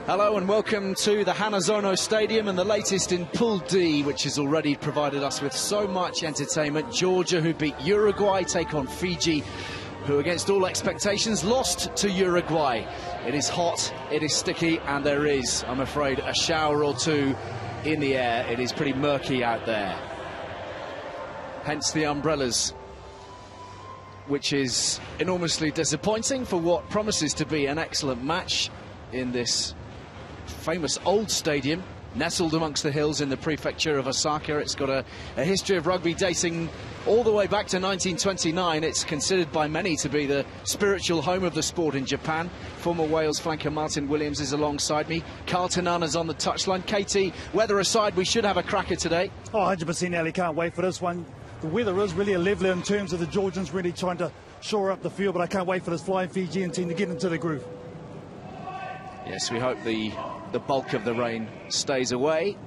Hello and welcome to the Hanazono Stadium and the latest in Pool D, which has already provided us with so much entertainment. Georgia, who beat Uruguay, take on Fiji, who against all expectations lost to Uruguay. It is hot, it is sticky, and there is, I'm afraid, a shower or two in the air. It is pretty murky out there. Hence the umbrellas, which is enormously disappointing for what promises to be an excellent match in this famous old stadium, nestled amongst the hills in the prefecture of Osaka. It's got a history of rugby dating all the way back to 1929. It's considered by many to be the spiritual home of the sport in Japan. Former Wales flanker Martin Williams is alongside me. Carl Tanana's on the touchline. Katie, weather aside, we should have a cracker today. Oh, 100%, Ali. Can't wait for this one. The weather is really a leveler in terms of the Georgians really trying to shore up the field, but I can't wait for this flying Fijian team to get into the groove. Yes, we hope the bulk of the rain stays away.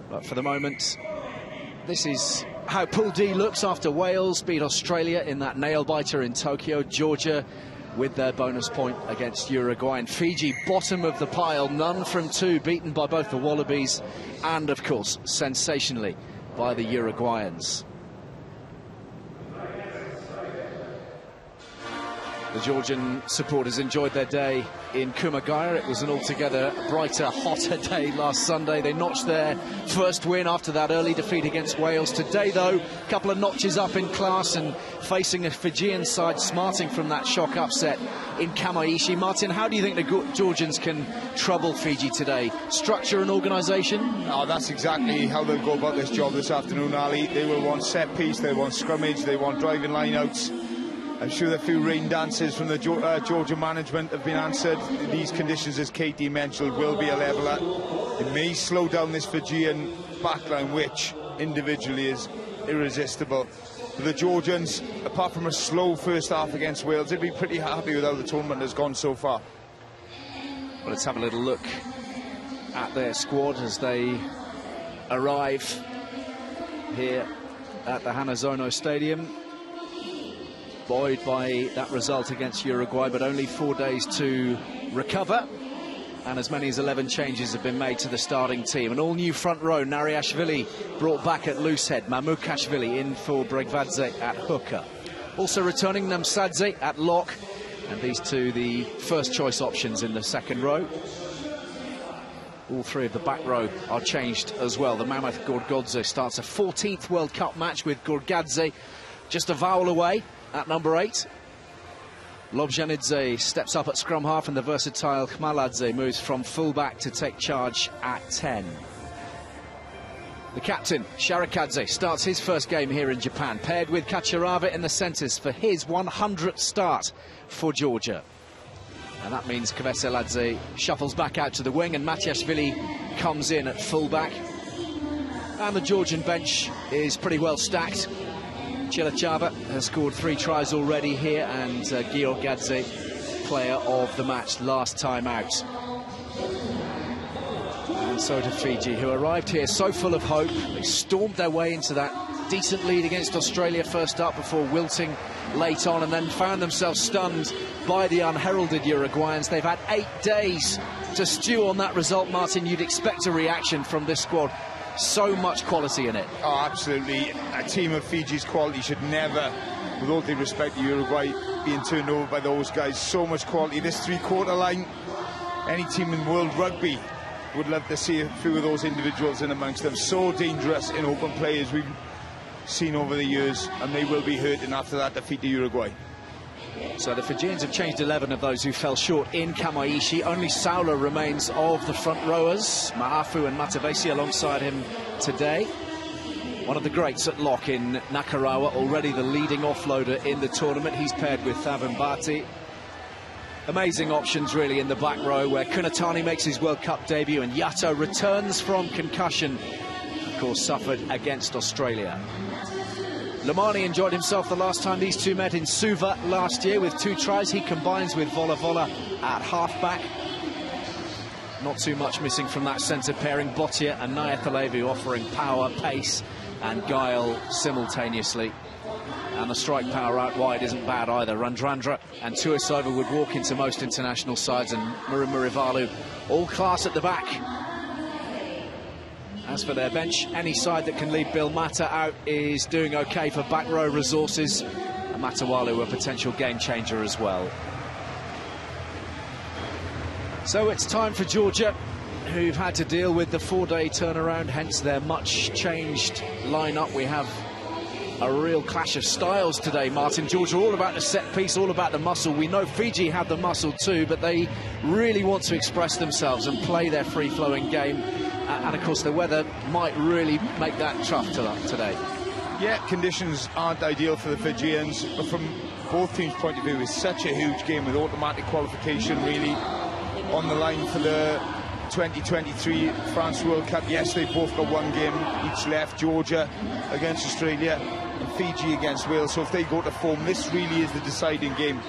But for the moment, this is how Pool D looks after Wales beat Australia in that nail-biter in Tokyo. Georgia with their bonus point against Uruguay. And Fiji, bottom of the pile, none from two, beaten by both the Wallabies and, of course, sensationally by the Uruguayans. The Georgian supporters enjoyed their day in Kumagaya. It was an altogether brighter, hotter day last Sunday. They notched their first win after that early defeat against Wales. Today, though, a couple of notches up in class and facing a Fijian side smarting from that shock upset in Kamaishi. Martin, how do you think the Georgians can trouble Fiji today? Structure and organisation? Oh, that's exactly how they'll go about this job this afternoon, Ali. They will want set piece, they want scrummage, they want driving line-outs. I'm sure a few rain dances from the Georgia management have been answered. These conditions, as Katie mentioned, will be a leveller. It may slow down this Fijian backline, which individually is irresistible. For the Georgians, apart from a slow first half against Wales, they'd be pretty happy with how the tournament has gone so far. Well, let's have a little look at their squad as they arrive here at the Hanazono Stadium. Buoyed by that result against Uruguay, but only 4 days to recover, and as many as 11 changes have been made to the starting team. An all-new front row, Nariashvili brought back at loosehead, Mamukashvili in for Bregvadze at hooker. Also returning Nemsadze at lock, and these two the first choice options in the second row. All three of the back row are changed as well. The mammoth Gorgodze starts a 14th World Cup match with Gorgadze just a vowel away at number 8. Lobzhanidze steps up at scrum half, and the versatile Khmaladze moves from full-back to take charge at 10. The captain, Sharikadze, starts his first game here in Japan, paired with Kacharava in the centres for his 100th start for Georgia. And that means Kveseladze shuffles back out to the wing, and Matiashvili comes in at full-back. And the Georgian bench is pretty well stacked. Jaba has scored 3 tries already here, and Gorgadze, player of the match last time out. And so to Fiji, who arrived here so full of hope. They stormed their way into that decent lead against Australia first up before wilting late on, and then found themselves stunned by the unheralded Uruguayans. They've had 8 days to stew on that result, Martin. You'd expect a reaction from this squad. So much quality in it. Oh, absolutely. A team of Fiji's quality should never, with all due respect to Uruguay, being turned over by those guys. So much quality. This three-quarter line, any team in world rugby would love to see a few of those individuals in amongst them. So dangerous in open play as we've seen over the years, and they will be hurting after that defeat to Uruguay. So the Fijians have changed 11 of those who fell short in Kamaishi. Only Saula remains of the front rowers. Maafu and Matavesi alongside him today. One of the greats at lock in Nakarawa, already the leading offloader in the tournament. He's paired with Thavumbati. Amazing options really in the back row, where Kunatani makes his World Cup debut and Yato returns from concussion, of course suffered against Australia. Lamani enjoyed himself the last time these two met in Suva last year with 2 tries. He combines with Vola Vola at half-back. Not too much missing from that centre pairing. Botia and Nayatalevu offering power, pace and guile simultaneously. And the strike power out wide isn't bad either. Randrandra and Tuisova would walk into most international sides, and Murivalu, all class at the back. As for their bench, any side that can leave Bill Mata out is doing okay for back row resources. And Matawalu, a potential game changer as well. So it's time for Georgia, who've had to deal with the 4-day turnaround, hence their much changed lineup. We have a real clash of styles today, Martin. Georgia all about the set piece, all about the muscle. We know Fiji have the muscle too, but they really want to express themselves and play their free-flowing game. And of course the weather might really make that tough today. Yeah, conditions aren't ideal for the Fijians, but from both teams' point of view, it's such a huge game with automatic qualification really on the line for the 2023 France World Cup. Yes, they both got one game each left, Georgia against Australia and Fiji against Wales. So if they go to form, this really is the deciding game.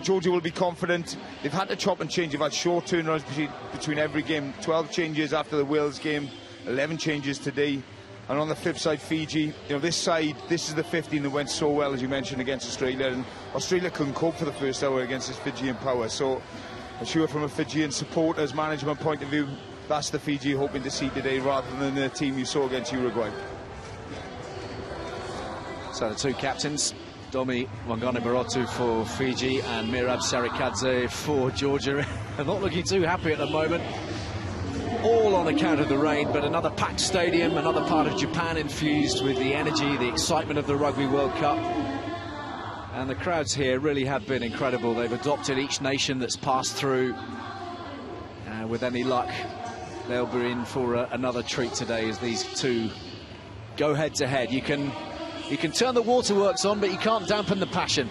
Georgia will be confident. They've had to chop and change. They've had short turnarounds between every game. 12 changes after the Wales game, 11 changes today. And on the flip side, Fiji, you know, this side, this is the 15 that went so well, as you mentioned, against Australia. And Australia couldn't cope for the first hour against this Fijian power. So I'm sure from a Fijian supporters management point of view, that's the Fiji you're hoping to see today, rather than the team you saw against Uruguay. So the two captains, Domi Wangani-Barotu for Fiji and Merab Sharikadze for Georgia, are not looking too happy at the moment. All on account of the rain, but another packed stadium, another part of Japan infused with the energy, the excitement of the Rugby World Cup. And the crowds here really have been incredible. They've adopted each nation that's passed through. With any luck, they'll be in for another treat today as these two go head to head. You can turn the waterworks on, but you can't dampen the passion.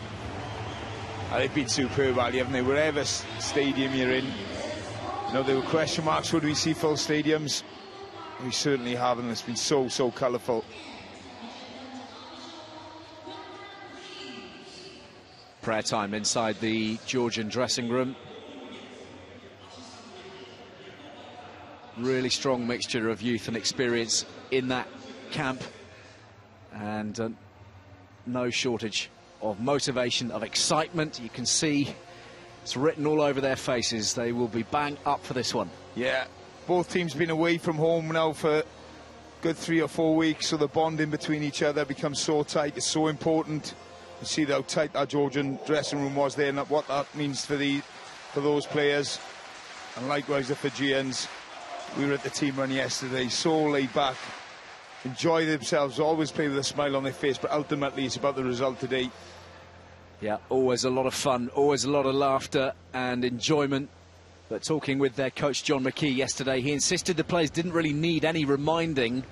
They've been superb, Ali, haven't they? Wherever stadium you're in, you know, there were question marks, would we see full stadiums? We certainly have, and it's been so colourful. Prayer time inside the Georgian dressing room. Really strong mixture of youth and experience in that camp, and no shortage of motivation, of excitement. You can see it's written all over their faces. They will be bang up for this one. Yeah, both teams been away from home now for a good 3 or 4 weeks, so the bonding between each other becomes so tight. It's so important. You see how tight that Georgian dressing room was there, and what that means for those players, and likewise the Fijians. We were at the team run yesterday, so laid back, enjoy themselves, always play with a smile on their face, but ultimately it's about the result today. Yeah, always a lot of fun, always a lot of laughter and enjoyment. But talking with their coach John McKee yesterday, he insisted the players didn't really need any reminding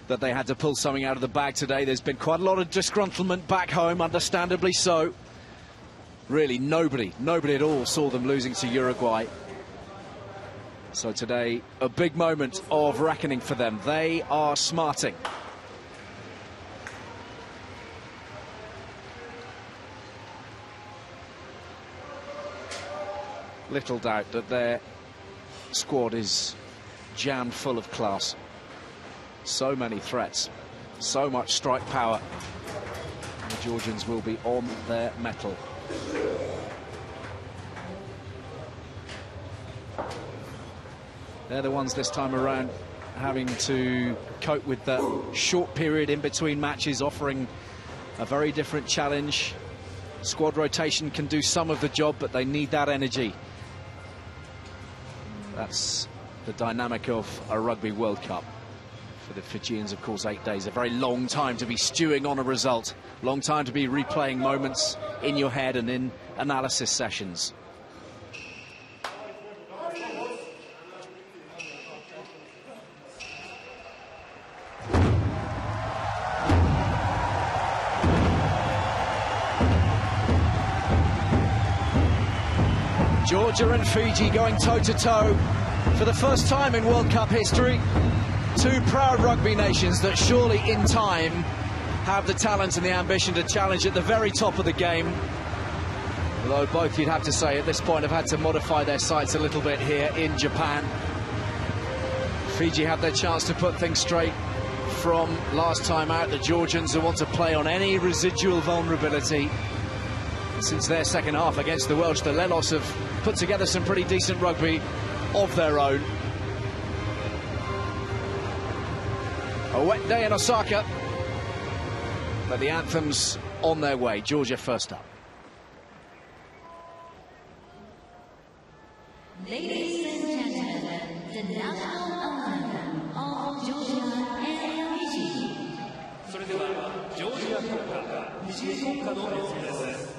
that they had to pull something out of the bag today. There's been quite a lot of disgruntlement back home, understandably so. Really, nobody at all saw them losing to Uruguay. So today, a big moment of reckoning for them. They are smarting. Little doubt that their squad is jammed full of class. So many threats, so much strike power. And the Georgians will be on their mettle. They're the ones this time around having to cope with that short period in between matches, offering a very different challenge. Squad rotation can do some of the job, but they need that energy. That's the dynamic of a Rugby World Cup. For the Fijians, of course, 8 days, a very long time to be stewing on a result, long time to be replaying moments in your head and in analysis sessions. Georgia and Fiji going toe-to-toe for the first time in World Cup history. Two proud rugby nations that surely in time have the talent and the ambition to challenge at the very top of the game. Although both, you'd have to say, at this point have had to modify their sights a little bit here in Japan. Fiji had their chance to put things straight. from last time out, the Georgians who want to play on any residual vulnerability. Since their second half against the Welsh, the Lelos have put together some pretty decent rugby of their own. A wet day in Osaka, but the anthems on their way. Georgia first up. Ladies and gentlemen, the national anthem of Georgia and Fiji. それではジョージア国歌、フィジー国歌の演奏です。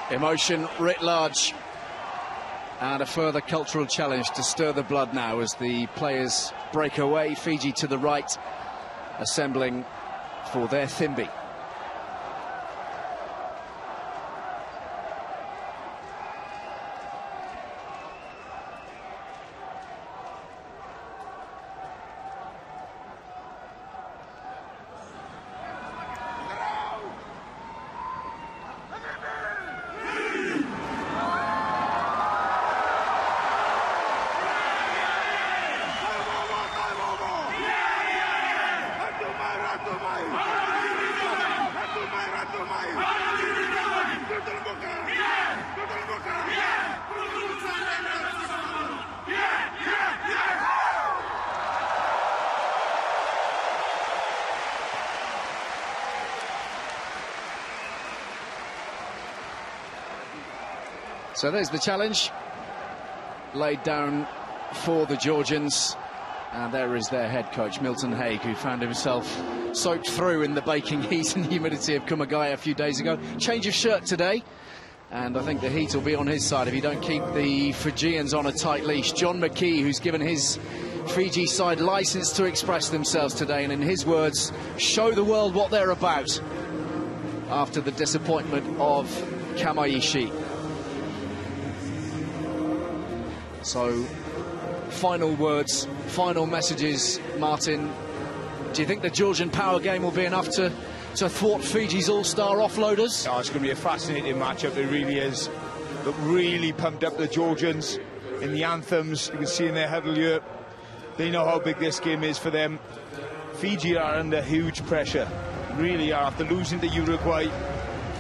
Emotion writ large, and a further cultural challenge to stir the blood now as the players break away. Fiji to the right, assembling for their Thimby. So there's the challenge laid down for the Georgians, and there is their head coach Milton Haig, who found himself soaked through in the baking heat and humidity of Kumagaya a few days ago. Change of shirt today, and I think the heat will be on his side if you don't keep the Fijians on a tight leash. John McKee, who's given his Fiji side licence to express themselves today, and in his words, show the world what they're about after the disappointment of Kamaishi. So, final words, final messages, Martin. Do you think the Georgian power game will be enough to to thwart Fiji's all-star offloaders. Oh, it's going to be a fascinating matchup, it really is. Look, really pumped up the Georgians in the anthems. You can see in their huddle here, they know how big this game is for them. Fiji are under huge pressure, really are. After losing to Uruguay,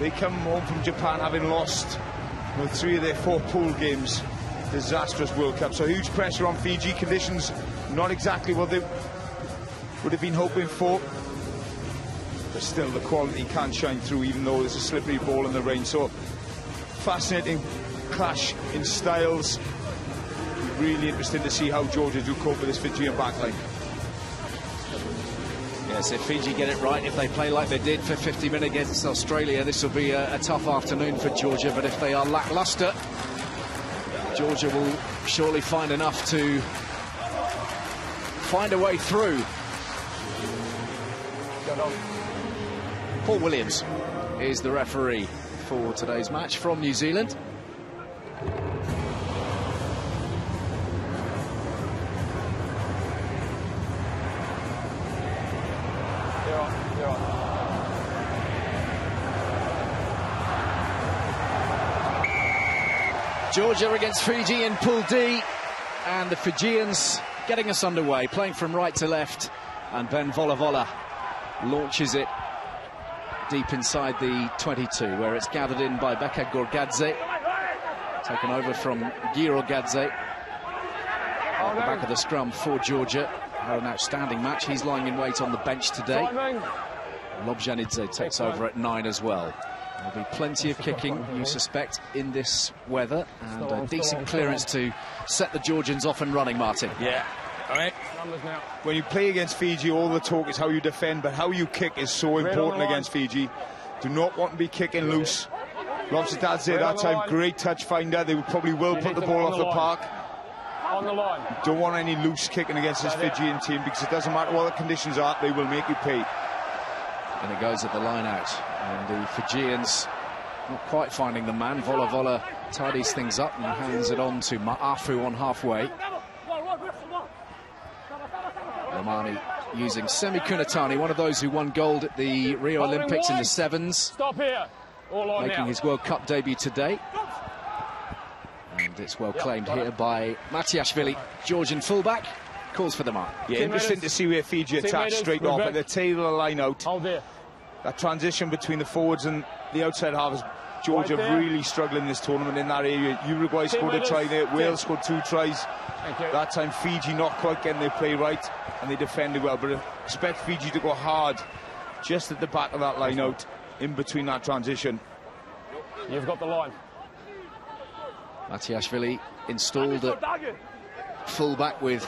they come home from Japan having lost 3 of their 4 pool games. Disastrous World Cup, so huge pressure on Fiji. Conditions not exactly what they would have been hoping for, but still the quality can't shine through, even though there's a slippery ball in the rain. So fascinating clash in styles. Really interesting to see how Georgia do cope with this Fijian backline. Yes, if Fiji get it right, if they play like they did for 50 minutes against Australia, this will be a tough afternoon for Georgia. But if they are lacklustre, Georgia will surely find enough to find a way through. Paul Williams is the referee for today's match from New Zealand. Georgia against Fiji in Pool D, and the Fijians getting us underway, playing from right to left, and Ben Volavola launches it deep inside the 22, where it's gathered in by Beka Gorgadze, taken over from Gorgodze at the back of the scrum for Georgia. Had an outstanding match. He's lying in wait on the bench today. Lobzhanidze takes over at 9 as well. There'll be plenty of kicking, you suspect, in this weather, and a decent clearance to set the Georgians off and running, Martin. Yeah. All right. When you play against Fiji, all the talk is how you defend, but how you kick is so important against Fiji. Do not want to be kicking loose. Lobzhanidze that time, great touch finder. They probably will put the ball off the park. On the line. Don't want any loose kicking against this Fijian team, because it doesn't matter what the conditions are, they will make you pay. And it goes at the line out, and the Fijians not quite finding the man. Volavola tidies things up and hands it on to Ma'afu on halfway. Romani using Semi Kunatani, one of those who won gold at the Rio Olympics in the 7s. Stop here. Making his World Cup debut today. And it's well claimed here by Matiashvili, Georgian fullback. Calls for the mark. Yeah, interesting to see where Fiji attack straight off at the tail of the line out. Hold there. That transition between the forwards and the outside half is Georgia really struggling in this tournament in that area. Uruguay scored a try there, Wales scored 2 tries. That time Fiji not quite getting their play right, and they defended well, but I expect Fiji to go hard just at the back of that line out, in between that transition. You've got the line. Matiashvili installed at fullback with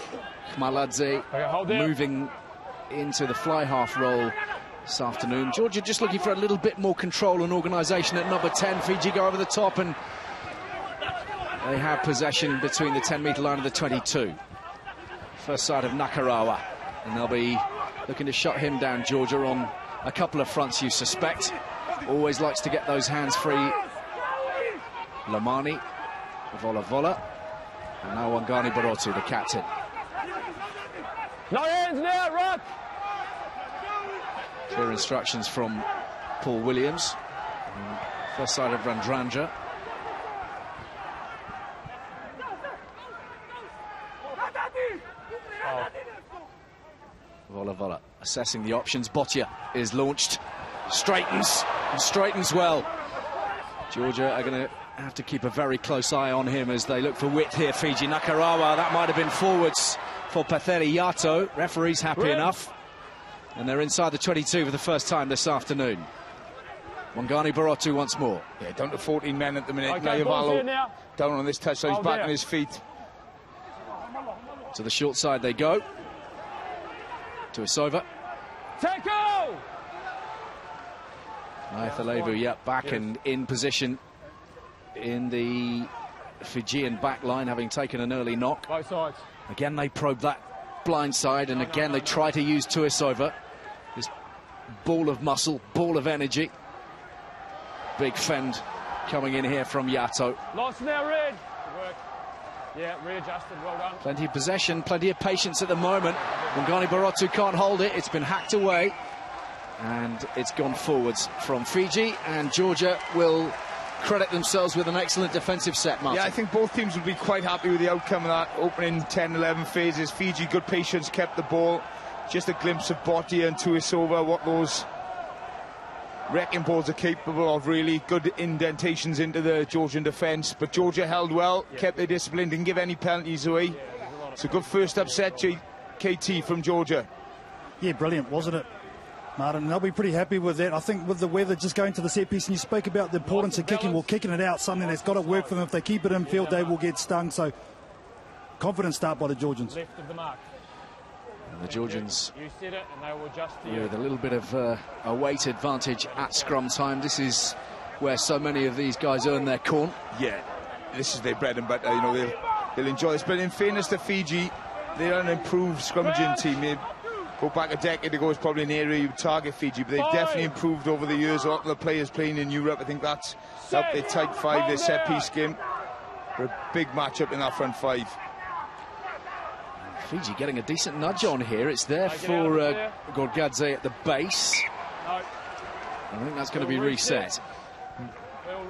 Khmaladze moving into the fly half role this afternoon. Georgia just looking for a little bit more control and organisation at number 10. Fiji go over the top, and they have possession between the 10-metre line of the 22. First sight of Nakarawa, and they'll be looking to shut him down, Georgia, on a couple of fronts, you suspect. Always likes to get those hands free. Lamani, Volavola, and now Wangani Barotu, the captain. No hands now, right? Clear instructions from Paul Williams. First sight of Randrandra. Volavola assessing the options. Botia is launched. Straightens well. Georgia are going to have to keep a very close eye on him as they look for width here. Fiji. Nakarawa, that might have been forwards for Patheri Yato. Referee's happy enough. And they're inside the 22 for the first time this afternoon. Wangani Barotu once more. Yeah, down to 14 men at the minute. Okay, Nayavalo down on this touchline, he's back on his feet. To the short side they go. To Isova. Tackle! Naithalevu, yeah, back and in position in the Fijian back line, having taken an early knock. Both sides. Again, they probe that blind side, and again they try to use Tuisova. This ball of muscle, ball of energy. Big fend coming in here from Yato. Lost now, Red. Good work. Yeah, readjusted, well done. Plenty of possession, plenty of patience at the moment. Wangani Barotu can't hold it, it's been hacked away. And it's gone forwards from Fiji, and Georgia will credit themselves with an excellent defensive set, Martin. Yeah, I think both teams would be quite happy with the outcome of that opening 10-11 phases. Fiji, good patience, kept the ball. Just a glimpse of Botti and Tuisova, what those wrecking balls are capable of, really. Good indentations into the Georgian defence, but Georgia held well, kept their discipline, didn't give any penalties away. It's a good first upset, KT, from Georgia. Yeah, brilliant, wasn't it, Martin? And they'll be pretty happy with that. I think with the weather, just going to the set piece, and you spoke about the importance of kicking, well, kicking it out, something that's got to work for them. If they keep it in field, they will get stung. So, confident start by the Georgians. Left of the mark. And the Georgians, You said it, and they will adjust to you. with a little bit of a weight advantage at scrum time. This is where so many of these guys earn their corn. Yeah, this is their bread and butter, you know, they'll enjoy this. But in fairness to Fiji, they're an improved scrummaging team. They go back a decade ago, it's probably an area you would target Fiji, but they've definitely improved over the years. A lot of the players playing in Europe, I think that's helped their tight five, their set-piece game. For a big matchup in that front five. Fiji getting a decent nudge on here. It's there for Gorgadze at the base. I think that's going to be reset.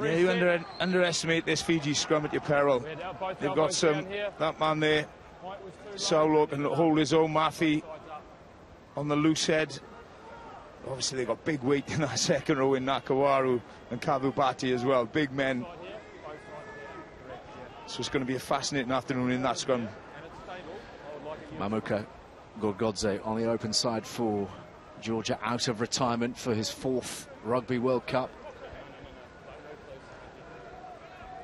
Yeah, you underestimate this Fiji scrum at your peril. They've got that man there, Saulo, can hold his own. Mafi on the loose head. Obviously, they've got big weight in that second row in Nakawaru and Kavubati as well. Big men. So it's going to be a fascinating afternoon in that scrum. Mamuka, Gorgodze on the open side for Georgia, out of retirement for his 4th Rugby World Cup.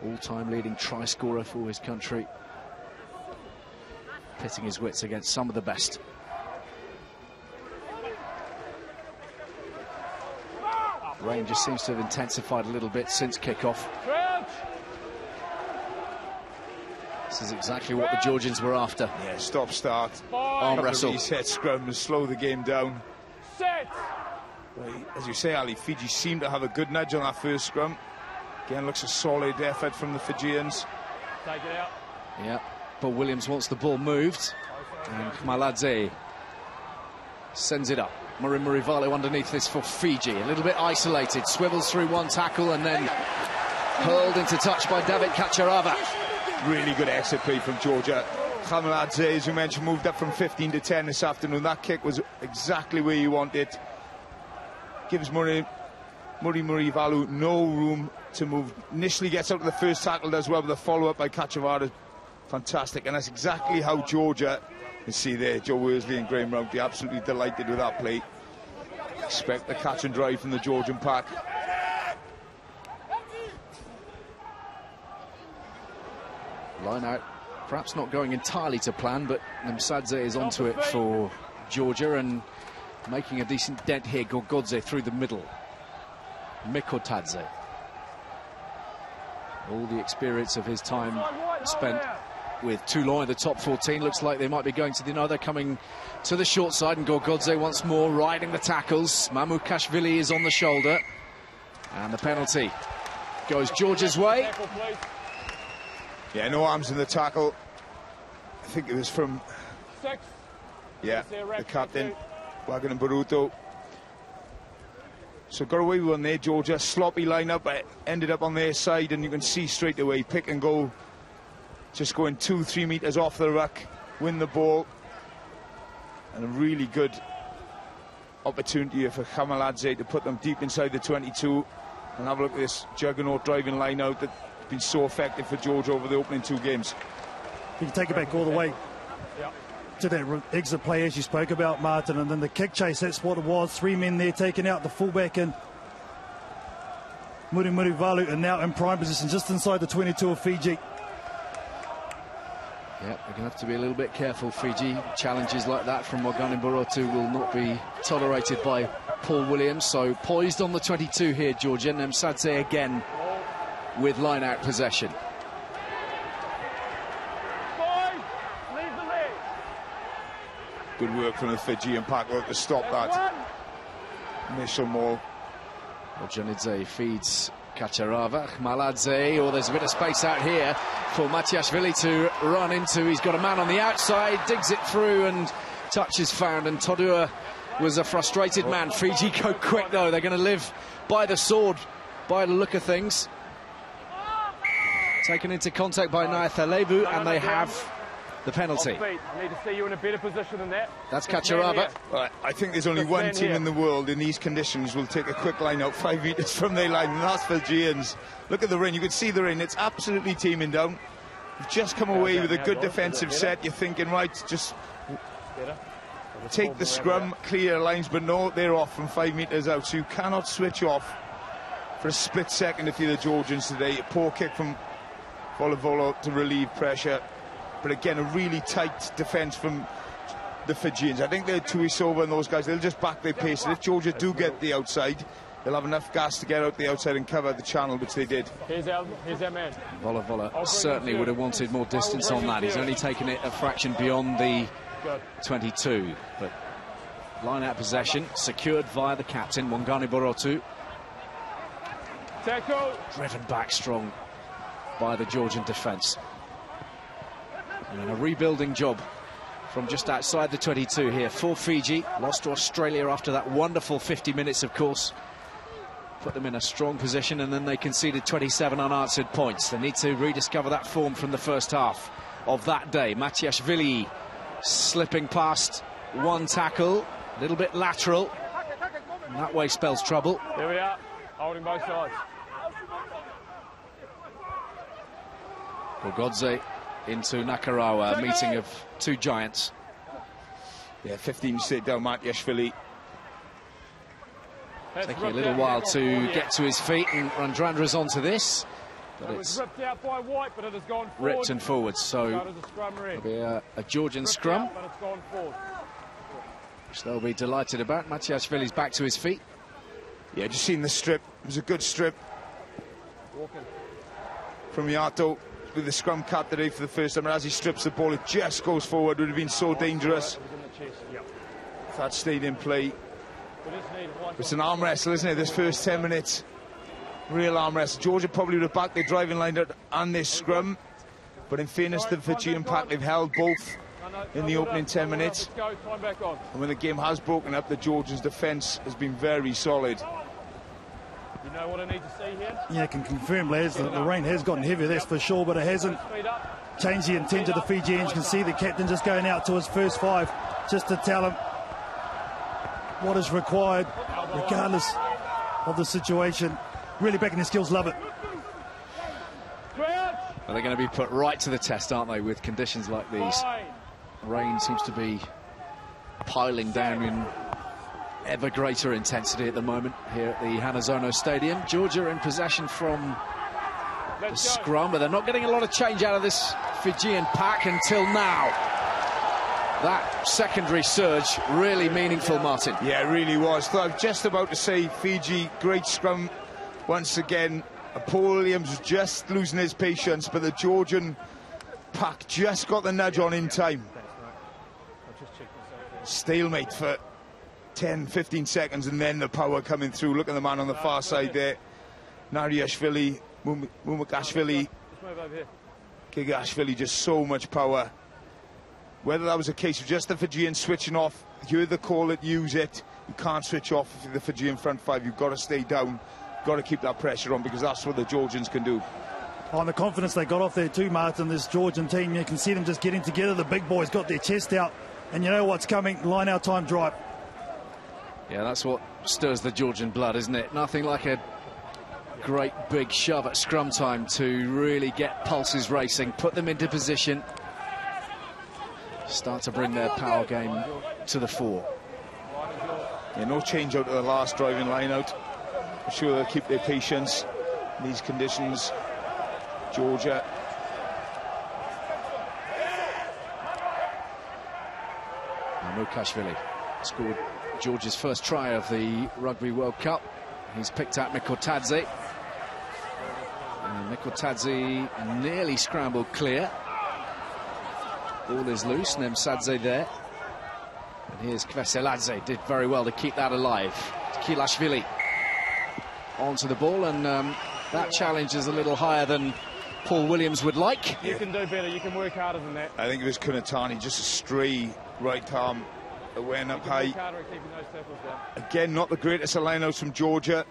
All-time leading try scorer for his country. Pitting his wits against some of the best. Rain just seems to have intensified a little bit since kickoff. This is exactly what the Georgians were after. Yeah, stop, start. Arm wrestle. Reset scrum and slow the game down. Set. Well, as you say, Ali, Fiji seem to have a good nudge on that first scrum. Again, looks a solid effort from the Fijians. Take it out. Yeah, Paul Williams wants the ball moved. And Khmaladze sends it up. Murivalo underneath this for Fiji. A little bit isolated. Swivels through one tackle and then hurled into touch by Davit Kacharava. Really good exit play from Georgia. Khmaladze, as you mentioned, moved up from 15 to 10 this afternoon. That kick was exactly where you want it. Gives Murivalo no room to move. Initially gets out of the first tackle, does well, but the follow-up by Kacharava, fantastic. And that's exactly how Georgia, you see there, Joe Worsley and Graham Rounty absolutely delighted with that play. Expect the catch and drive from the Georgian pack. Line out, perhaps not going entirely to plan, but Nemsadze is onto it for Georgia and making a decent dent here. Gorgodze through the middle. Mikautadze. All the experience of his time spent with Toulon in the top 14. Looks like they might be going to the other, coming to the short side, and Gorgodze once more riding the tackles. Mamukashvili is on the shoulder, and the penalty goes Georgia's way. Yeah, no arms in the tackle. I think it was from, yeah, the captain, Wagan Baruto. So got away with one there, Georgia. Sloppy lineup, but ended up on their side, and you can see straight away, pick and go. Just going 2-3 meters off the ruck, win the ball. And a really good opportunity for Khmaladze to put them deep inside the 22. And have a look at this juggernaut driving line out that's been so effective for Georgia over the opening 2 games. You can take it back all the way to that exit play as you spoke about, Martin, and then the kick chase, that's what it was. 3 men there taking out the fullback, and Murivalo are now in prime position just inside the 22 of Fiji. Yeah, they're going to have to be a little bit careful, Fiji. Challenges like that from Morgan Borotu will not be tolerated by Paul Williams. So poised on the 22 here, Georgia. Nemsadze again with line-out possession. Good work from the Fijian pack to stop that initial maul. Lobzhanidze feeds Kacharava. Khmaladze, there's a bit of space out here for Matiashvili to run into. He's got a man on the outside, digs it through, and touch is found, and Todua was a frustrated man. Fiji go quick, though. They're going to live by the sword, by the look of things. Taken into contact by Nariashvili, and they have the penalty. I need to see you in a better position than that. That's Kacharava. I think there's only one team in the world in these conditions will take a quick line out 5 meters from their line, and that's Fijians. Look at the rain. You can see the rain. It's absolutely teeming down. You've just come away with a good defensive set. You're thinking, right, just take the scrum, clear lines, but no, they're off from 5 meters out, so you cannot switch off for a split second if you're the Georgians today. A poor kick from Volovolo to relieve pressure, but again, a really tight defence from the Fijians. I think they're Tuisova and those guys, they'll just back their pace, and if Georgia do get the outside, they'll have enough gas to get out the outside and cover the channel, which they did. Here's our man. Volovolo certainly would have wanted more distance on that. He's only taken it a fraction beyond the 22, but line-out possession secured via the captain, Wangani Borotu. Tackle. Driven back strong by the Georgian defence. And a rebuilding job from just outside the 22 here for Fiji. Lost to Australia after that wonderful 50 minutes, of course. Put them in a strong position, and then they conceded 27 unanswered points. They need to rediscover that form from the first half of that day. Matiashvili slipping past one tackle, a little bit lateral, and that way spells trouble. There we are, holding both sides. Gorgodze into Nakarawa, a meeting of two giants. Yeah, 15 sit down Matiashvili. Taking a little while to get to his feet, and Randrandra's onto this. But it's ripped out by White, but it has gone forward. ripped and forward, so it'll be a Georgian scrum, but it's gone forward. which they'll be delighted about. Matiashvili's back to his feet. Yeah, just seen the strip. It was a good strip from Yato with the scrum cut today for the first time. And as he strips the ball, it just goes forward. It would have been so dangerous if that stayed in play. It's an arm wrestle, isn't it? This first 10 minutes, real arm wrestle. Georgia probably would have backed their driving line and their scrum, but in fairness to the Fijian pack, they've held both in the opening 10 minutes. And when the game has broken up, the Georgians' defence has been very solid. You know what I need to see here? Yeah, I can confirm, lads, that the rain has gotten heavier, that's for sure, but it hasn't changed the intent of the Fijians. You can see the captain just going out to his first five just to tell him what is required, regardless of the situation. Really backing their skills, love it. Well, they're going to be put right to the test, aren't they, with conditions like these? Rain seems to be piling down in ever greater intensity at the moment here at the Hanazono Stadium. Georgia in possession from the scrum, but they're not getting a lot of change out of this Fijian pack until now. That secondary surge, really meaningful, Martin. Yeah, it really was. I was just about to say, Fiji, great scrum once again. Paul Williams was just losing his patience, but the Georgian pack just got the nudge on in time. Stalemate for 10-15 seconds, and then the power coming through. Look at the man on the far side there. Nariashvili, Mamukashvili, Gigashvili, just so much power. Whether that was a case of just the Fijian switching off, you hear the call it, use it. You can't switch off if you're the Fijian front five. You've got to stay down, got to keep that pressure on, because that's what the Georgians can do. On the confidence they got off there too, Martin, this Georgian team, you can see them just getting together. The big boys got their chest out, and you know what's coming, line out time drive. Yeah, that's what stirs the Georgian blood, isn't it? Nothing like a great big shove at scrum time to really get pulses racing, put them into position, start to bring their power game to the fore. Yeah, no change out of the last driving line out. I'm sure they'll keep their patience in these conditions. Georgia. Mamukashvili scored Georgia's first try of the Rugby World Cup. He's picked out Mikautadze. And Mikautadze nearly scrambled clear. Ball is loose, Nemsadze there. And here's Kveseladze, did very well to keep that alive. Tkhilaishvili onto the ball, and that challenge is a little higher than Paul Williams would like. You can do better, you can work harder than that. I think it was Konstantine, just a stray right arm went up high. Keeping those circles down. Again, not the greatest of lineouts from Georgia.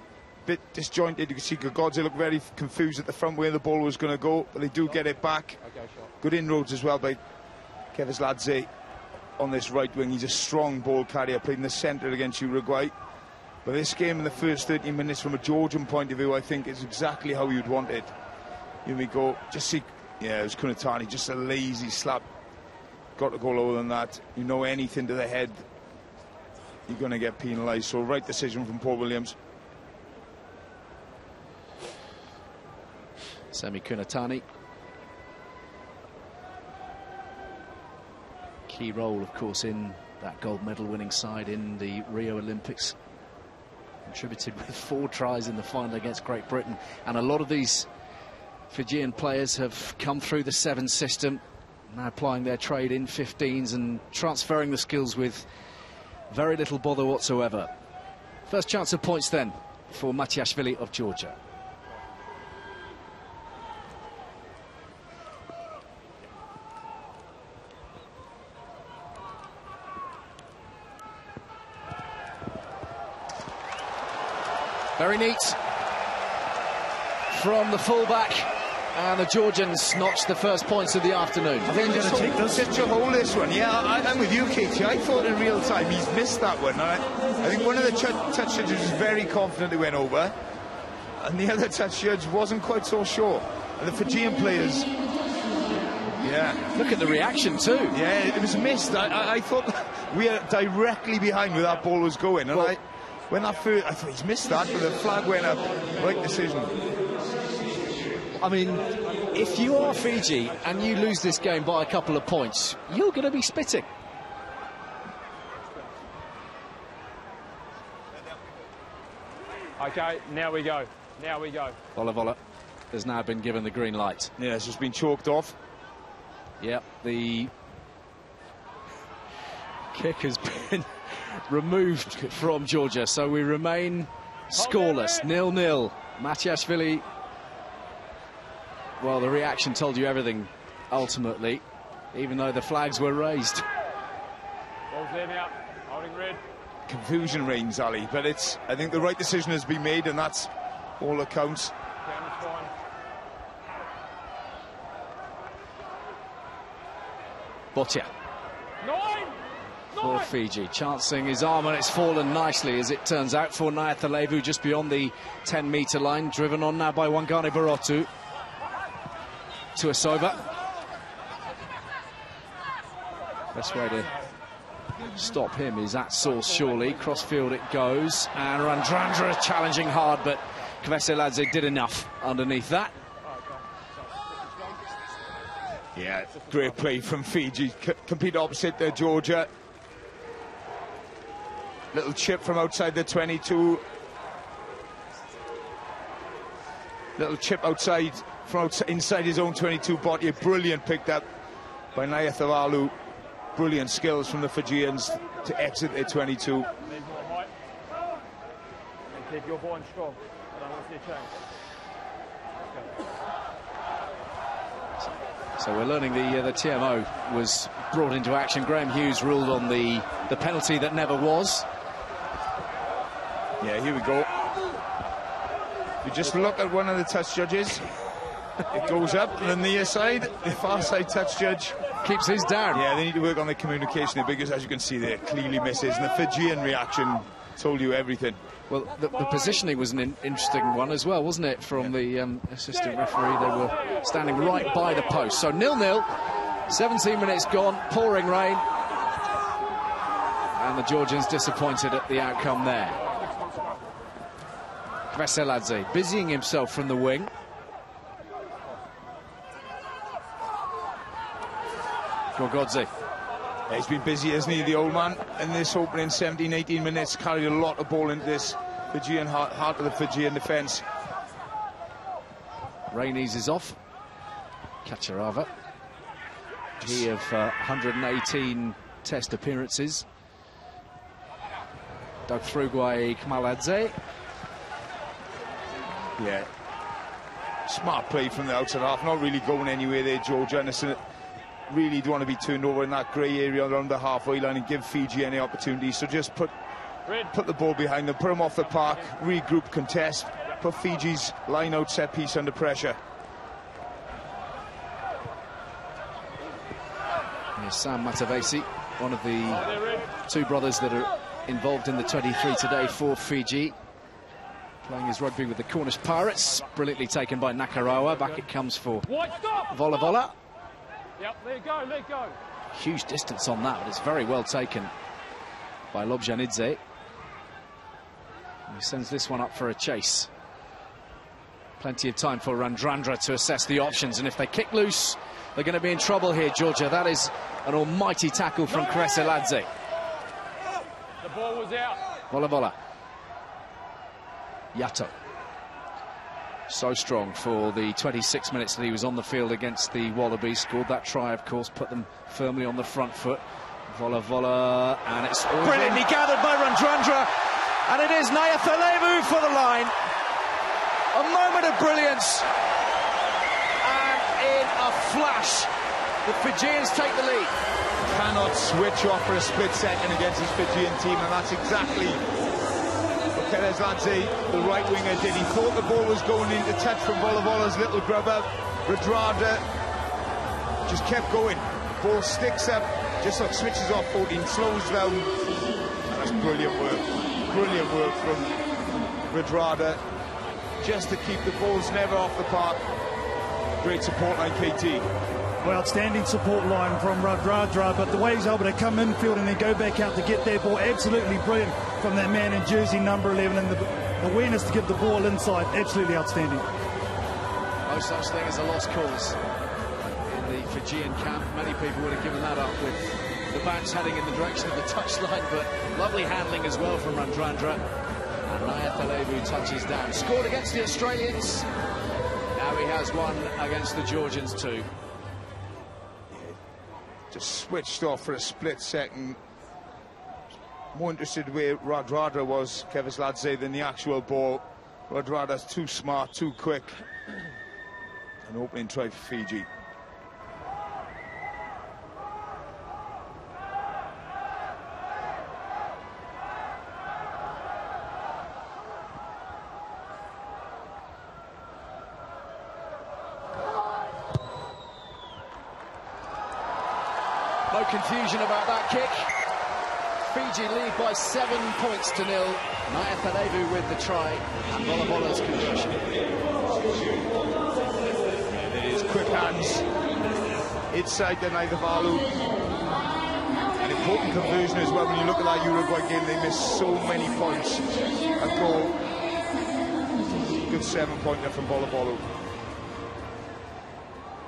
Bit disjointed. You can see Gorgodze looked very confused at the front where the ball was going to go, but they do get it back. Okay, shot. Good inroads as well by Kveseladze on this right wing. He's a strong ball carrier, played in the centre against Uruguay. But this game in the first 30 minutes from a Georgian point of view, I think is exactly how you'd want it. Here we go. Just see, yeah, it was Konstantine, just a lazy slap. Got to go lower than that. You know, anything to the head, you're going to get penalised. So right decision from Paul Williams. Konstantine. Key role, of course, in that gold medal winning side in the Rio Olympics. Contributed with 4 tries in the final against Great Britain. And a lot of these Fijian players have come through the 7 system, now applying their trade in 15s and transferring the skills with very little bother whatsoever. First chance of points then for Matiashvili of Georgia. Very neat from the fullback, and the Georgians notched the first points of the afternoon. I think he's going to take such a hold this one. Yeah, I'm with you, Katie. I thought in real time he's missed that one. I think one of the touch judges was very confident they went over, and the other touch judge wasn't quite so sure. And the Fijian players, yeah. Look at the reaction too. Yeah, it was missed. I thought we were directly behind where that ball was going, and well, when I thought he's missed that, but the flag went up. Right decision. I mean, if you are Fiji and you lose this game by a couple of points, you're going to be spitting. Okay, now we go. Now we go. Vola has now been given the green light. Yeah, it's just been chalked off. Yep, the kick has been removed from Georgia, so we remain scoreless, 0-0. Matiashvili, well, the reaction told you everything ultimately, even though the flags were raised. Ball's there now, holding red. Confusion reigns, Ali, but I think the right decision has been made, and that's all that counts. Camera's fine. Botia for Fiji, chancing his arm, and it's fallen nicely, as it turns out, for Nariashvili, just beyond the 10-metre line, driven on now by Wangani Barotu. To Asova. Best way to stop him is at source, surely. Crossfield it goes, and Randrandra challenging hard, but Kveseladze did enough underneath that. Yeah, great play from Fiji. Complete opposite there, Georgia. Little chip from outside the 22. Little chip outside, from inside his own 22. Botia, brilliant picked up by Nariashvili. Brilliant skills from the Fijians to exit their 22. Need more height. And keep your ball strong. I don't want to see a change. So we're learning the TMO was brought into action. Graham Hughes ruled on the penalty that never was. Yeah, here we go. You just look at one of the touch judges. It goes up, and the near side, the far side touch judge keeps his down. Yeah, they need to work on their communication there, because as you can see there, clearly misses, and the Fijian reaction told you everything. Well, the positioning was an interesting one as well, wasn't it, from the assistant referee? They were standing right by the post. So 0-0, 17 minutes gone, pouring rain, and the Georgians disappointed at the outcome there. Kveseladze busying himself from the wing. Gorgodze. Yeah, he's been busy, isn't he, the old man, in this opening 17-18 minutes. Carried a lot of ball into this Fijian heart of the Fijian defence. Rain eases off. Kacharava, he of 118 test appearances. Dug through Khmaladze. Yeah, smart play from the outside half, not really going anywhere there, Georgia. And it's really don't want to be turned over in that grey area around the halfway line and give Fiji any opportunities. So just put the ball behind them, put them off the park, regroup, contest, put Fiji's line-out set piece under pressure. Here's Sam Matavesi, one of the two brothers that are involved in the 23 today for Fiji. Playing his rugby with the Cornish Pirates. Brilliantly taken by Nakarawa. Back it comes for Vola Vola. Yep, let go. Huge distance on that, but it's very well taken by Lobzhanidze. He sends this one up for a chase. Plenty of time for Randrandra to assess the options, and if they kick loose, they're going to be in trouble here, Georgia. That is an almighty tackle from Kveseladze. The ball was out. Vola Vola. Yato. So strong for the 26 minutes that he was on the field against the Wallabies. Scored that try, of course, put them firmly on the front foot. Vola Vola, and it's brilliantly gathered by Randrandra, and it is Nariashvili for the line. A moment of brilliance, and in a flash, the Fijians take the lead. Cannot switch off for a split second against his Fijian team, and that's exactly what Kveseladze, the right winger, did. He thought the ball was going into touch from Vola Vola's little grubber. Randrandra just kept going. Ball sticks up, just like switches off 14, slows down, and that's brilliant work. Brilliant work from Randrandra, just to keep the balls never off the park. Great support line, KT. Well, outstanding support line from Randrandra, but the way he's able to come infield and then go back out to get that ball, absolutely brilliant from that man in jersey number 11, and the awareness to give the ball inside, absolutely outstanding. No such thing as a lost cause in the Fijian camp. Many people would have given that up with the bounce heading in the direction of the touchline, but lovely handling as well from Randrandra. And Nariashvili touches down. Scored against the Australians. Now he has one against the Georgians too. Just switched off for a split second. More interested where Randrandra was, Kveseladze, than the actual ball. Radrandra's too smart, too quick. An opening try for Fiji. No confusion about that kick. Fiji lead by 7 points to 0. Nariashvili with the try, and Vola Vola's conversion. And it is quick hands inside the Nariashvili. An important conversion as well. When you look at that Uruguay game, they missed so many points. A goal. Good 7-pointer from Vola Vola.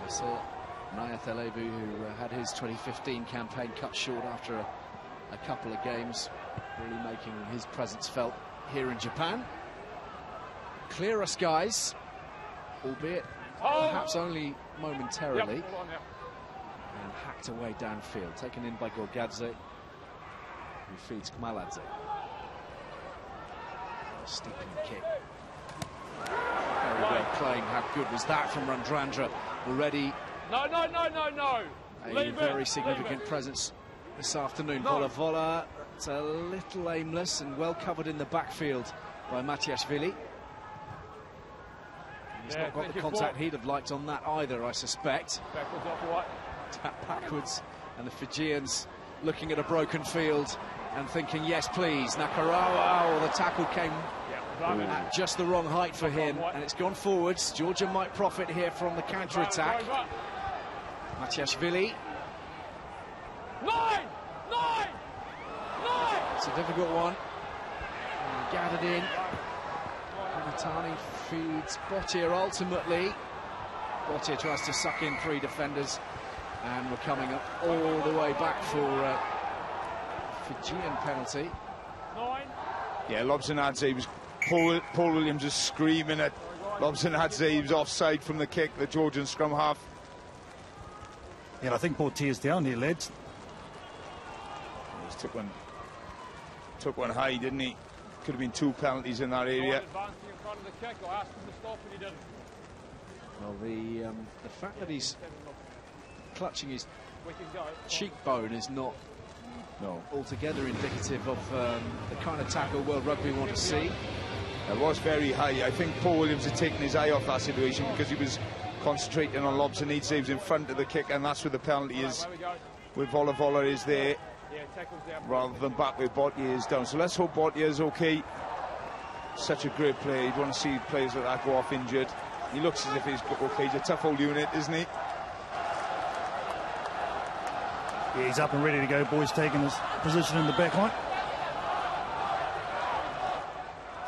So Nariashvili, who had his 2015 campaign cut short after a couple of games, really making his presence felt here in Japan. Clearer skies, albeit perhaps only momentarily. And hacked away downfield, taken in by Gorgadze, who feeds Khmaladze. Steeping kick. Very well playing. How good was that from Randrandra? Already No. a very significant presence this afternoon. Vola Vola, it's a little aimless and well covered in the backfield by Matiashvili. He's not got the contact he'd have liked on that either, I suspect. Backwards off right. Tap backwards, and the Fijians looking at a broken field and thinking, yes, please. Nakarawa, the tackle came at just the wrong height for him, and it's gone forwards. Georgia might profit here from the counter-attack. Matiashvili. Nine! It's a difficult one. And gathered in. Matani feeds Bottier ultimately. Bottier tries to suck in 3 defenders, and we're coming up all the way back for Fijian penalty. 9. Yeah, Lobzhanidze was Paul Williams was screaming at Lobzhanidze. He was offside from the kick, the Georgian scrum half. Yeah, I think Bottier's down here, lads. He took one high, didn't he? Could have been 2 penalties in that area. Advancing in front of the kick. I asked him to stop and he didn't. Well, the fact that he's clutching his cheekbone is not altogether indicative of the kind of tackle World Rugby want to see. It was very high. I think Paul Williams had taken his eye off that situation because he was concentrating on Lobzhanidze. He was in front of the kick, and that's where the penalty is. With Vola is there, rather than back with Bottier is down. So let's hope Bottier is okay. Such a great player. You'd want to see players like that go off injured. He looks as if he's okay. He's a tough old unit, isn't he? Yeah, he's up and ready to go, boys, taking his position in the back line.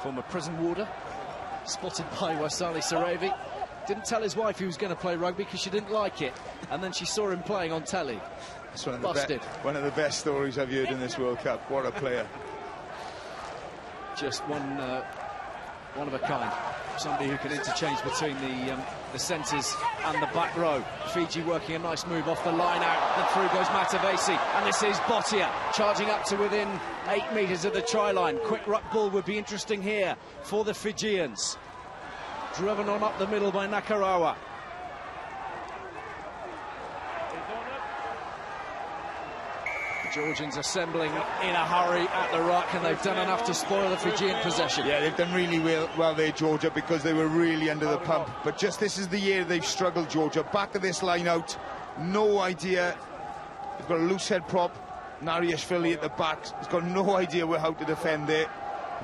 Former prison warder, spotted by Wasali Saravi. Didn't tell his wife he was going to play rugby because she didn't like it. And then she saw him playing on telly. That's one of the best stories I've heard in this World Cup. What a player. Just one of a kind. Somebody who can interchange between the centres and the back row. Fiji working a nice move off the line out, and through goes Matavesi, and this is Bottier charging up to within 8 metres of the try line. Quick ruck ball would be interesting here for the Fijians. Driven on up the middle by Nakarawa. The Georgians assembling in a hurry at the ruck, and they've done enough to spoil the Fijian possession. Yeah, they've done really well there, Georgia, because they were really under the pump. But just this is the year they've struggled, Georgia. Back of this line out, no idea. They've got a loose head prop. Nariashvili at the back. He's got no idea how to defend there.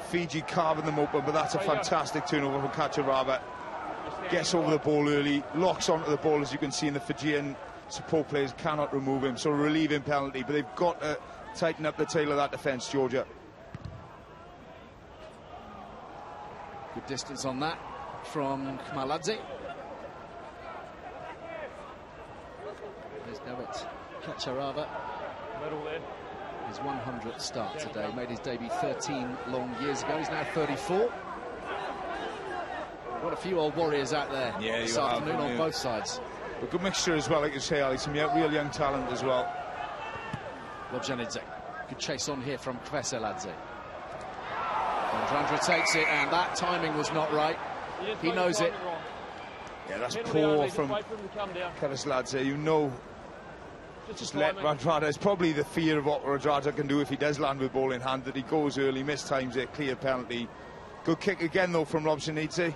Fiji carving them open, but that's a fantastic turnover from Kacharava. Gets over the ball early, locks onto the ball, as you can see, in the Fijian support players cannot remove him, so relieve him penalty, but they've got to tighten up the tail of that defence, Georgia. Good distance on that from Khmaladze. There's Davit. Kacharava. His 100th start today. Made his debut 13 long years ago. He's now 34. Got a few old warriors out there this afternoon on both sides. A good mixture as well, like you say, Ali. Some real young talent as well. Lobzhanidze. Good chase on here from Kveseladze. Drandra takes it, and that timing was not right. He knows it. Yeah, that's poor from Kveseladze. You know, just let Radradra. It's probably the fear of what Radradra can do if he does land with ball in hand, that he goes early, mistimes it, clear penalty. Good kick again, though, from Lobzhanidze.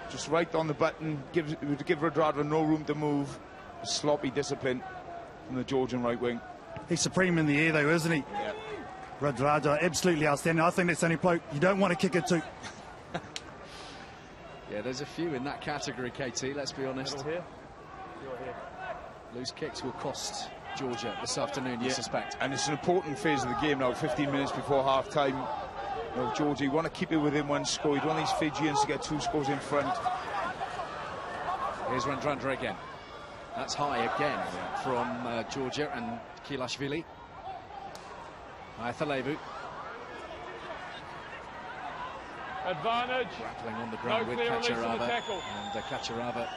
Just right on the button, give Radradra no room to move. Sloppy discipline from the Georgian right wing. He's supreme in the air, though, isn't he? Yeah. Radradra, absolutely outstanding. I think that's the only bloke you don't want to kick it to. Yeah, there's a few in that category, KT, let's be honest. Loose kicks will cost Georgia this afternoon, you suspect. And it's an important phase of the game now, 15 minutes before half-time. You know, Georgia, you want to keep it within one score. You don't want these Fijians to get 2 scores in front. Here's Randrandra again. That's high again from Georgia and Tkhilaishvili. Thalevu. Advantage. Grappling on the ground with Kacharava. And Kacharava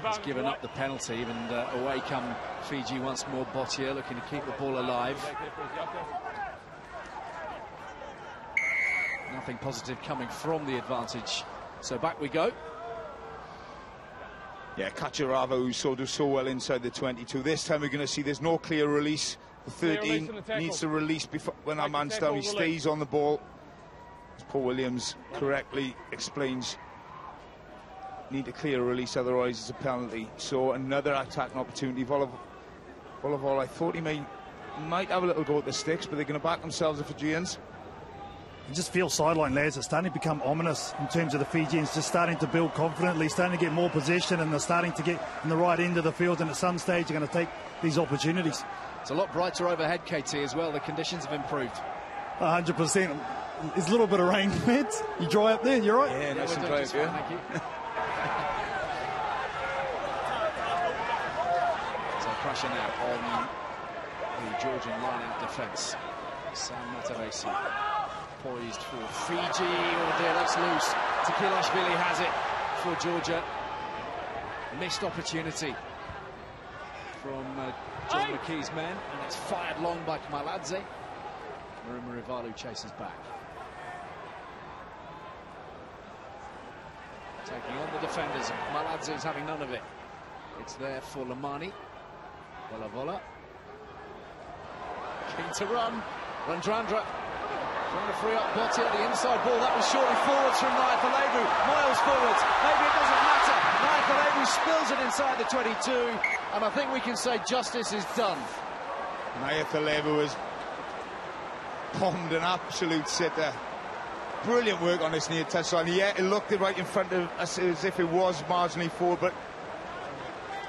has given up the penalty. And away come Fiji once more. Bottier looking to keep the ball alive. Nothing positive coming from the advantage. So back we go. Yeah, Kacharava, who does so well inside the 22. This time we're going to see there's no clear release. The 13 needs to release before when that man's down. He stays on the ball. As Paul Williams correctly explains, need a clear release, otherwise it's a penalty. So another attacking opportunity. Vola, I thought he might have a little go at the sticks, but they're going to back themselves, the Fijians. You just feel sideline, lads. It's starting to become ominous in terms of the Fijians just starting to build confidently, starting to get more possession, and they're starting to get in the right end of the field, and at some stage they're going to take these opportunities. It's a lot brighter overhead, KT, as well. The conditions have improved. 100%. There's a little bit of rain, Matt. You dry up there, you're right? Yeah, nice and dry up here. Thank you. So pressure now on the Georgian line-out defence. Sam Matavesi poised for Fiji. Oh dear, that's loose. Tkhilaishvili has it for Georgia. Missed opportunity from John McKee's men, and it's fired long by Khmaladze. Marivalu chases back. Taking on the defenders, and Khmaladze is having none of it. It's there for Lamani. Vola. Keen to run. Randrandra trying to free up Botti at the inside ball. That was shortly forwards from Nariashvili. Miles forwards. Maybe it doesn't matter. Nariashvili spills it inside the 22. And I think we can say justice is done. Nariashvili was bombed an absolute sitter. Brilliant work on this near touchline. Yeah, it looked right in front of us as if it was marginally forward, but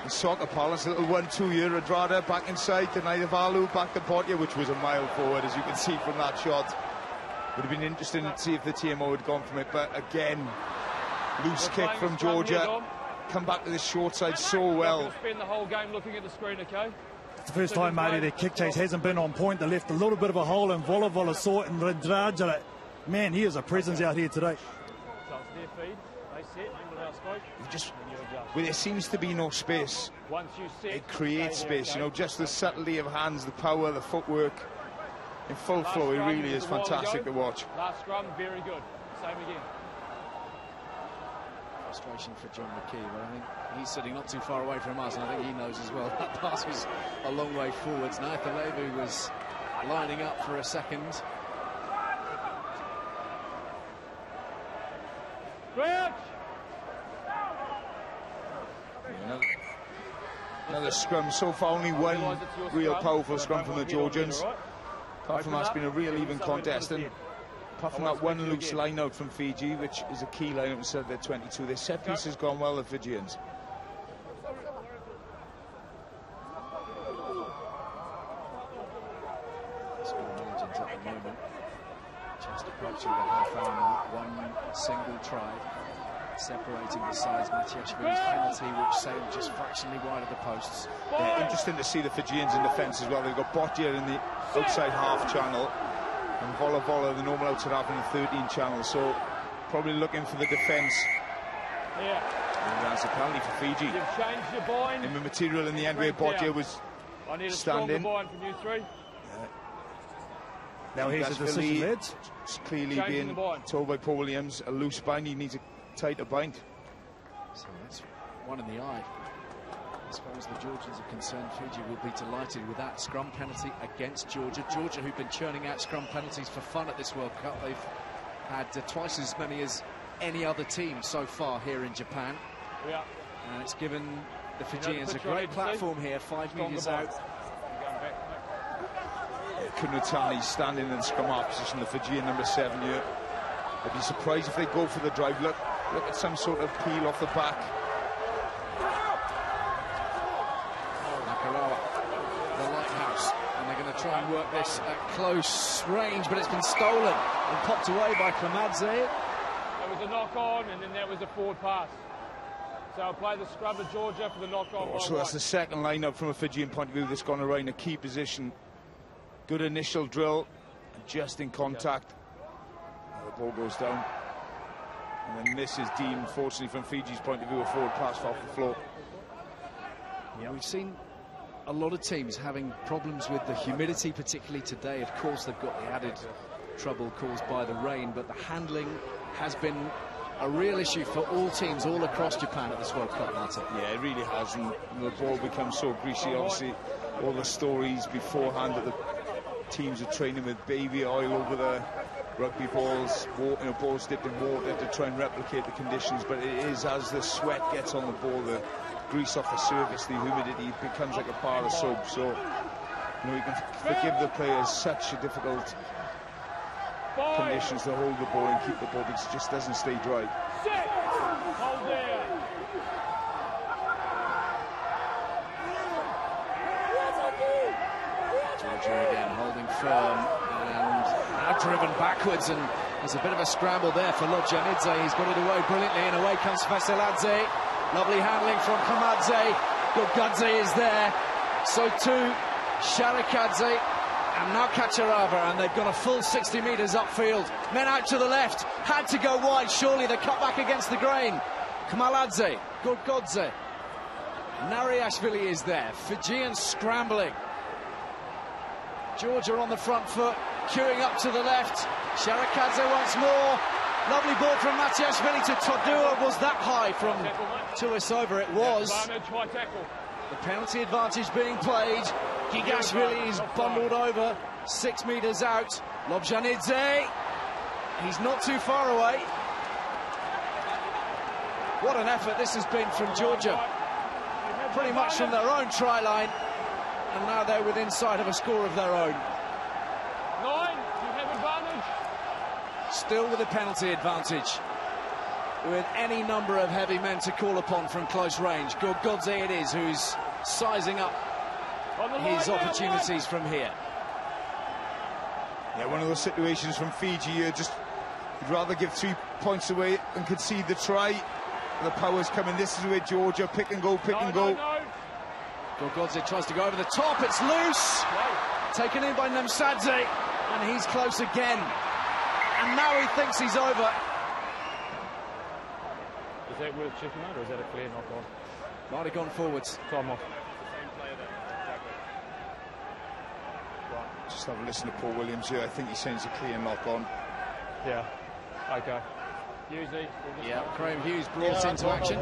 in soccer parlance, a little 1-2 year Radrada back inside to Nariashvili, back to Botti, which was a mile forward, as you can see from that shot. Would have been interesting to see if the TMO had gone from it, but again, loose kick from Georgia. Come back to the short side so well. Spend the whole game looking at the screen, okay? It's the first time, matey, their kick chase hasn't been on point. They left a little bit of a hole, and Vola saw it, and Randrandra, man, he is a presence out here today. So it's their feed. They set. Remember how I spoke? Just where there seems to be no space, once you set, it creates stay there, space. okay? You know, just the subtlety of hands, the power, the footwork in full flow. It really is fantastic to watch. Last scrum, very good. Same again. Frustration for John Mikheil, but I think he's sitting not too far away from us, and I think he knows as well that pass was a long way forwards. Nariashvili was lining up for a second. Another scrum. So far, only one real powerful scrum from the Georgians. Apart from that, it's been a real even contest. And apart from that one loose line out from Fiji, which is a key line out instead of their 22, their set piece has gone well, the Fijians. Score margins at the moment. Just approaching the half-hour mark. One single try separating the sides. Matiashvili's penalty, which sailed just fractionally wide of the posts. Yeah, interesting to see the Fijians in defence as well. They've got Botti in the outside half channel and Vola, the normal outside half in the 13 channel. So probably looking for the defence. Yeah. And that's a penalty for Fiji. You've changed your bind. In the material in the end where Botti was I need a standing. stronger bind from you three. Now here's the decision, lads. It's clearly Changing being told by Paul Williams, a loose bind, he needs a tighter bind. So that's one in the eye. As far as the Georgians are concerned, Fiji will be delighted with that scrum penalty against Georgia. Georgia, who've been churning out scrum penalties for fun at this World Cup. They've had twice as many as any other team so far here in Japan. Yeah. And it's given the Fijians a great platform here, 5 metres out. Kunutani standing in scrum half position, the Fijian number 7 here. I'd be surprised if they go for the drive. Look at some sort of peel off the back. Kacharava, the lighthouse, and they're going to try and work this at close range, but it's been stolen and popped away by Khmaladze. There was a knock on, and then there was a forward pass. So I'll play the scrub of Georgia for the knock on. So that's the second line-up from a Fijian point of view that's gone around a key position. Good initial drill, just in contact. The ball goes down. And then this is deemed, fortunately from Fiji's point of view, a forward pass off the floor. Yeah, we've seen a lot of teams having problems with the humidity, particularly today. Of course, they've got the added trouble caused by the rain, but the handling has been a real issue for all teams all across Japan at this World Cup, Martin. Yeah, it really has, and the ball becomes so greasy. Obviously, all the stories beforehand that the teams are training with baby oil over the rugby balls, balls dipped in water to try and replicate the conditions, but it is as the sweat gets on the ball, the grease off the surface, the humidity becomes like a bar of soap. So you can forgive the players such a difficult conditions to hold the ball and keep the ball, because it just doesn't stay dry. Hold there. Georgia again holding firm and now driven backwards, and there's a bit of a scramble there for Lobzhanidze. He's got it away brilliantly, and away comes Kveseladze. Lovely handling from Khmaladze. Gorgodze is there, so too Sharikadze, and now Kacharava, and they've gone a full 60 metres upfield. Men out to the left, had to go wide, surely the cut back against the grain. Khmaladze, Gorgodze, Nariashvili is there, Fijians scrambling. Georgia on the front foot, queuing up to the left. Sharikadze once more. Lovely ball from Matiashvili to Todua. Was that high from Tuisova? It was. High tackle. The penalty advantage being played. Gigashvili is bundled over, 6 metres out. Lobzhanidze, he's not too far away. What an effort this has been from Georgia. Pretty much from their own try line, and now they're within sight of a score of their own. 9, you have advantage. Still with a penalty advantage, with any number of heavy men to call upon from close range. Gorgodze it is who's sizing up his opportunities from here. Yeah, one of those situations from Fiji, you'd rather give 3 points away and concede the try. The power's coming. This is where Georgia pick and go. Gorgodze tries to go over the top. It's loose. Taken in by Nemsadze, and he's close again. And now he thinks he's over. Is that worth checking out, or is that a clear knock-on? Might have gone forwards. Time off. Just have a listen to Paul Williams here. I think he's saying it's a clear knock-on. Yeah. Okay. Hughesy. Yeah, Graham Hughes brought into action.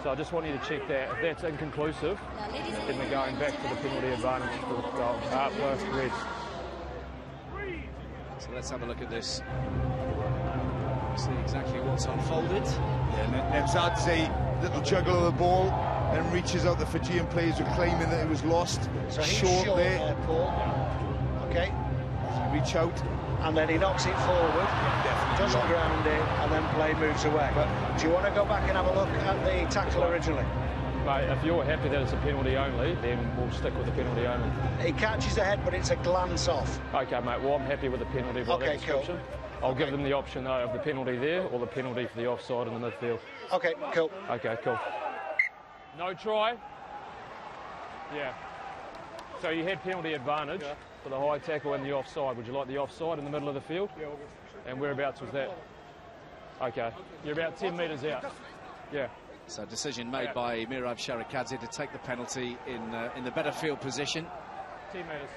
So I just want you to check that. If that's inconclusive, then we're going back to the penalty advantage for the goal. First red. So let's have a look at this. See exactly what's unfolded. Yeah, Nemsadze, little juggle of the ball, and reaches out. The Fijian players were claiming that it was lost. So he's short there. Paul. Okay. Reach out. And then he knocks it forward, doesn't ground it, and then play moves away. But do you want to go back and have a look at the tackle originally? Mate, if you're happy that it's a penalty only, then we'll stick with the penalty only. He catches the head, but it's a glance off. Okay, mate, well, I'm happy with the penalty by that description. Cool. I'll give them the option, though, of the penalty there or the penalty for the offside in the midfield. Okay, cool. Okay, cool. No try? Yeah. So you had penalty advantage for the high tackle and the offside. Would you like the offside in the middle of the field? Yeah. And whereabouts was that? Okay. You're about 10 metres out. Yeah. So decision made by Merab Sharikadze to take the penalty in the better field position. 10 metres.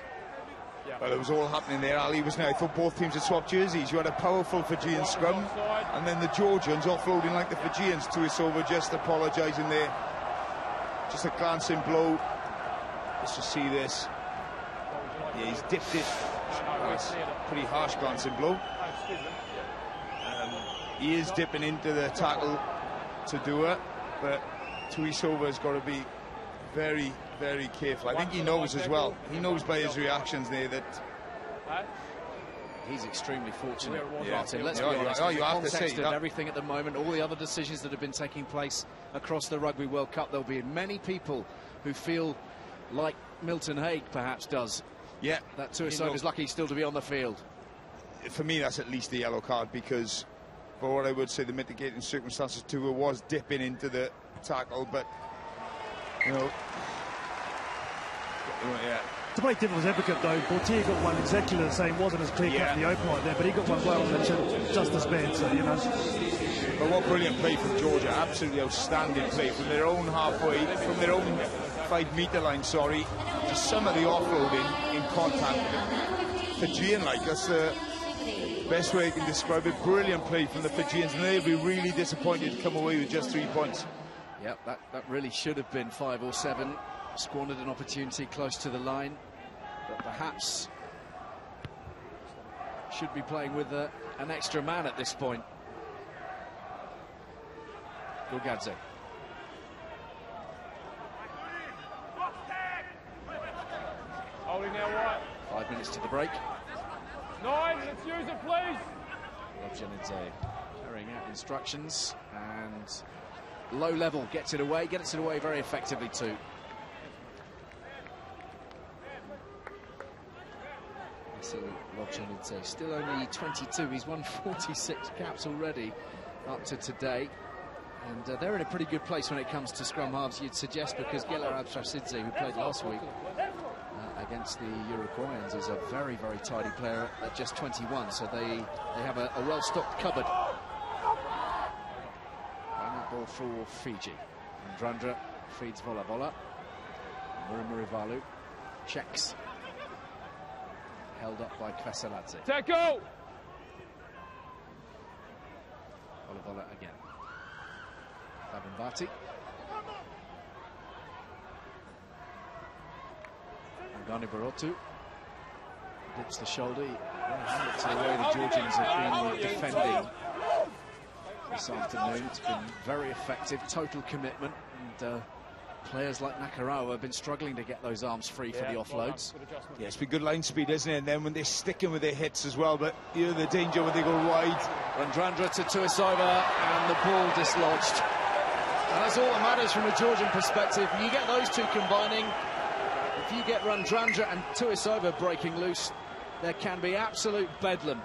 Yeah. Well, it was all happening there, Ali, wasn't it? I thought both teams had swapped jerseys. You had a powerful Fijian scrum, and then the Georgians offloading like the Fijians. Tkhilaishvili just apologising there. Just a glancing blow. Let's just see this. Yeah, he's dipped it. That's pretty harsh glancing blow. He is dipping into the tackle to do it, but Tkhilaishvili's got to be very, very careful. I think he knows as well. He knows by his reactions there that he's extremely fortunate. Yeah. Martin, let's be honest. In the context of everything at the moment, all the other decisions that have been taking place across the Rugby World Cup, there'll be many people who feel like Milton Haig perhaps does. Yeah, that Tkhilaishvili is lucky still to be on the field. For me, that's at least a yellow card, because for what I would say the mitigating circumstances, Todua was dipping into the tackle, but you know, yeah. To play devil's advocate, though, Bortier got one exactly the same. Wasn't as clear-cut in the open like that, but he got one well on the chin, just as bad. So you know. But what brilliant play from Georgia! Absolutely outstanding play from their own halfway, from their own 5-metre line. Sorry, just some of the offloading in contact. Fijian, like that's the best way I can describe it. Brilliant play from the Fijians, and they'll be really disappointed to come away with just 3 points. Yep, that really should have been 5 or 7. Squandered an opportunity close to the line, but perhaps should be playing with an extra man at this point. Gorgadze. Holding now right. 5 minutes to the break. 9, let's use it, please. Lobzhanidze carrying out instructions, and low level gets it away very effectively too. Lobzhanidze still only 22. He's won 46 caps already up to today, and they're in a pretty good place when it comes to scrum halves, you'd suggest, because Matiashvili, who played last week against the Uruguayans, is a very, very tidy player at just 21, so they have a well-stocked cupboard. Playing that ball for Fiji. Andrandra feeds Vola Vola. Murivalu checks. Held up by Kveseladze. Tackle! vola again. Bati. Gani Barotu dips the shoulder. It's the way the Georgians have been defending this afternoon. It's been very effective, total commitment, and players like Kacharava have been struggling to get those arms free for the offloads. Yeah, it's been good line speed, isn't it? And then when they're sticking with their hits as well, but you know the danger when they go wide. Randrandra to Tuisova, and the ball dislodged. And that's all that matters from a Georgian perspective. You get those two combining. If you get Randrandra and Tuisova breaking loose, there can be absolute bedlam.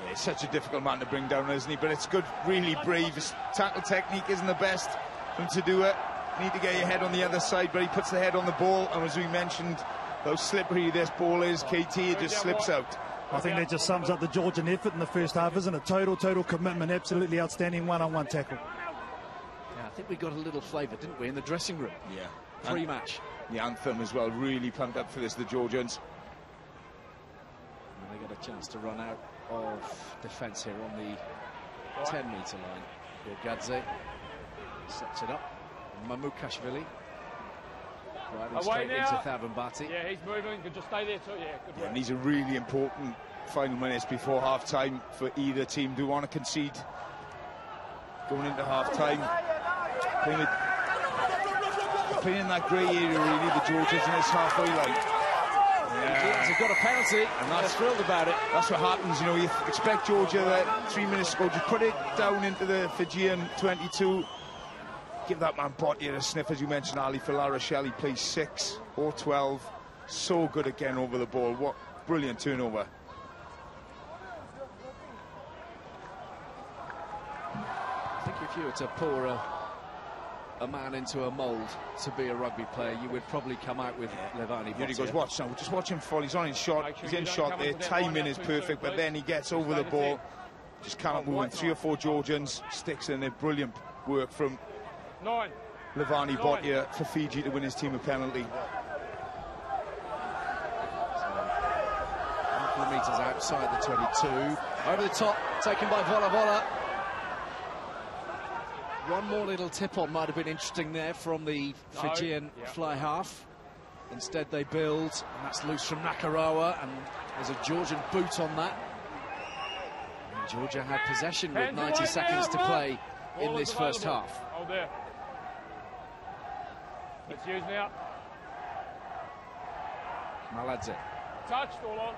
Yeah, he's such a difficult man to bring down, isn't he? But it's good, really brave. His tackle technique isn't the best for him to do it. You need to get your head on the other side, but he puts the head on the ball, and as we mentioned, how slippery this ball is, KT, it just slips out. I think that just sums up the Georgian effort in the first half, isn't it? Total commitment, absolutely outstanding one-on-one tackle. Yeah, I think we got a little flavour, didn't we, in the dressing room? Yeah. Pre-match. The anthem as well, really pumped up for this, the Georgians. And they got a chance to run out of defence here on the 10-metre line. Gorgadze sets it up. Mamukashvili driving straight into Thabambati. Yeah, he's moving. Could just stay there too. Yeah, good work. And these are really important final minutes before half-time for either team. Do want to concede going into half-time. Playing in that grey area, really, the Georgians in this halfway line. Yeah. They've got a penalty, and they're thrilled about it. That's what happens, you know. You expect Georgia that 3 minutes ago, just put it down into the Fijian 22. Give that man Bottier a sniff, as you mentioned, Ali, for Nariashvili. Plays 6 or 12. So good again over the ball. What brilliant turnover. I think if you were to pour a man into a mould to be a rugby player, you would probably come out with Levani. Here he goes, watch now, just watch him fall. He's on his shot, he's in shot there, timing is perfect, but then he gets over the ball, just can't move. 3 or 4 Georgians, sticks in there, brilliant work from Levani Bottier for Fiji to win his team a penalty. A couple of metres outside the 22, over the top, taken by Vola. One more little tip-on might have been interesting there from the Fijian fly half. Instead they build, and that's loose from Kacharava, and there's a Georgian boot on that. And Georgia had possession with 90 seconds to play in this first half. Hold there. Let's use now. Khmaladze. Touched, all on.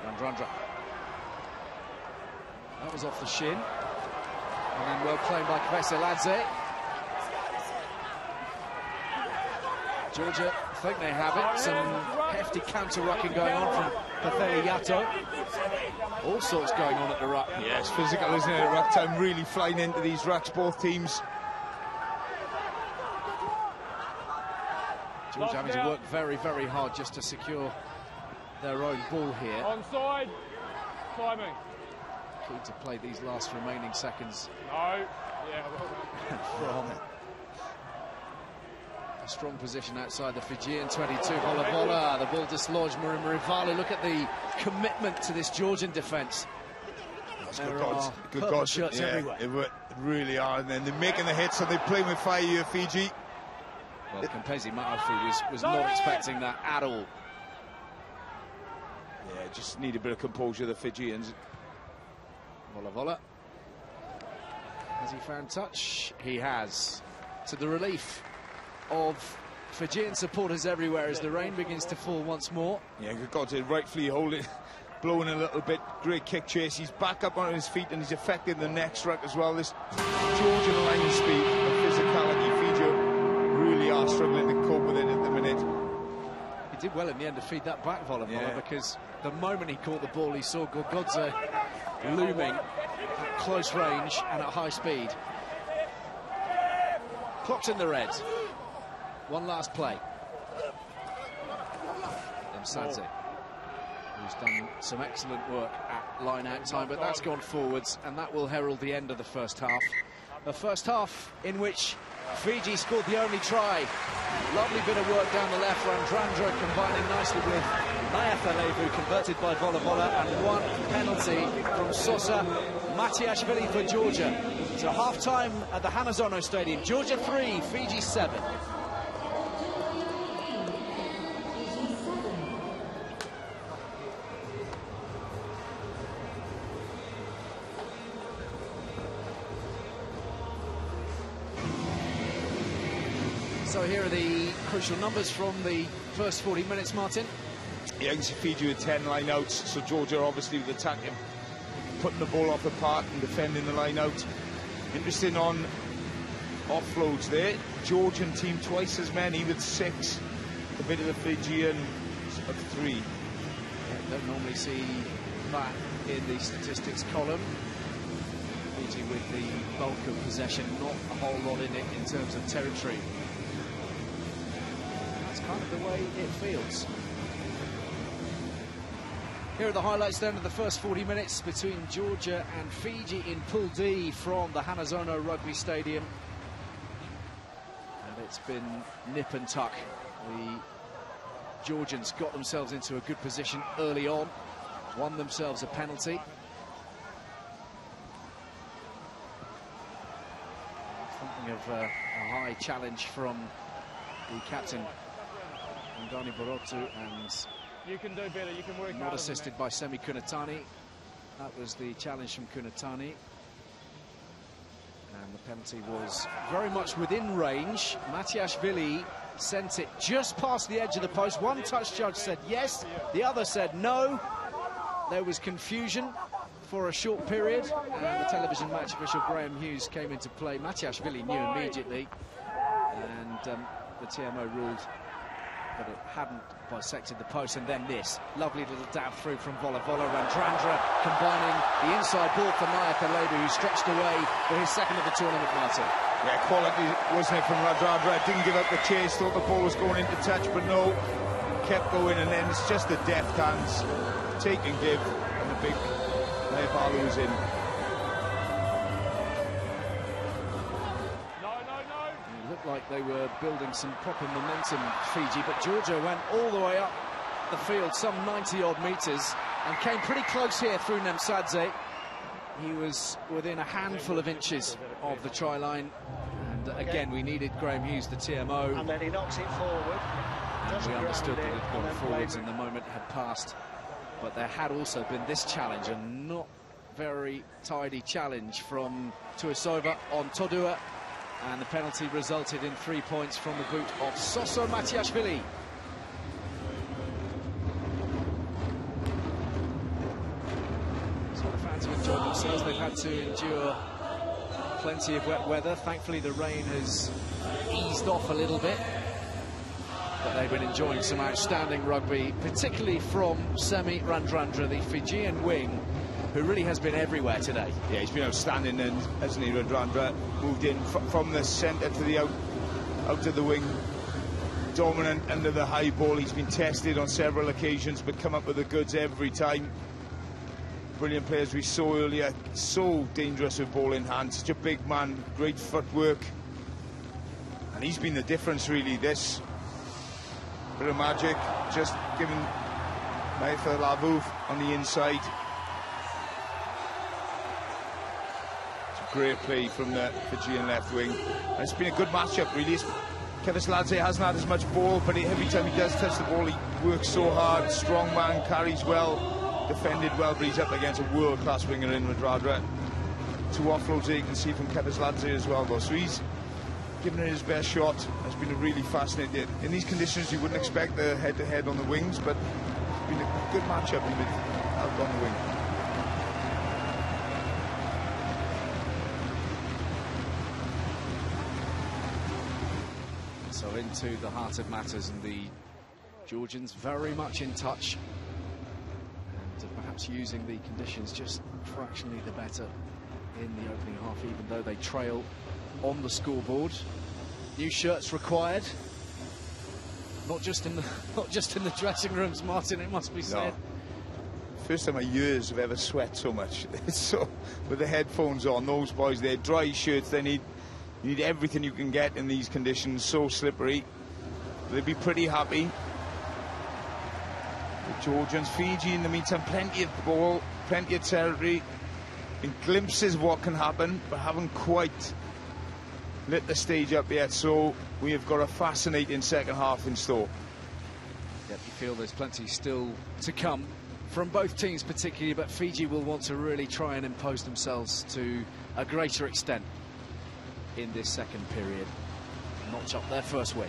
Randrandra. That was off the shin. And then well played by Kveseladze. Georgia think they have it. Some hefty counter-rucking going on from Patheli Yato. All sorts going on at the ruck. Yes, physical, isn't it, at ruck time, really flying into these rucks, both teams. Georgia having to work very hard just to secure their own ball here. Onside. Timing. Key to play these last remaining seconds. No. Yeah, from a strong position outside the Fijian 22. Vola, the ball dislodged. Marivali, look at the commitment to this Georgian defence. Good God. Shirts everywhere. It really are, and then they're making the hits, and they're playing with fire here, Fiji. Well, Kempezi Matafu was not expecting that at all. Yeah, just need a bit of composure, the Fijians. Vola. Has he found touch? He has. To the relief of Fijian supporters everywhere as the rain begins to fall once more. Yeah, Gorgodze rightfully holding, blowing a little bit. Great kick chase. He's back up on his feet and he's affecting the next ruck as well. This Georgian line speed and physicality, Fiji really are struggling to cope with it at the minute. He did well in the end to feed that back, Vola, because the moment he caught the ball, he saw Gorgodze looming at close range and at high speed. Clock's in the red. One last play. Nemsadze, who's done some excellent work at line-out time, but that's gone forwards, and that will herald the end of the first half. A first half in which Fiji scored the only try. Lovely bit of work down the left. Randrandra combining nicely with Nariashvili, who converted by Vola, and one penalty from Soso. Matiashvili for Georgia. So half-time at the Hanazono Stadium. Georgia 3, Fiji 7. So here are the crucial numbers from the first 40 minutes, Martin. Yeah, you can see Fiji with 10 line-outs, so Georgia obviously with attacking, putting the ball off the park and defending the line-out. Interesting on offloads there. Georgian team twice as many with 6, a bit of the Fijian of 3. Yeah, don't normally see that in the statistics column. Fiji with the bulk of possession, not a whole lot in it in terms of territory. Kind of the way it feels. Here are the highlights then of the first 40 minutes between Georgia and Fiji in Pool D from the Hanazono Rugby Stadium. And it's been nip and tuck. The Georgians got themselves into a good position early on, won themselves a penalty. Something of a high challenge from the captain, Ngani Borotu, and You can do better, you can work not harder assisted by Semi Kunatani. That was the challenge from Kunatani. And the penalty was very much within range. Matiashvili sent it just past the edge of the post. One touch judge said yes, the other said no. There was confusion for a short period, and the television match official Graham Hughes came into play. Matiashvili knew immediately, and the TMO ruled but it hadn't bisected the post. And then this lovely little dab through from Vola. Randrandra combining the inside ball for Nariashvili, who stretched away for his second of the tournament, Martin. Yeah, quality, wasn't it, from Randrandra? Didn't give up the chase, thought the ball was going into touch, but no, kept going, and then it's just the deft hands, take and give, and the big Nariashvili was in. Like they were building some proper momentum, Fiji, but Georgia went all the way up the field, some 90-odd metres, and came pretty close here through Nemsadze. He was within a handful of inches of the try line, and again we needed Graham Hughes, the TMO. And then he knocks it forward. And we understood that it had gone forwards and the moment had passed. But there had also been this challenge, a not very tidy challenge from Tuisova on Todua. And the penalty resulted in 3 points from the boot of Soso Matiashvili. So the fans have enjoyed themselves. They've had to endure plenty of wet weather. Thankfully, the rain has eased off a little bit. But they've been enjoying some outstanding rugby, particularly from Semi Randrandra, the Fijian wing, who really has been everywhere today. Yeah, he's been outstanding, and hasn't he, Randrandra? Moved in from the centre to the out of the wing, dominant under the high ball. He's been tested on several occasions, but come up with the goods every time. Brilliant players we saw earlier, so dangerous with ball in hand, such a big man, great footwork, and he's been the difference really. This bit of magic, just giving Mikheil on the inside. Great play from the Fijian left wing. And it's been a good matchup, really. Kveseladze hasn't had as much ball, but every time he does touch the ball, he works so hard. Strong man, carries well, defended well, but he's up against a world-class winger in Randrandra. 2 offloads there you can see from Kveseladze as well, though. So he's given it his best shot. It's been a really fascinating. In these conditions, you wouldn't expect the head-to-head on the wings, but it's been a good matchup out on the wing. So into the heart of matters, and the Georgians very much in touch, and perhaps using the conditions just fractionally the better in the opening half, even though they trail on the scoreboard. New shirts required, not just in the dressing rooms, Martin, it must be said. No. First time in years I've ever sweat so much. So with the headphones on, those boys, their dry shirts, they need everything you can get in these conditions, so slippery. They'd be pretty happy. The Georgians, Fiji in the meantime, plenty of ball, plenty of territory, and glimpses of what can happen, but haven't quite lit the stage up yet. So we have got a fascinating second half in store. Yep, you feel there's plenty still to come from both teams particularly, but Fiji will want to really try and impose themselves to a greater extent in this second period. Notch up their first win.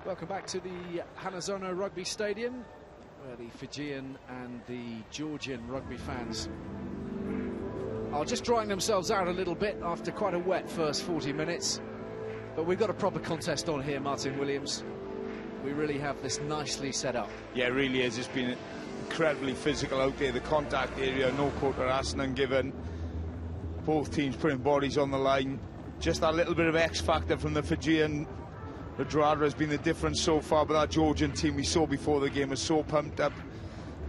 Welcome back to the Hanazono Rugby Stadium, where the Fijian and the Georgian rugby fans are just drying themselves out a little bit after quite a wet first 40 minutes. But we've got a proper contest on here, Martin Williams. We really have this nicely set up. Yeah, it really is. It's been incredibly physical out there. The contact area, no quarter asking given. Both teams putting bodies on the line. Just that little bit of X factor from the Fijian Ladrada has been the difference so far, but that Georgian team we saw before the game was so pumped up,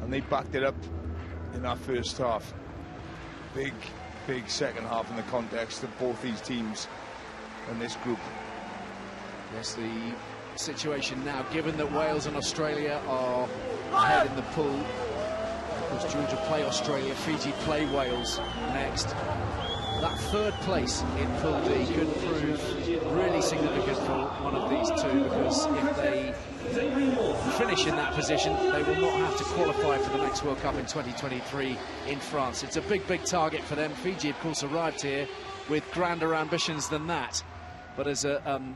and they backed it up in that first half. Big second half in the context of both these teams and this group. Yes, the situation now, given that Wales and Australia are ahead in the pool, because Georgia play Australia, Fiji play Wales next. That third place in Pool D could prove really significant for one of these two, because if they finish in that position, they will not have to qualify for the next World Cup in 2023 in France. It's a big target for them. Fiji, of course, arrived here with grander ambitions than that, but as a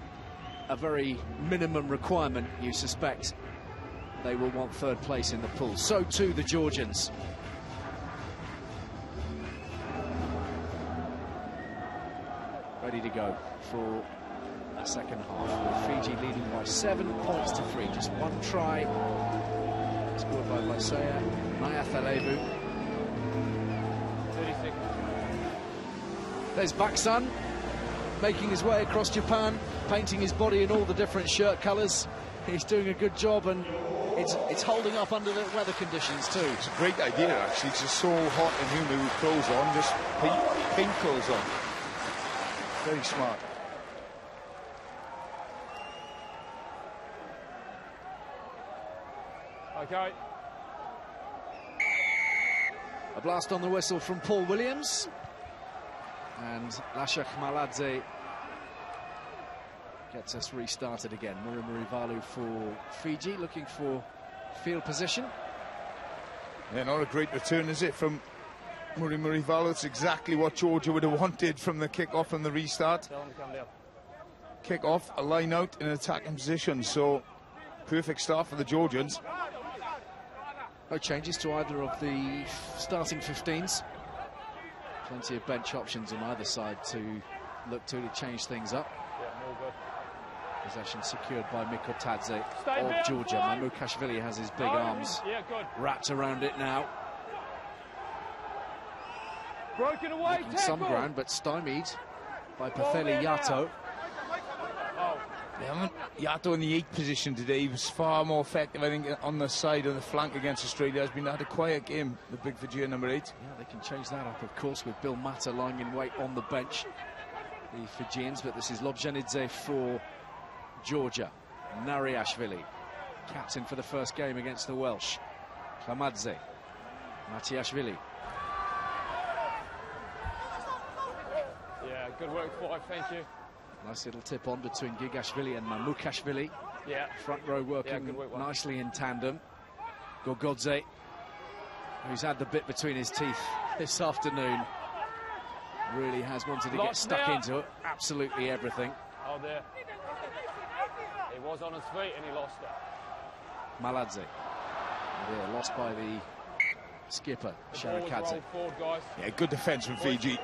very minimum requirement, you suspect they will want third place in the pool. So too the Georgians. Ready to go for a second half, with Fiji leading by 7 points to 3. Just one try scored by Vasil, Nariashvili. 36. There's Baksan making his way across Japan, painting his body in all the different shirt colours. He's doing a good job, and it's holding up under the weather conditions too. It's a great idea, actually. It's just so hot and humid with clothes on, just paint clothes on. Very smart. Okay. A blast on the whistle from Paul Williams, and Lasha Khmaladze gets us restarted again. Murivalu for Fiji, looking for field position. Yeah, not a great return, is it, from Murivalu? It's exactly what Georgia would have wanted from the kick-off and the restart. Tell him to come down. Kick-off, a line out in an attacking position, so perfect start for the Georgians. No changes to either of the starting 15s. Plenty of bench options on either side to look to change things up. Yeah, all good. Possession secured by Mikautadze of Georgia. Mamukashvili has his big arms wrapped around it now. Broken away, Making some ground, but stymied by Pafeli Yato. Yato in the 8th position today. He was far more effective, I think, on the side of the flank against Australia. Had a quiet game, the big Fijian number 8. Yeah, they can change that up, of course, with Bill Mata lying in wait on the bench. The Fijians, but this is Lobzhanidze for Georgia. Nariashvili, captain for the first game against the Welsh. Khmaladze, Matiashvili. Yeah, good work, Clive, thank you. Nice little tip on between Gigashvili and Mamukashvili. Yeah. Front row working nicely in tandem. Gorgodze, who's had the bit between his teeth this afternoon, really has wanted to get stuck into it. Absolutely everything. Oh, there. He was on his feet and he lost it. Khmaladze. Yeah, lost by the skipper, Sharikadze. Yeah, good defence from Fiji.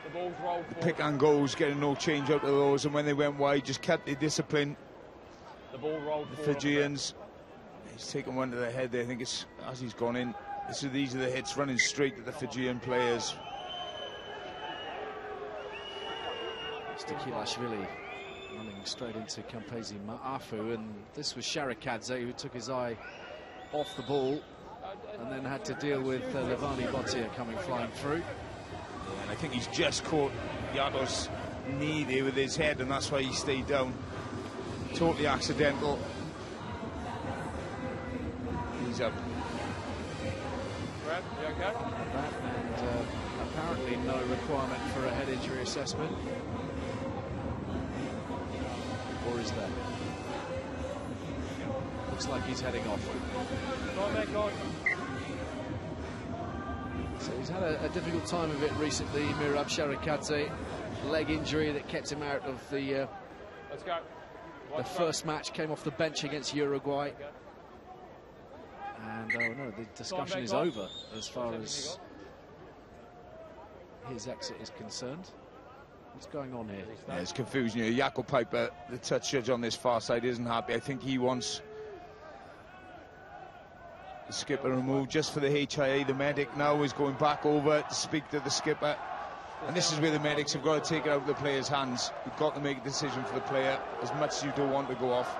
The ball's rolled forward. Pick and goes, getting no change out of those, and when they went wide, just kept their discipline. The ball rolled the forward. Fijians. He's taken one to the head there. I think it's as he's gone in. These are the hits running straight at the Fijian players. Tkhilaishvili running straight into Campesi Ma'afu, and this was Sharikadze who took his eye off the ball and then had to deal with Levani Botia coming flying through. Yeah, and I think he's just caught Yago's knee there with his head, and that's why he stayed down. Totally accidental. He's up. Merab, you okay? And apparently no requirement for a head injury assessment. Or is there? Looks like he's heading off. So he's had a difficult time of it recently, Merab Sharikadze. Leg injury that kept him out of the Let's go. the first match, came off the bench against Uruguay. And oh no, the discussion is over as far as his exit is concerned. What's going on here? Yeah, there's confusion here. Jakob Piper, the touch judge on this far side, isn't happy. I think he wants the skipper removed just for the HIA. The medic now is going back over to speak to the skipper. And this is where the medics have got to take it out of the player's hands. You've got to make a decision for the player, as much as you don't want to go off.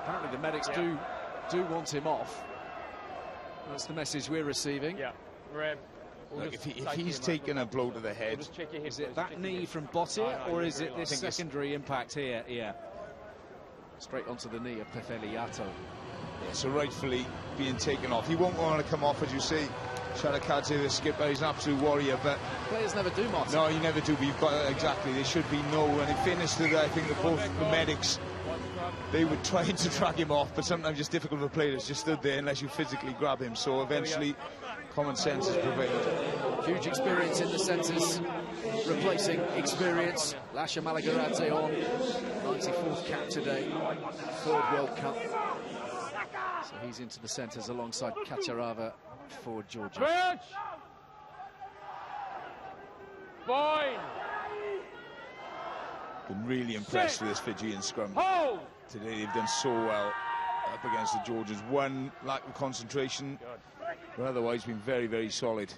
Apparently the medics do want him off. That's the message we're receiving. Yeah, Merab. Look, if he's taken a blow to the head, is it that knee from Botia, or is it this secondary impact here? Yeah. Straight onto the knee of Pefeliato. Yeah, so rightfully being taken off. He won't want to come off, as you say. Sharikadze, the skipper, he's an absolute warrior, but players never do, Martin. No, you never do, but you've got exactly. There should be no. And in fairness to that, I think that both the medics, they were trying to drag him off, but sometimes it's difficult for players just stood there unless you physically grab him. So eventually, common sense has prevailed. Huge experience in the centres, replacing experience. Lasha Malagaradze on 94th cap today, 3rd World Cup. So he's into the centres alongside Kacharava for Georgia. Switch! Fine! Been really impressed with this Fijian scrum. Hold! Today they've done so well up against the Georgians. One, lack of concentration, but otherwise been very, very solid.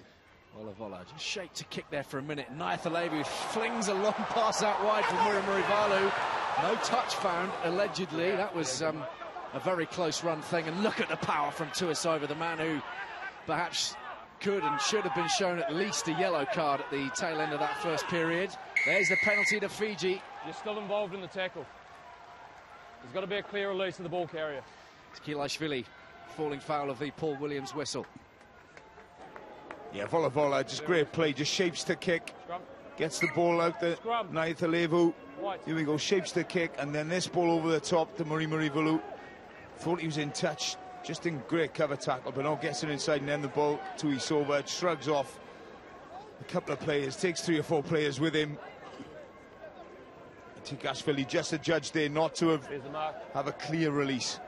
Vola just shaped to kick there for a minute. Naiathalevu flings a long pass out wide for Murivalu. No touch found, allegedly. That was a very close run thing. And look at the power from Tuisova, the man who perhaps could and should have been shown at least a yellow card at the tail end of that first period. There's the penalty to Fiji. You're still involved in the tackle. There's got to be a clear release of the ball carrier. Tkhilaishvili falling foul of the Paul Williams whistle. Yeah, Vola, just great play, just shapes the kick, Scrum. gets the ball out there. Naiathalevu, here we go, shapes the kick, and then this ball over the top to Murivalu. Thought he was in touch, just in great cover tackle, but now gets it inside, and then the ball to Tuisova, shrugs off a couple of players, takes 3 or 4 players with him. Gigashvili just a judge there not to have a clear release.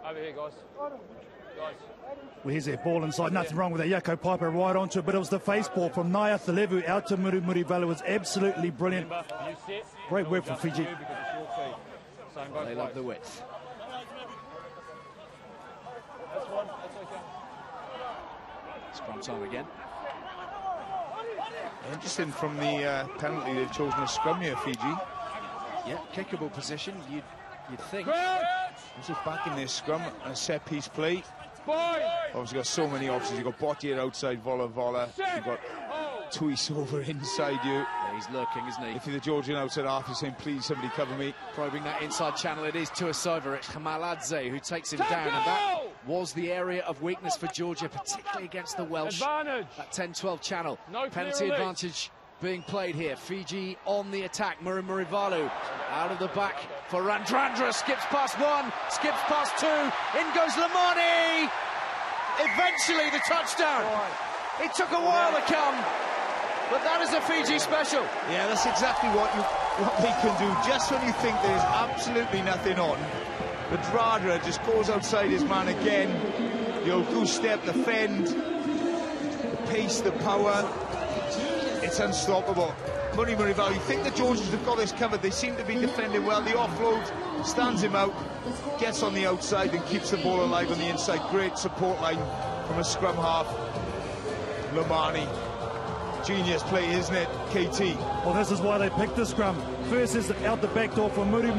Over here, guys. Well, here's their ball inside, nothing wrong with that. Jakob Piper right onto it, but it was the face ball from Naiathalevu out to Murivalu. It was absolutely brilliant. Great work from Fiji. They love the width. Scrum time again. Interesting from the penalty, they've chosen a scrum here, Fiji. Yeah, kickable position, you'd think. This is back in this scrum, a set piece play. Obviously got so many options. You've got Botia outside, Vola. You've got Tuisova inside you. Yeah, he's lurking, isn't he? If you're the Georgian outside half, you're saying, please, somebody cover me. Probing that inside channel, it is Tuisova. It's Khmaladze who takes him down, and that was the area of weakness for Georgia, particularly against the Welsh. Advantage. That 10-12 channel. No penalty advantage being played here. Fiji on the attack. Murivalu out of the back for Randrandra. Skips past 1, skips past 2. In goes Lamani. Eventually the touchdown. It took a while to come, but that is a Fiji special. Yeah, that's exactly what they can do. Just when you think there's absolutely nothing on, but Radra just goes outside his man again. The old goose step, the fend, the pace, the power. It's unstoppable. Murivalu, you think the Georgians have got this covered. They seem to be defending well. The offload stands him out, gets on the outside and keeps the ball alive on the inside. Great support line from a scrum half. Lamani. Genius play, isn't it, KT? Well, this is why they picked the scrum. First is out the back door for Muri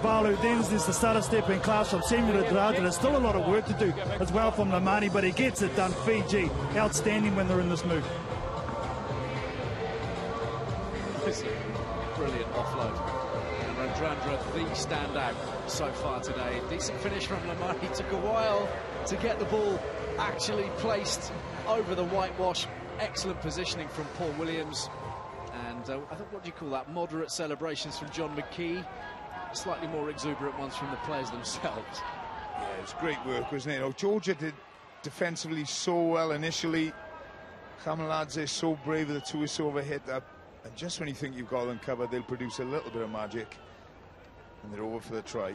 Balu, then there's the starter step in class from Senior Draja. There's still a lot of work to do as well from Lamani, but he gets it done. Fiji, outstanding when they're in this move. Brilliant offload. And Randrandra, the standout so far today. Decent finish from Lamani. Took a while to get the ball actually placed over the whitewash. Excellent positioning from Paul Williams. And I think, what do you call that? Moderate celebrations from John McKee. Slightly more exuberant ones from the players themselves. Yeah, it was great work, wasn't it? Oh, Georgia did defensively so well initially. Khmaladze so brave with the twist over hit up. And just when you think you've got them covered, they'll produce a little bit of magic. And they're over for the try.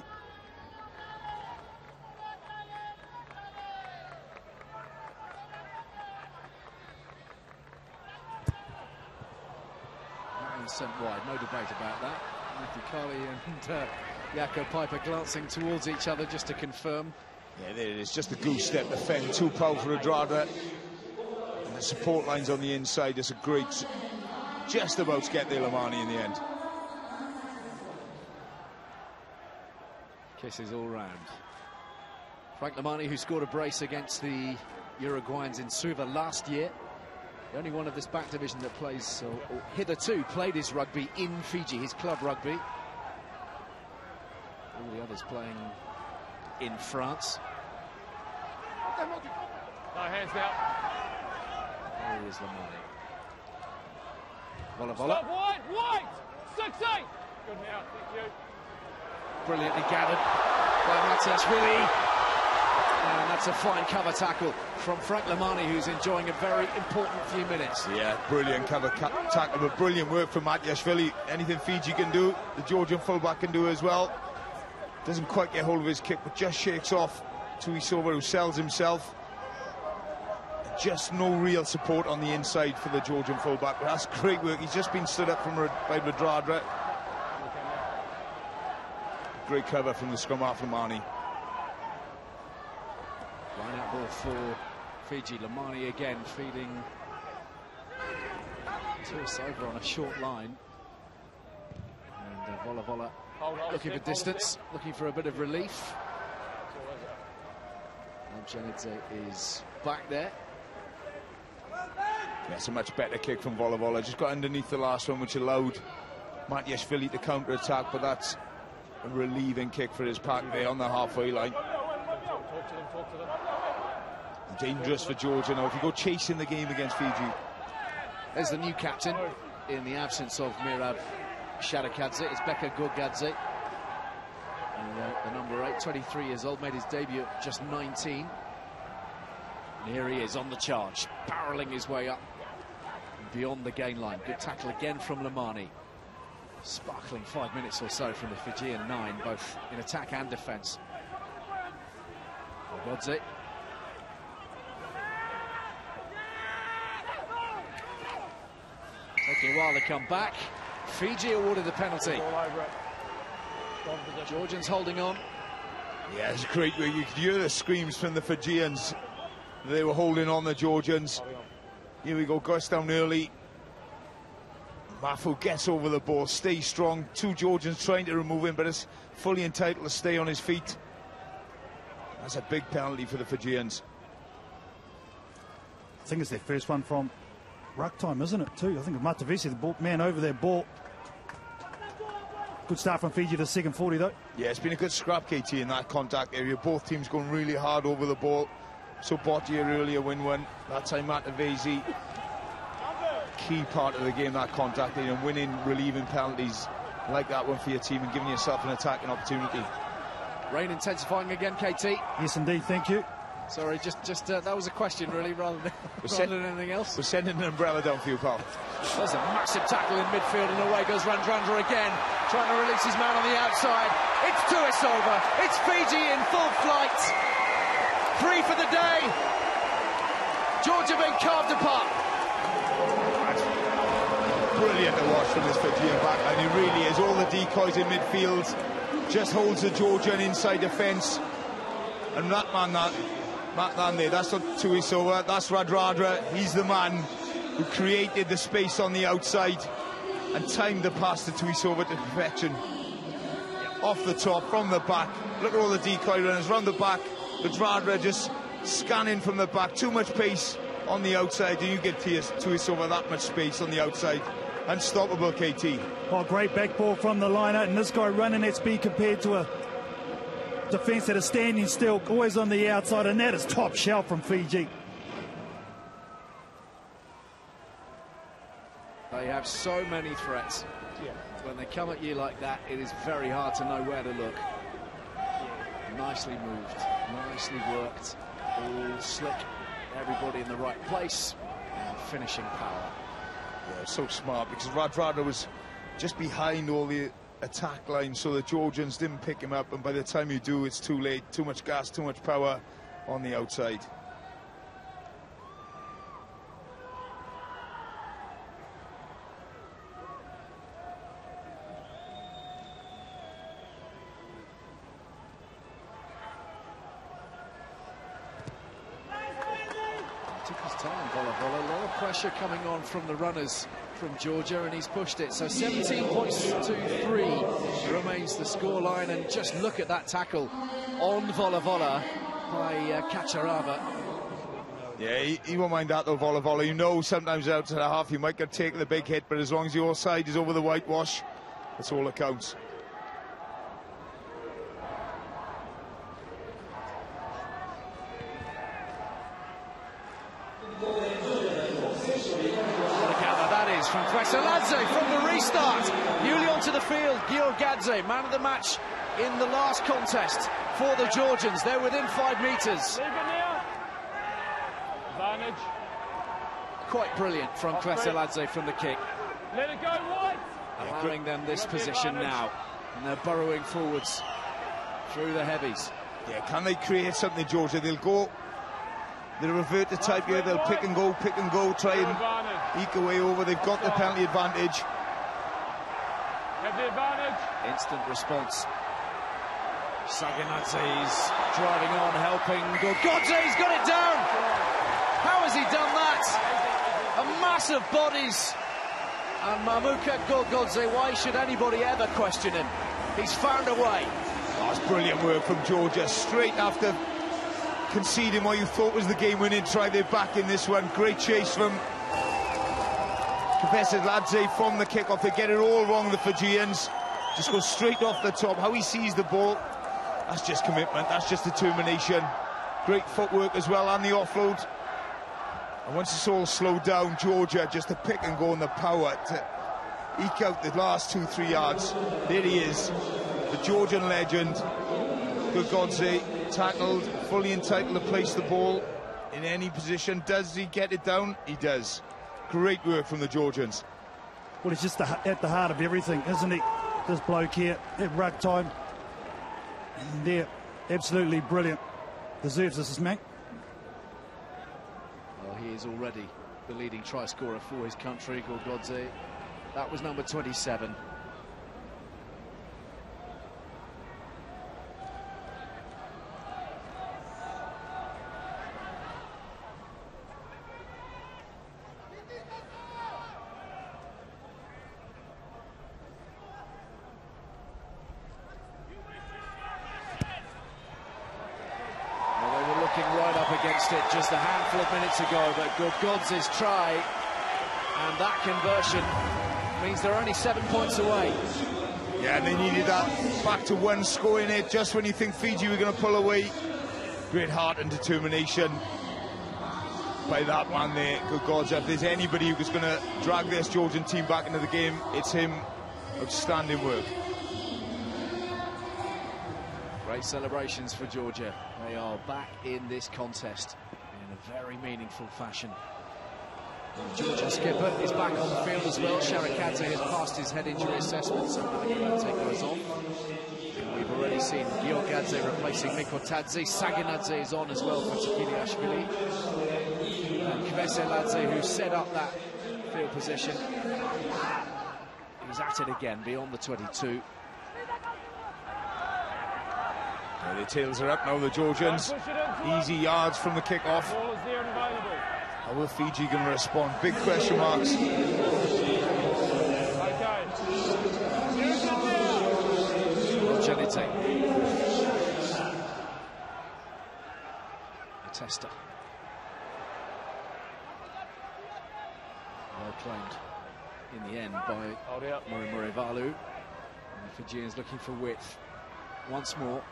Sent wide, no debate about that. Matthew Carley and Jaco Piper glancing towards each other just to confirm. Yeah, there it is, just a goose step defend, too powerful a Draja. And the support lines on the inside is a great, just about to get the Lamani in the end. Kisses all round. Frank Lamani, who scored a brace against the Uruguayans in Suva last year. The only one of this back division that plays, or hitherto played his rugby in Fiji, his club rugby. All the others playing in France. No hands now. There he is, Lamani. Vola. Stop, wide! 6-8! Good now, thank you. Brilliantly gathered by Matiashvili. And that's a fine cover tackle from Frank Lamani, who's enjoying a very important few minutes. Yeah, brilliant cover tackle, but brilliant work from Matiashvili. Anything Fiji can do, the Georgian fullback can do as well. Doesn't quite get hold of his kick, but just shakes off Tuisova, who sells himself. Just no real support on the inside for the Georgian fullback, but that's great work. He's just been stood up by Radradra. Great cover from the scrum half Lamani. Line out ball for Fiji. Lamani again feeding Tuisova on a short line. And Vola looking for distance, looking for a bit of relief. Lobzhanidze is back there. That's a much better kick from Vola. Just got underneath the last one, which allowed Matiashvili to counter-attack, but that's a relieving kick for his pack there on the halfway line. Talk to them. Dangerous for Georgia now if you go chasing the game against Fiji. There's the new captain in the absence of Merab Sharikadze. It's Beka Gorgadze. The number 8, 23 years old, made his debut at just 19. And here he is on the charge, barreling his way up beyond the gain line. Good tackle again from Lamani. Sparkling 5 minutes or so from the Fijian 9, both in attack and defence. Gorgodze. Taking a while to come back. Fiji awarded the penalty. Georgians holding on. Yeah, it's great. You could hear the screams from the Fijians. They were holding on, the Georgians. Here we go, Gus down early. Mafu gets over the ball, stays strong. Two Georgians trying to remove him, but is fully entitled to stay on his feet. That's a big penalty for the Fijians. I think it's their first one from ruck time, isn't it, too? I think of Matiashvili, the man over their ball. Good start from Fiji, the second 40, though. Yeah, it's been a good scrap, KT, in that contact area. Both teams going really hard over the ball. So Bottier earlier win-win. That time Matiashvili, key part of the game, that contact area, and winning, relieving penalties like that one for your team and giving yourself an attacking opportunity. Rain intensifying again, KT. Yes, indeed, thank you. Sorry, just that was a question, really, rather than anything else. We're sending an umbrella down for you, pal. There's a massive tackle in midfield, and away goes Randrandra again, trying to release his man on the outside. It's Tuisova. It's Fiji in full flight. 3 for the day. Georgia being carved apart. Brilliant to watch from this Fijian back, and he really is. All the decoys in midfield, just holds the Georgian inside defence. And that man there, that's not Tuisova, that's Radradra. He's the man who created the space on the outside and timed the pass to Twisover to perfection. Off the top, from the back. Look at all the decoy runners round the back. Gigashvili just scanning from the back. Too much pace on the outside, and you get Twisover that much space on the outside. Unstoppable, KT. Oh, great back ball from the liner, and this guy running at speed compared to a defence that is standing still, always on the outside, and that is top shelf from Fiji. They have so many threats. When they come at you like that, it is very hard to know where to look. Nicely moved, nicely worked, all slick, everybody in the right place, and finishing power. Yeah, so smart, because Radradra was just behind all the attack line, so the Georgians didn't pick him up, and by the time you do, it's too late. Too much gas, too much power on the outside. Took his time, Vola. A lot of pressure coming on from the runners from Georgia, and he's pushed it. So 17 points to 3 remains the scoreline, and just look at that tackle on Vola by Kacharava. Yeah, he won't mind that though, Vola. You know, sometimes out to the half you might get taken the big hit, but as long as your side is over the whitewash, that's all that counts. From Kveseladze from the restart, newly onto the field, Gorgadze, man of the match in the last contest for the Georgians. They're within 5 metres. Advantage. Quite brilliant from Kveseladze from the kick. Let it go wide. Allowing them this position now, and they're burrowing forwards through the heavies. Yeah, can they create something, Georgia? They'll revert to type here, they'll pick and go, try and eke away over. They've got the penalty advantage. Have the advantage. Instant response. Sharikadze's driving on, helping. Gorgodze's got it down. How has he done that? A mass of bodies. And Mamuka Gorgodze, why should anybody ever question him? He's found a way. Oh, that's brilliant work from Georgia. Straight after conceding what you thought was the game-winning try, they're back in this one. Great chase from Kveseladze from the kick-off. They get it all wrong, the Fijians. Just go straight off the top. How he sees the ball, that's just commitment, that's just determination. Great footwork as well, and the offload. And once it's all slowed down, Georgia, just the pick and go and the power to eke out the last 2-3 yards. There he is, the Georgian legend, Gorgodze. Tackled, fully entitled to place the ball in any position. Does he get it down? He does. Great work from the Georgians. Well, it's just at the heart of everything, isn't he? This bloke here at ruck time. And they're absolutely brilliant. Deserves this, Mank. Well, he is already the leading try scorer for his country, Gorgodze. That was number 27. Right up against it just a handful of minutes ago, but Gorgodze's try and that conversion means they're only 7 points away. Yeah, and they needed that back to one score in it just when you think Fiji were going to pull away. Great heart and determination by that man there, Gorgodze. If there's anybody who was going to drag this Georgian team back into the game, it's him. Outstanding work. Great celebrations for Georgia. They are back in this contest in a very meaningful fashion. The Georgian skipper is back on the field as well. Sharikadze has passed his head injury assessment, so Kacharava goes on. And we've already seen Gorgadze replacing Mikautadze. Sharikadze is on as well for Tkhilaishvili. And Kveseladze, who set up that field position, he's at it again beyond the 22. The tails are up now, the Georgians. Easy yards from the kick-off. How will Fiji going to respond? Big question marks. Lobzhanidze. A tester. Well claimed in the end by Murivalu. And the Fijians looking for width once more.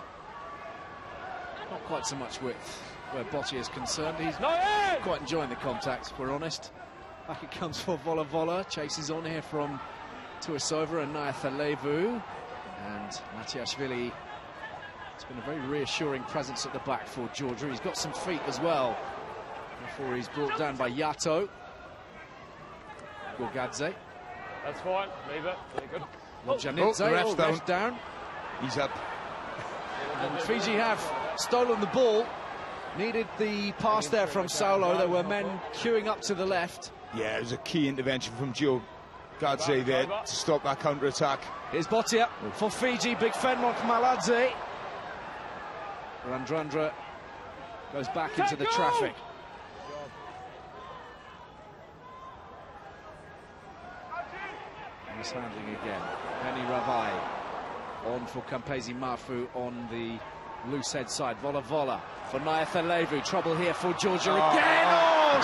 Not quite so much width where Botti is concerned. He's quite enjoying the contact, if we're honest. Back it comes for Vola. Chases on here from Tuisova and Nariashvili. And Matiashvili. It's been a very reassuring presence at the back for Georgia. He's got some feet as well before he's brought down by Yato. Gorgadze. That's fine, leave it. Very good. Lobzhanidze, ref's down. He's up. And Fiji have stolen the ball. Needed the pass there from Saulo. There were men queuing up to the left. Yeah, it was a key intervention from Giorgi there to stop that counter-attack. Here's Botia for Fiji. Big fend on Khmaladze. Randrandra goes back into the traffic. Mishandling again. Penny Ravai on for Campesi Mafu on the loose head side. Vola for Nariashvili. Trouble here for Georgia again. Oh,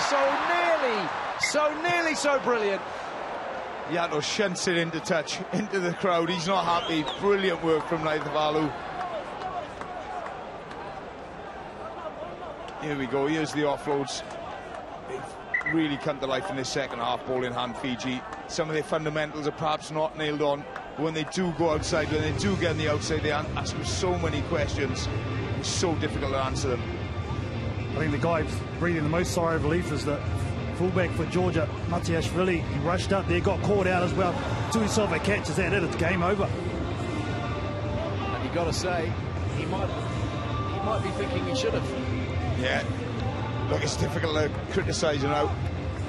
so nearly, so brilliant. Yato shunts it into touch, into the crowd. He's not happy. Brilliant work from Nariashvili. Here we go. Here's the offloads. They've really come to life in this second half, ball in hand, Fiji. Some of their fundamentals are perhaps not nailed on. When they do go outside, when they do get on the outside, they ask so many questions. It's so difficult to answer them. I think the guy breathing the most sigh of relief is the fullback for Georgia, Matiashvili. He rushed up there, got caught out as well. Tuisova catches that, it's game over. And you got to say, he might be thinking he should have. Yeah, look, it's difficult to criticise him out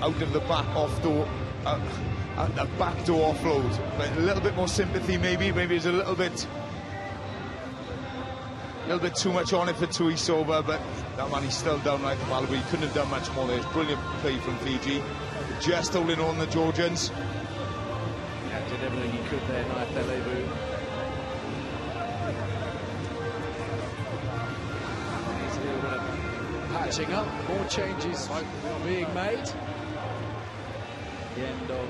of the back off door, a backdoor offload. But a little bit more sympathy, maybe it's a little bit too much on it for Tuisova, but that man, he's still down like a ball, but he couldn't have done much more there. It's brilliant play from Fiji, just holding on the Georgians. Yeah, did everything he could there, Nariashvili. Patching up, more changes being made. The end of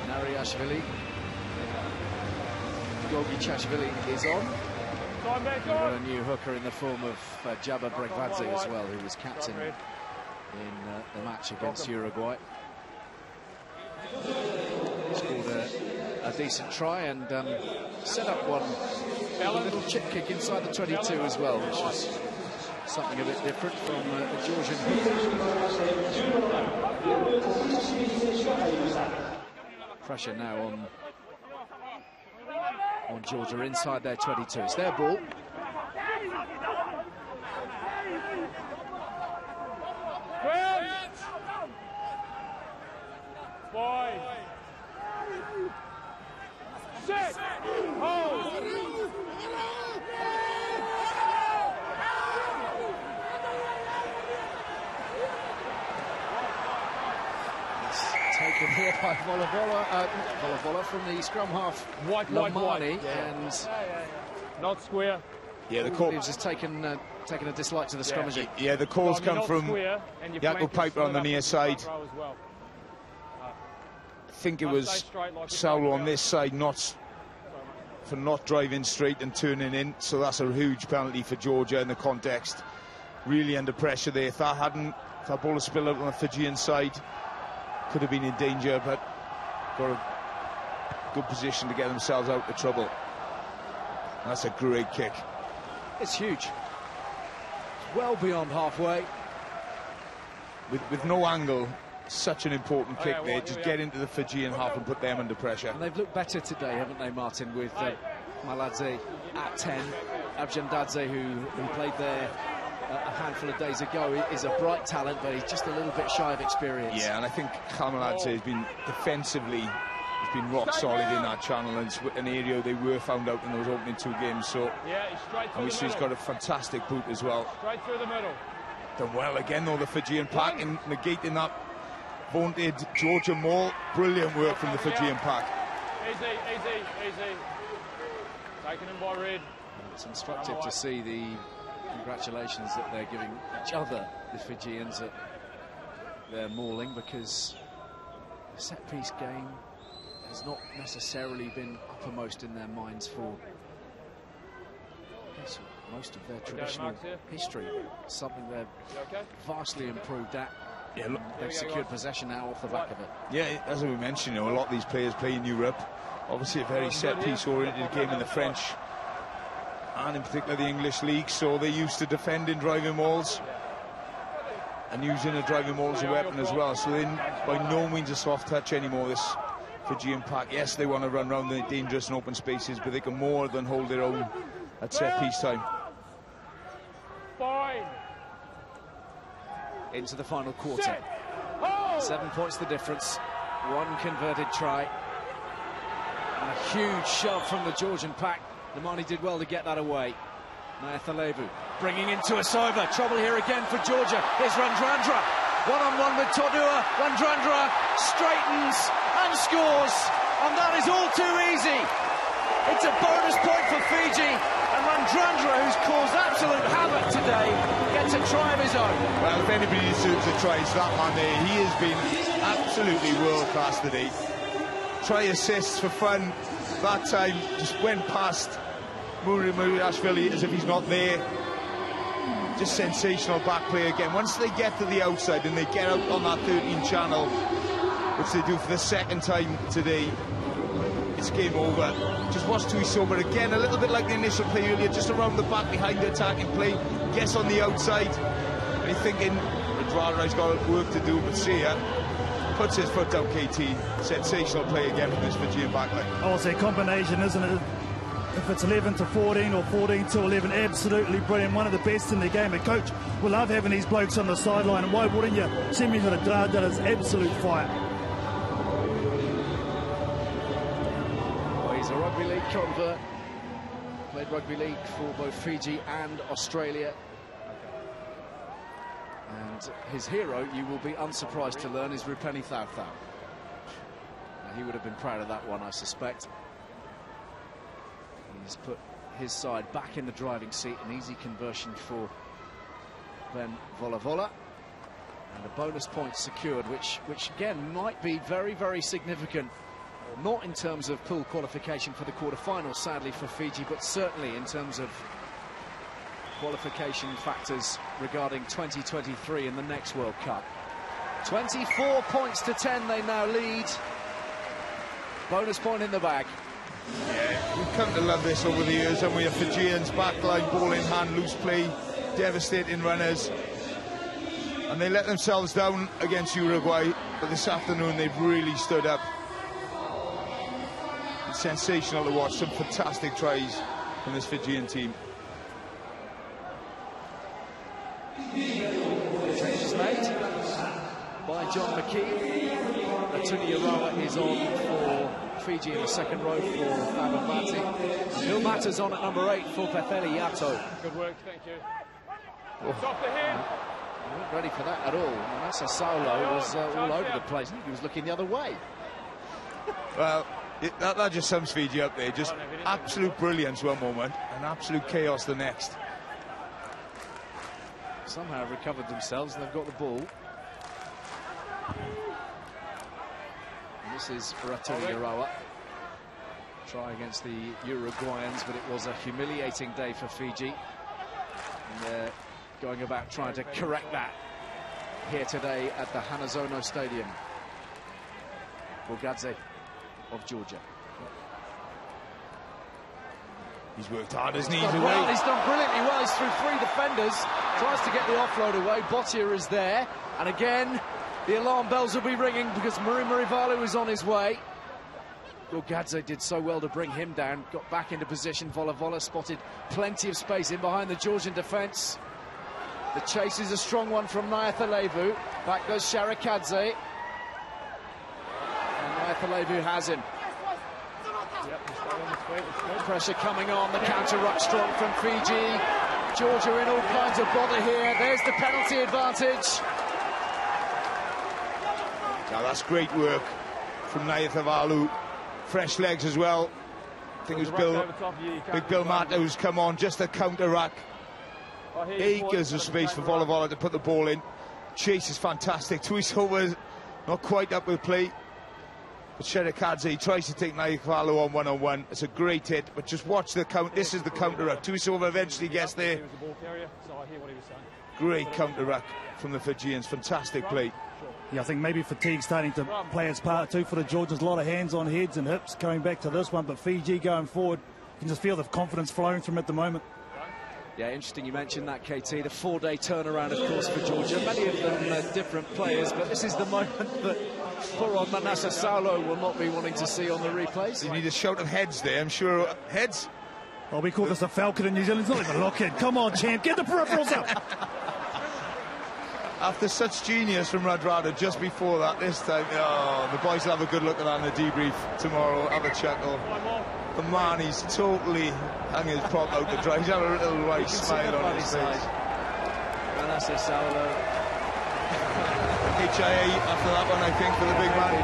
Nariashvili. Gogichashvili is on. We've got a new hooker in the form of Jaba Bregvadze as well, who was captain in the match against Uruguay. Scored a decent try and set up one little chip kick inside the 22 as well, which was something a bit different from the Georgian. Pressure now on Georgia inside their 22. It's their ball. Five, six, hold. Taken here by Vola from the scrum half, Lamani, and not square. Yeah, the call has taken a dislike to the scrummaging. Yeah, the calls come from Jakob Piper on the near side. I think it was Saulo on this side for not driving straight and turning in, so that's a huge penalty for Georgia in the context. Really under pressure there. If that ball had spilled out on the Fijian side, could have been in danger, but got a good position to get themselves out of trouble. That's a great kick. It's huge. Well beyond halfway. With no angle, such an important kick there. Just get into the Fijian half and put them under pressure. And they've looked better today, haven't they, Martin, with Khmaladze at 10. Lobzhanidze, who played there a handful of days ago, is a bright talent, but he's just a little bit shy of experience. Yeah, and I think Khmaladze has been defensively, he's been rock solid in that channel, and it's an area they were found out in those opening 2 games. So, and we see he's got a fantastic boot as well. Straight through the middle. Done well again, though, the Fijian pack, in negating that vaunted Georgia maul. Brilliant work from the Fijian pack. Easy, easy, easy. Taken in by red. It's instructive to see the congratulations that they're giving each other, the Fijians, at their mauling, because the set-piece game has not necessarily been uppermost in their minds for, I guess, most of their traditional history. Something they're vastly improved at. Yeah, look, they've secured possession now off the back of it. Yeah, as we mentioned, you know, a lot of these players play in Europe. Obviously, a very set-piece oriented game in the French and in particular the English league, so they're used to defending driving mauls and using a driving maul as a weapon as well. So they're by no means a soft touch anymore, this Fijian pack. Yes, they want to run around the dangerous and open spaces, but they can more than hold their own at set-piece time. Fine. Into the final quarter. 7 points the difference. One converted try. And a huge shove from the Georgian pack. Nemani did well to get that away. Nariashvili bringing in Tuasova. Trouble here again for Georgia. Here's Randrandra. One-on-one with Todua. Randrandra straightens and scores. And that is all too easy. It's a bonus point for Fiji. And Randrandra, who's caused absolute havoc today, gets a try of his own. Well, if anybody deserves a try, it's that man there. He has been absolutely world-class today. Try assists for fun. That time just went past Matiashvili as if he's not there. Just sensational back play again. Once they get to the outside and they get out on that 13 channel, which they do for the second time today, it's game over. Just watch Tuasova again, a little bit like the initial play earlier, just around the back behind the attacking play, gets on the outside, and you're thinking Randrandra has got work to do, but see ya, puts his foot down, KT. Sensational play again from this Fijian backline. Oh, it's a combination, isn't it? If it's 11 to 14 or 14 to 11, absolutely brilliant. One of the best in the game. A coach will love having these blokes on the sideline, and why wouldn't you? Semi for the dad, that is absolute fire. Well, he's a rugby league convert. Played rugby league for both Fiji and Australia. And his hero, you will be unsurprised to learn, is Rupeni Thautau. He would have been proud of that one, I suspect. He's put his side back in the driving seat, an easy conversion for Ben Volavola, and a bonus point secured, which again might be very, very significant, not in terms of pool qualification for the quarterfinals, sadly for Fiji, but certainly in terms of qualification factors regarding 2023 in the next World Cup. 24 points to 10 they now lead. Bonus point in the bag. Yeah, we've come to love this over the years, and we have Fijians, backline, ball in hand, loose play, devastating runners. And they let themselves down against Uruguay, but this afternoon they've really stood up. It's sensational to watch, some fantastic tries from this Fijian team. Changes made by John Mikheil. Todua is on for Fiji in the second row for Bregvadze. Bill Matters on at number 8 for Pefeli Yato. Good work, thank you. Stop the hit. They weren't ready for that at all. Massa Saulo was all over the place. He was looking the other way. Well, that just sums Fiji up there. Just absolute brilliance one moment and absolute chaos the next. Somehow have recovered themselves and they've got the ball. And this is Todua. Try against the Uruguayans, but it was a humiliating day for Fiji. And they're going about trying to correct that here today at the Hanazono Stadium. Gorgadze of Georgia. He's worked hard, hasn't he? He's done brilliantly well. He's through 3 defenders. Tries to get the offload away. Botia is there. And again, the alarm bells will be ringing because Marivalu is on his way. Gorgadze did so well to bring him down. Got back into position. Volavola spotted plenty of space in behind the Georgian defence. The chase is a strong one from Nariashvili. Back goes Sharikadze. And Nariashvili has him. Pressure coming on, the counter ruck strong from Fiji. Georgia in all kinds of bother here. There's the penalty advantage. Now that's great work from Nariashvili. Fresh legs as well. I think it was Big Bill Mata who's come on just to counter-rack. Acres of space for Vola to put the ball in. Chase is fantastic. Twisova's not quite up with play. But Sharikadze, he tries to take Nariashvili on one-on-one. It's a great hit, but just watch the count. This is the counter-rack. Twisova eventually gets there. Great counter-rack from the Fijians. Fantastic play. Yeah, I think maybe fatigue starting to play its part too for the Georgians. A lot of hands on heads and hips going back to this one, but Fiji going forward, you can just feel the confidence flowing from at the moment. Yeah, interesting you mentioned that, KT. The 4-day turnaround, of course, for Georgia. Many of them different players, but this is the moment that poor old Matiashvili will not be wanting to see on the replays. You need a shout of heads there, I'm sure. Heads? Oh, we call this a falcon in New Zealand. It's not even a lock-in. Come on, champ, get the peripherals up. After such genius from Radrada just before that, this time, oh, the boys will have a good look at that in the debrief tomorrow, have a chuckle. The man, he's totally hung his prop out to dry. He's had a little right smile on his face. Matiashvili. HIA after that one, I think, for the big man.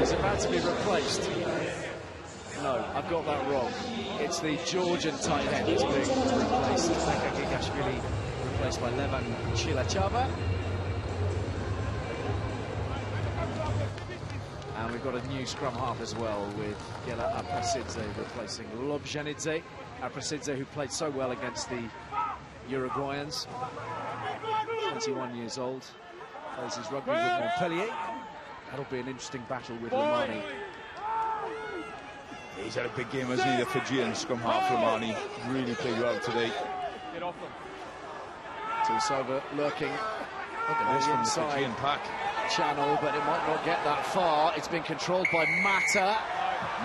He's about to be replaced. No, I've got that wrong. It's the Georgian tight end that's being replaced. Beka Gigashvili replaced by Jaba. And we've got a new scrum half as well with Kveseladze replacing Lobzhanidze. Kveseladze, who played so well against the Uruguayans. 21 years old. Plays his rugby with Montpellier. That'll be an interesting battle with Lamani. He's had a big game, hasn't he, the Fijian scrum half. Lamani really played well today. Get off them. Twisova lurking on the inside Fijian pack channel, but it might not get that far. It's been controlled by Mata.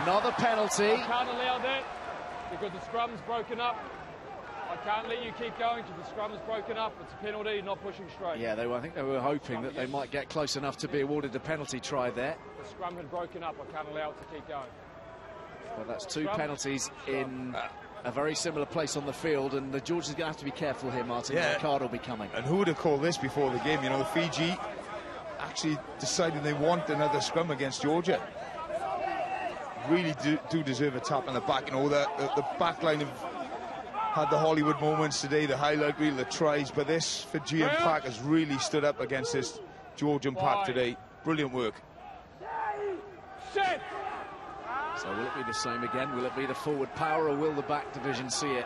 Another penalty. I can't allow that because the scrum's broken up. I can't let you keep going because the scrum is broken up. It's a penalty, not pushing straight. Yeah, I think they were hoping that they might get close enough to be awarded a penalty try there. The scrum had broken up. I can't allow it to keep going. Well, that's two penalties in a very similar place on the field, and the Georgians are going to have to be careful here, Martin. Yeah. The card will be coming. And who would have called this before the game? You know, the Fiji actually decided they want another scrum against Georgia. Really do deserve a tap on the back. You know, the back line have had the Hollywood moments today, the highlight reel, the tries, but this Fijian pack has really stood up against this Georgian pack today. Brilliant work. So will it be the same again? Will it be the forward power, or will the back division see it?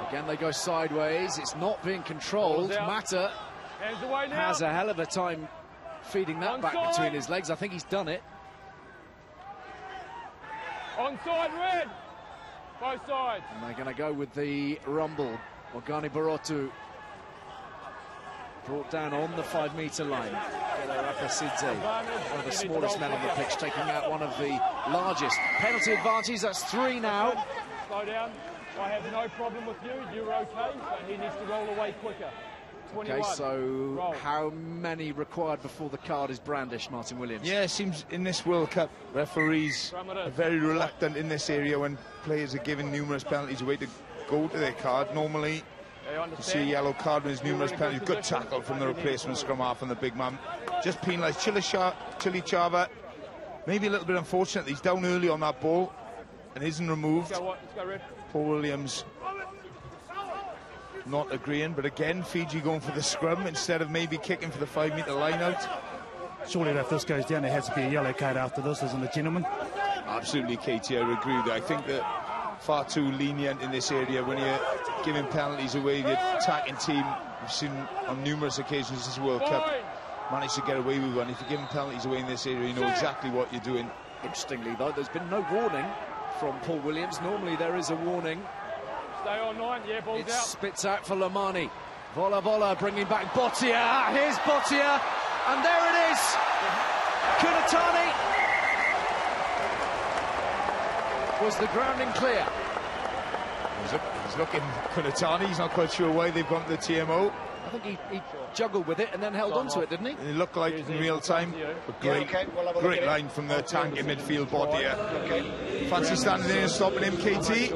Again, they go sideways. It's not being controlled. Mata has a hell of a time feeding that back between his legs. I think he's done it. Onside, red. Both sides. And they're going to go with the rumble. Organi Barotu brought down on the 5-metre line. Kveseladze, one of the smallest men on the pitch, taking out one of the largest. Penalty advantage, that's 3 now. Slow down. I have no problem with you. You're okay, but he needs to roll away quicker. 21. Okay, so how many required before the card is brandished, Martin Williams? Yeah, it seems in this World Cup, referees are very reluctant in this area when players are given numerous penalties away to go to their card. Normally, you see a yellow card when there's numerous penalties. Good tackle from the replacement scrum half and the big man. Just penalised. Jaba, maybe a little bit unfortunate. He's down early on that ball and isn't removed. Let's go red. Paul Williams not agreeing, but again, Fiji going for the scrum instead of maybe kicking for the 5-metre line out. Surely if this goes down, there has to be a yellow card after this, isn't it, gentlemen? Absolutely, KT, I agree with that. I think that far too lenient in this area when you're giving penalties away. The attacking team, we've seen on numerous occasions this World Cup, managed to get away with one. If you're giving penalties away in this area, you know exactly what you're doing. Interestingly, though, there's been no warning from Paul Williams. Normally there is a warning. Stay on 9, yeah, ball's It out. spits out for Lamani. Vola bringing back Botia. Here's Botia, and there it is. Kunatani. Was the grounding clear? He's looking Konstantine. He's not quite sure why they've gone to the TMO. I think he juggled with it and then held on to it, didn't he? It looked like in real time. But great line from the tank in midfield bot here. Fancy standing there and stopping him, KT.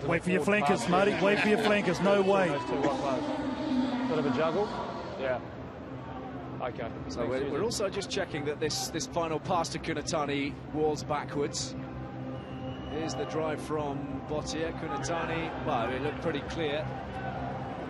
Wait for your flankers, Marty. Wait for your flankers. No way. Bit of a juggle. Yeah. Okay. So we're also just checking that this final pass to Konstantine walls backwards. Here's the drive from Botia. Konstantine, well, it looked pretty clear.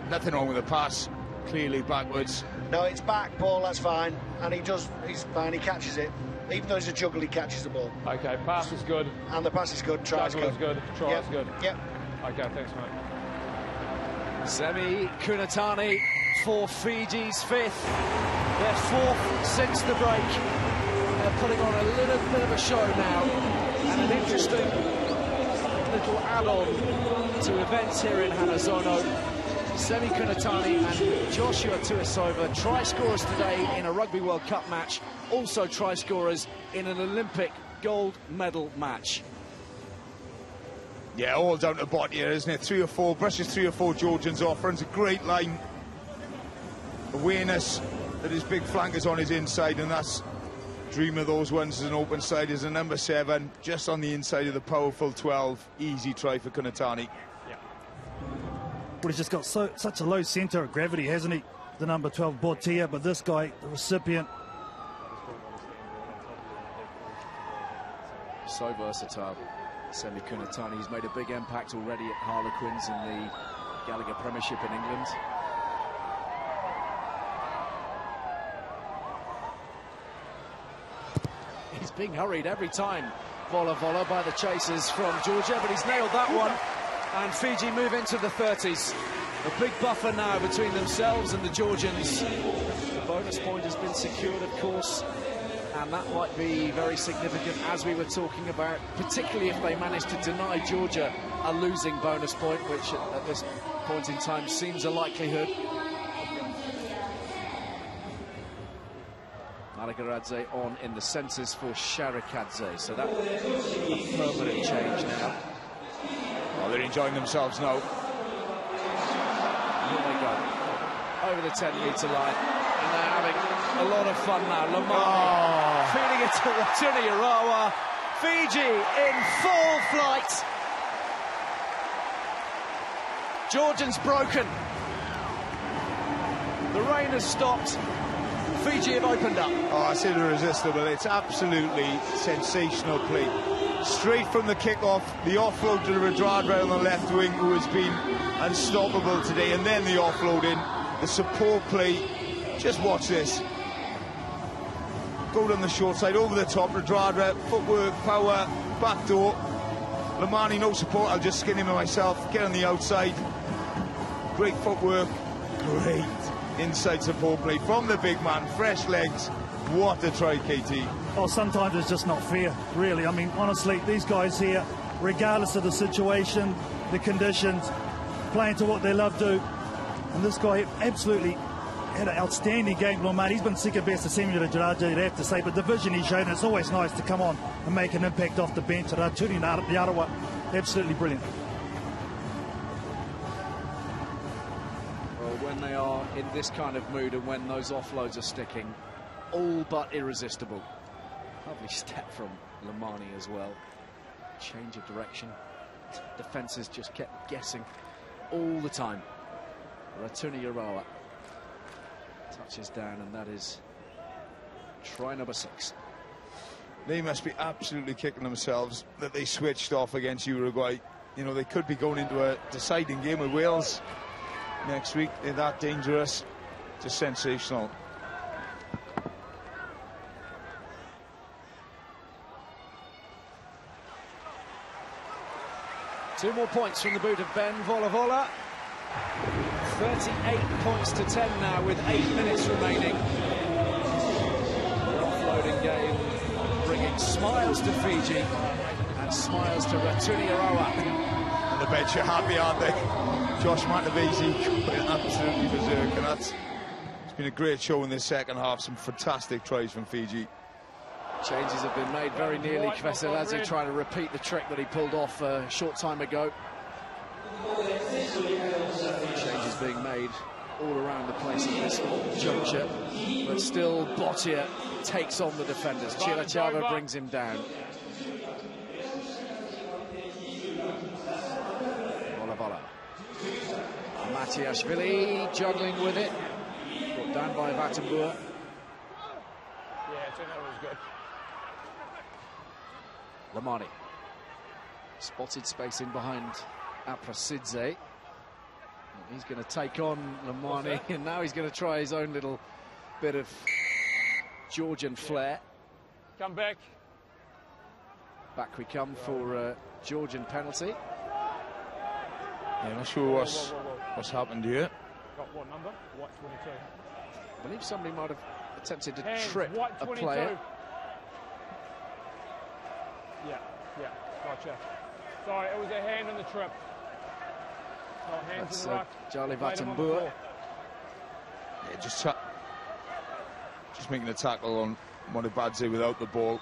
Nothing wrong with the pass. Clearly backwards. No, it's back, Paul, that's fine. And he's fine, he catches it. Even though he's a juggle, he catches the ball. Okay, pass is good. And the pass is good, try is good. Try is good. Yep. Okay, thanks, mate. Semi Konstantine for Fiji's fifth. Their fourth since the break. They're putting on a little bit of a show now. And an interesting little add-on to events here in Hanazono. Semi Konstantine and Joshua Tuisova, try scorers today in a Rugby World Cup match, also try scorers in an Olympic gold medal match. Yeah, all down to bot here, isn't it? 3 or 4, brushes 3 or 4 Georgians off, runs a great line. Awareness that his big flankers on his inside, and that's dream of those ones as an open side is a number 7, just on the inside of the powerful 12. Easy try for Konstantine. Well, he's just got such a low centre of gravity, hasn't he? The number 12, Botia, but this guy, the recipient. So versatile, Semi Konstantine. He's made a big impact already at Harlequins in the Gallagher Premiership in England. He's being hurried every time, Vola by the chasers from Georgia, but he's nailed that one. And Fiji move into the 30s. A big buffer now between themselves and the Georgians. The bonus point has been secured, of course, and that might be very significant, as we were talking about, particularly if they manage to deny Georgia a losing bonus point, which at this point in time seems a likelihood. Sharikadze on in the centres for Sharikadze, so that's a permanent change now. Oh, they're enjoying themselves now. Here they go, over the 10-metre line, and they're having a lot of fun now. Lamar feeding it to Latuni. Fiji in full flight. Georgians broken. The rain has stopped. Fiji have opened up. Oh, it's irresistible. It's absolutely sensational play. Straight from the kick-off, the offload to the Radradra on the left wing, who has been unstoppable today, and then the offload in, the support play. Just watch this. Go down the short side, over the top, Radradra, footwork, power, back door. Lamani, no support, I'll just skin him myself, get on the outside. Great footwork, great inside support play from the big man, fresh legs. What a try, KT. Oh, sometimes it's just not fair, really. I mean, honestly, these guys here, regardless of the situation, the conditions, playing to what they love to. And this guy absolutely had an outstanding game, Lomar. He's been second best at Semi Georgia, you'd have to say, but the vision he's shown, it's always nice to come on and make an impact off the bench. Raturi Nariashvili, absolutely brilliant. Well, when they are in this kind of mood and when those offloads are sticking, all but irresistible. Lovely step from Lamani as well. Change of direction. Defences just kept guessing all the time. Ratuni Yarawa touches down, and that is try number 6. They must be absolutely kicking themselves that they switched off against Uruguay. You know, they could be going into a deciding game with Wales next week. They're that dangerous. Just sensational. Two more points from the boot of Ben Vola. 38 points to 10 now with 8 minutes remaining. The offloading game bringing smiles to Fiji and smiles to Ratuni Arawa. And the bench are happy, aren't they? Josh Matavesi going absolutely berserk, and it's been a great show in this second half. Some fantastic tries from Fiji. Changes have been made very nearly. Kveseladze trying to repeat the trick that he pulled off a short time ago. Changes being made all around the place at this juncture, but still Botia takes on the defenders. Kacharava brings him down. Matiashvili juggling with it, got down by Vatenboer. Yeah, I think that was good. Lamani spotted space in behind Kveseladze. He's going to take on Lamani, and now he's going to try his own little bit of Georgian flair. Come back. Back we come for a Georgian penalty. Yeah, not sure what's happened here. Got what number? White 22. I believe somebody might have attempted to Hands, trip white a 22. player. Yeah, gotcha. Sorry, it was a hand in the trip. Not hands That's in the ruck. Charlie Laid him on the Vatenboer. floor. Yeah, just making a tackle on Gigashvili without the ball.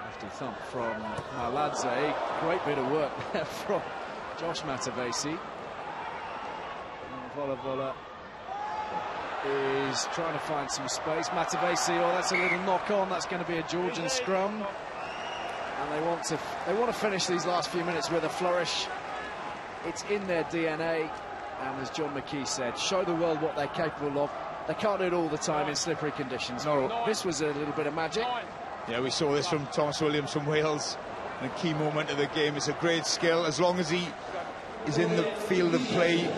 Lefty thump from Khmaladze. Great bit of work there from Josh Matavesi. Vola is trying to find some space. Matavesi, oh, that's a little knock on. That's going to be a Georgian scrum. And they want to finish these last few minutes with a flourish. It's in their DNA. And as John McKee said, show the world what they're capable of. They can't do it all the time in slippery conditions. No. This was a little bit of magic. Yeah, we saw this from Thomas Williams from Wales. In a key moment of the game. It's a great skill. As long as he is in the field of play,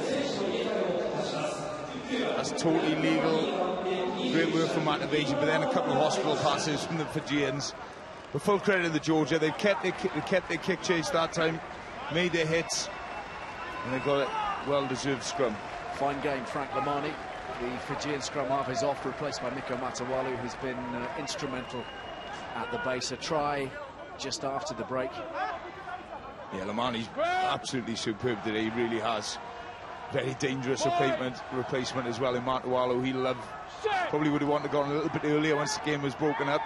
that's totally legal. Great work from Matavesi, but then a couple of hospital passes from the Fijians. But full credit to the Georgia. They kept their kick chase that time, made their hits, and they got a well-deserved scrum. Fine game, Frank Lamani. The Fijian scrum half is off, replaced by Mikheil Matawalu, who's been instrumental at the base. A try just after the break. Yeah, Lamani's absolutely superb today. He really has. Very dangerous replacement as well in Matawalu. He probably would have wanted to go on a little bit earlier once the game was broken up.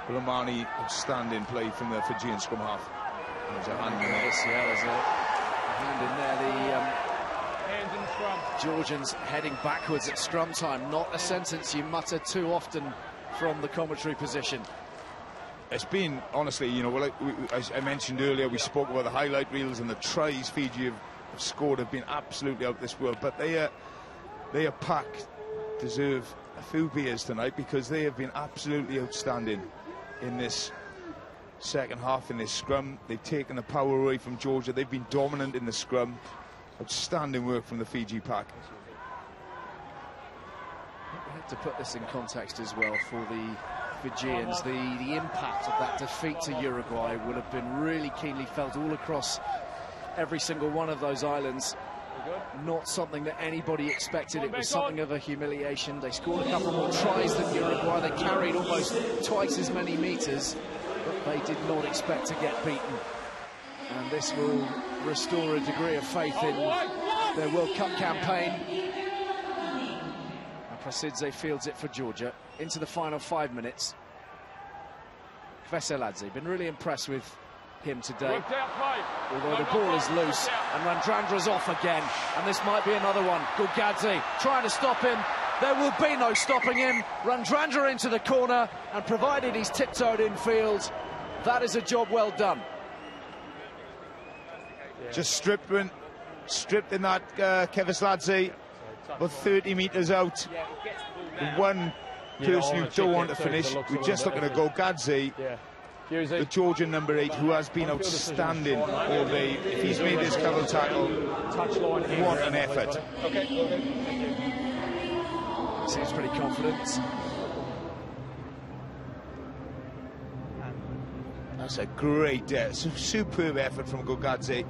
But Lamani, outstanding play from the Fijian scrum half. There's a hand in there. Yeah, there's a hand in there. Hands in the scrum. Georgians heading backwards at scrum time. Not a sentence you mutter too often from the commentary position. It's been, honestly, you know, as I mentioned earlier, we spoke about the highlight reels and the tries Fiji have scored have been absolutely out of this world. But they are packed, deserve a few beers tonight because they have been absolutely outstanding in this second half in this scrum. They've taken the power away from Georgia. They've been dominant in the scrum. Outstanding work from the Fiji pack. We have to put this in context as well for the Fijians. The impact of that defeat to Uruguay would have been really keenly felt all across every single one of those islands. Not something that anybody expected. It was something of a humiliation. They scored a couple more tries than Uruguay. They carried almost twice as many meters, but they did not expect to get beaten. And this will restore a degree of faith in their World Cup campaign. Kveseladze fields it for Georgia into the final 5 minutes. Kveseladze, been really impressed with him today. Although the ball is loose and Randrandra's off again, and this might be another one. Gorgadze trying to stop him. There will be no stopping him. Randrandra into the corner, and provided he's tiptoed infield, that is a job well done. Just stripped in that Kveseladze, about 30 metres out. The one person who don't want to finish, we're just looking at Gorgadze, the Georgian number 8, who has been outstanding all day. If he's made this cover tackle, what an effort. Seems pretty confident. That's a great, superb effort from Gorgadze.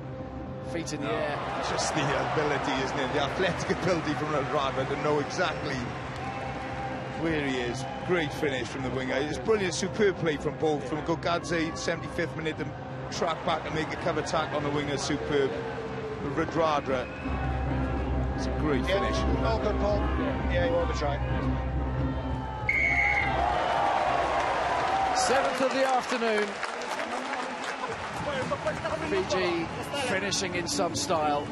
Feet in the air. Just the ability, isn't it? The athletic ability from Randra to know exactly where he is. Great finish from the winger. It's brilliant, superb play from both. From Gorgadze, 75th minute, to track back and make a cover tackle on the winger, superb. From Randra, it's a great finish. All good, Paul. Yeah, you want to try. 7th of the afternoon. Fiji finishing in some style.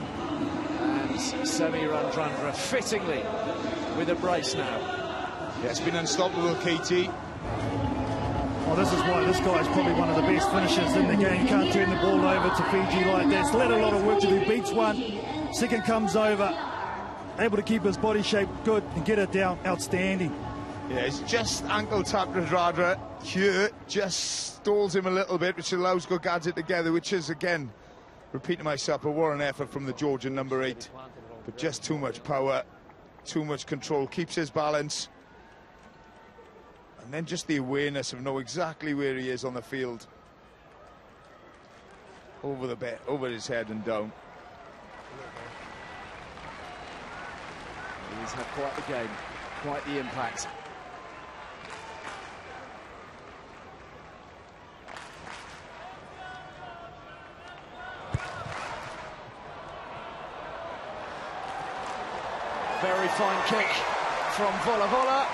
And Semi Randrandra fittingly with a brace now. Yeah, it's been unstoppable, KT. Well, this is why this guy is probably one of the best finishers in the game. You can't turn the ball over to Fiji like that. It's let a lot of work to do. Beats one, second comes over, able to keep his body shape good and get it down. Outstanding. Yeah, it's just ankle tap Radradra here, just stalls him a little bit, which allows Gorgadze together, which is, again, repeating myself, a war and effort from the Georgian number 8. But just too much power, too much control, keeps his balance. And then just the awareness of know exactly where he is on the field. Over the bet, over his head and down. He's had quite the game, quite the impact. Very fine kick from Vola.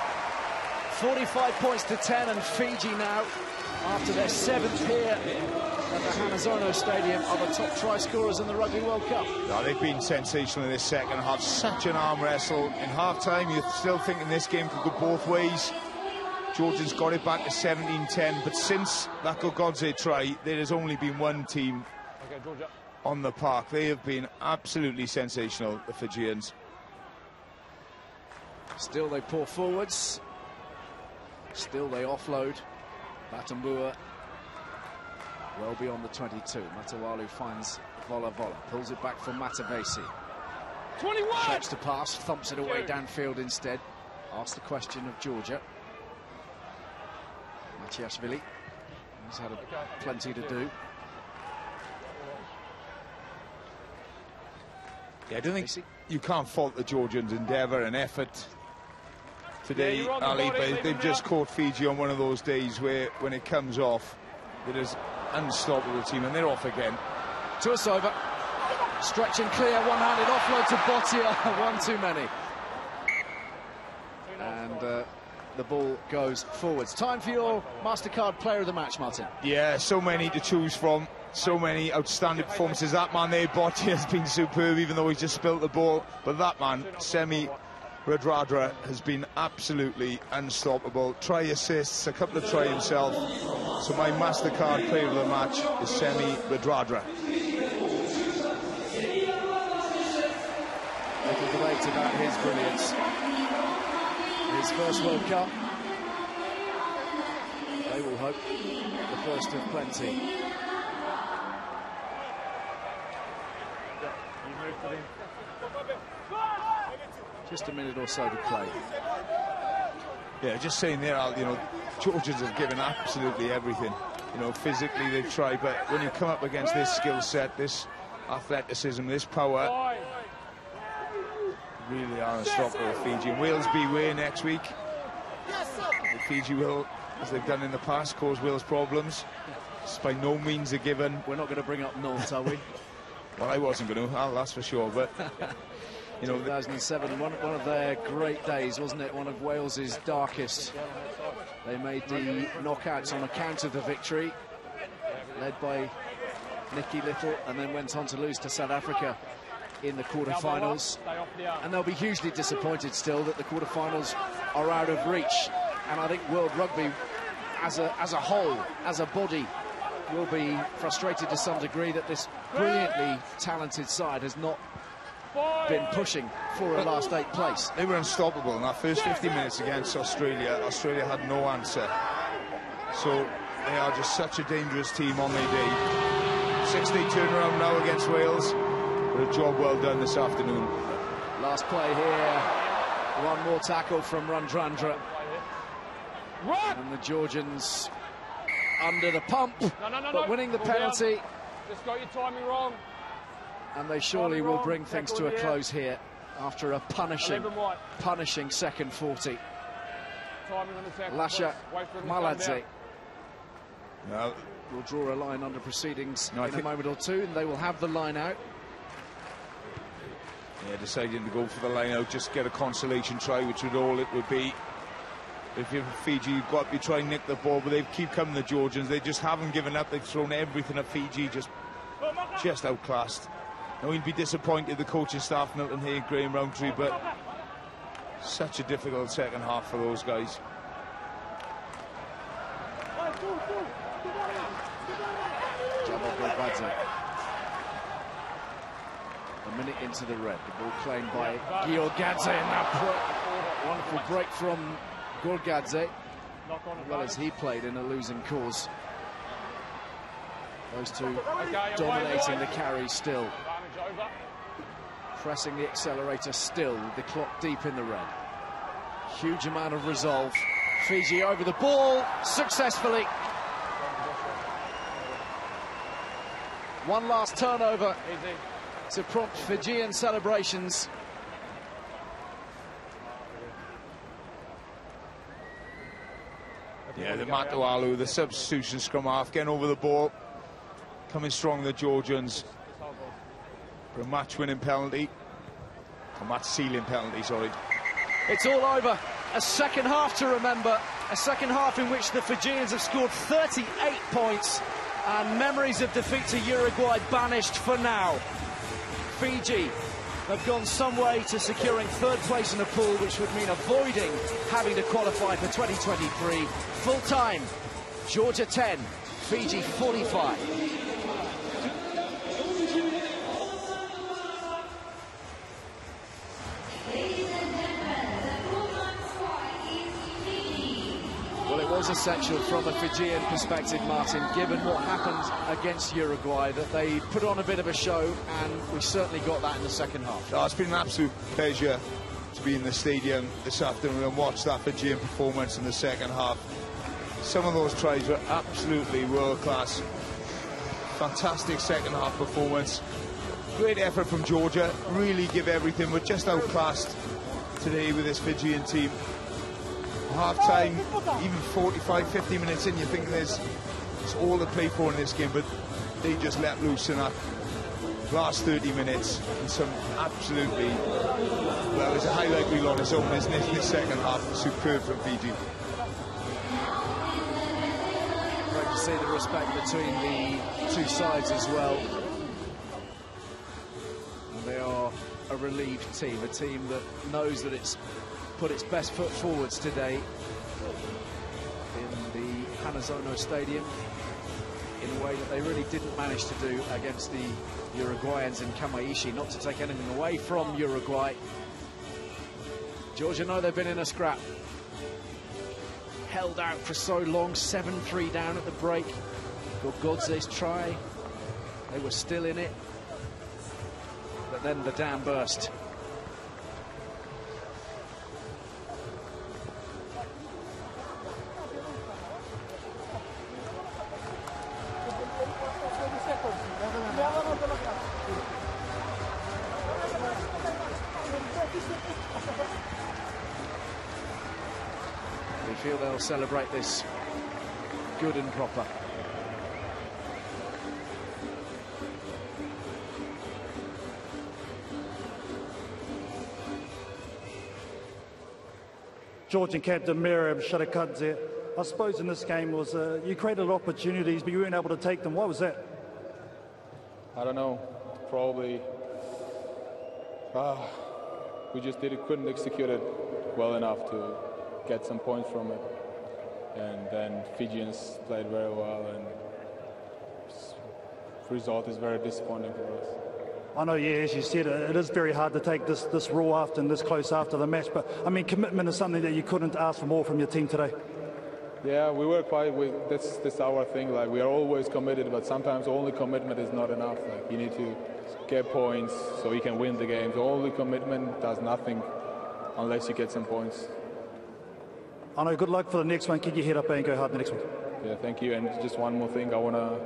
45 points to 10, and Fiji now, after their 7th here at the Hanazono Stadium, are the top try scorers in the Rugby World Cup. No, they've been sensational in this second half. Such an arm wrestle. In half-time, you're still thinking this game could go both ways. Georgians got it back to 17-10, but since that Gorgodze try, there has only been one team on the park. They have been absolutely sensational, the Fijians. Still they pour forwards. Still they offload. Batambua well beyond the 22. Matawalu finds Vola. Pulls it back from Matavesi. 21! Shapes to pass, thumps it away downfield instead. Asks the question of Georgia. Matiashvili. He's had plenty to do. Yeah, I don't think you can't fault the Georgians' endeavour and effort today, Ali, but they've just caught Fiji on one of those days where, when it comes off, it is unstoppable team, and they're off again. Tuasova, stretching clear, one-handed offload to Botia, one too many. And the ball goes forwards. Time for your MasterCard player of the match, Martin. Yeah, so many to choose from, so many outstanding performances. That man there, Botia, has been superb, even though he's just spilt the ball. But that man, Semi Radradra, has been absolutely unstoppable. Try assists, a couple of try himself. So my MasterCard player of the match is Semi Radradra. Little debate about his brilliance. His first World Cup. They will hope the first of plenty. Just a minute or so to play. Yeah, just saying there, Al, you know, Georgians have given absolutely everything. You know, physically they've tried, but when you come up against this skill set, this athleticism, this power, really are unstoppable, Fiji. And Wales beware next week. Fiji will, as they've done in the past, cause Wales problems. It's by no means a given. We're not going to bring up North, are we? Well, I wasn't going to, Al, that's for sure, but... You know, 2007, one of their great days, wasn't it? One of Wales's darkest. They made the knockouts on account of the victory, led by Nicky Little, and then went on to lose to South Africa in the quarterfinals. And they'll be hugely disappointed still that the quarterfinals are out of reach. And I think World Rugby, as a whole, as a body, will be frustrated to some degree that this brilliantly talented side has not been pushing for a last 8 place. They were unstoppable in that first 50 minutes against Australia. Australia had no answer. So they are just such a dangerous team on their day. 6-day turnaround now against Wales. But a job well done this afternoon. Last play here. One more tackle from Randrandra. And the Georgians under the pump, but winning the penalty. Just got your timing wrong. And they surely will bring things to a close here after a punishing second 40. Lasha, Khmaladze will draw a line under proceedings in a moment or two, and they will have the line out. Yeah, deciding to go for the line out, just get a consolation try, which would all it would be. If you're Fiji, you've got to be trying to nick the ball, but they keep coming, the Georgians. They just haven't given up. They've thrown everything at Fiji, just outclassed. Now he'll be disappointed, the coaching staff, Milton Hay, Graham Roundtree, but such a difficult second half for those guys. Jaba Bregvadze. A minute into the red. The ball claimed by Gorgadze, and that wonderful break from Gorgadze, as well as he played in a losing cause. Those two dominating the carry still. Pressing the accelerator still, with the clock deep in the red. Huge amount of resolve. Fiji over the ball, successfully. One last turnover to prompt Fijian celebrations. Yeah, the Matualu, the substitution scrum half, getting over the ball. Coming strong, the Georgians. For a match-winning penalty. A match-sealing penalty, sorry. It's all over. A second half to remember. A second half in which the Fijians have scored 38 points. And memories of defeat to Uruguay banished for now. Fiji have gone some way to securing third place in the pool, which would mean avoiding having to qualify for 2023. Full time, Georgia 10, Fiji 45. Well, it was essential from a Fijian perspective, Martin, given what happened against Uruguay, that they put on a bit of a show, and we certainly got that in the second half. Oh, it's been an absolute pleasure to be in the stadium this afternoon and watch that Fijian performance in the second half. Some of those tries were absolutely world-class. Fantastic second half performance. Great effort from Georgia, really give everything, but just outclassed today with this Fijian team. Half-time, even 45, 50 minutes in, you think it's all to play for in this game, but they just let loose in that last 30 minutes. And some absolutely, well, it's a highlight reel on its own, isn't it? This second half, superb from Fiji. Great to see the respect between the two sides as well. And they are a relieved team, a team that knows that it's put its best foot forwards today in the Hanazono Stadium in a way that they really didn't manage to do against the Uruguayans in Kamayishi. Not to take anything away from Uruguay. Georgia know they've been in a scrap. Held out for so long, 7-3 down at the break. Gorgodze's try, they were still in it. But then the dam burst. We feel they'll celebrate this good and proper. Georgian captain Merab, Sharikadze. I suppose in this game was you created opportunities, but you weren't able to take them. Why was that? I don't know. Probably we just couldn't execute it well enough to get some points from it. And then Fijians played very well, and the result is very disappointing for us. I know, yeah, as you said, it is very hard to take this raw after and this close after the match, but I mean, commitment is something that you couldn't ask for more from your team today. Yeah, we were quite. That's our thing. Like, we are always committed, but sometimes only commitment is not enough. Like, you need to get points so you can win the games. Only commitment does nothing unless you get some points. I know. Good luck for the next one. Keep your head up and go hard in the next one. Yeah, thank you. And just one more thing, I want to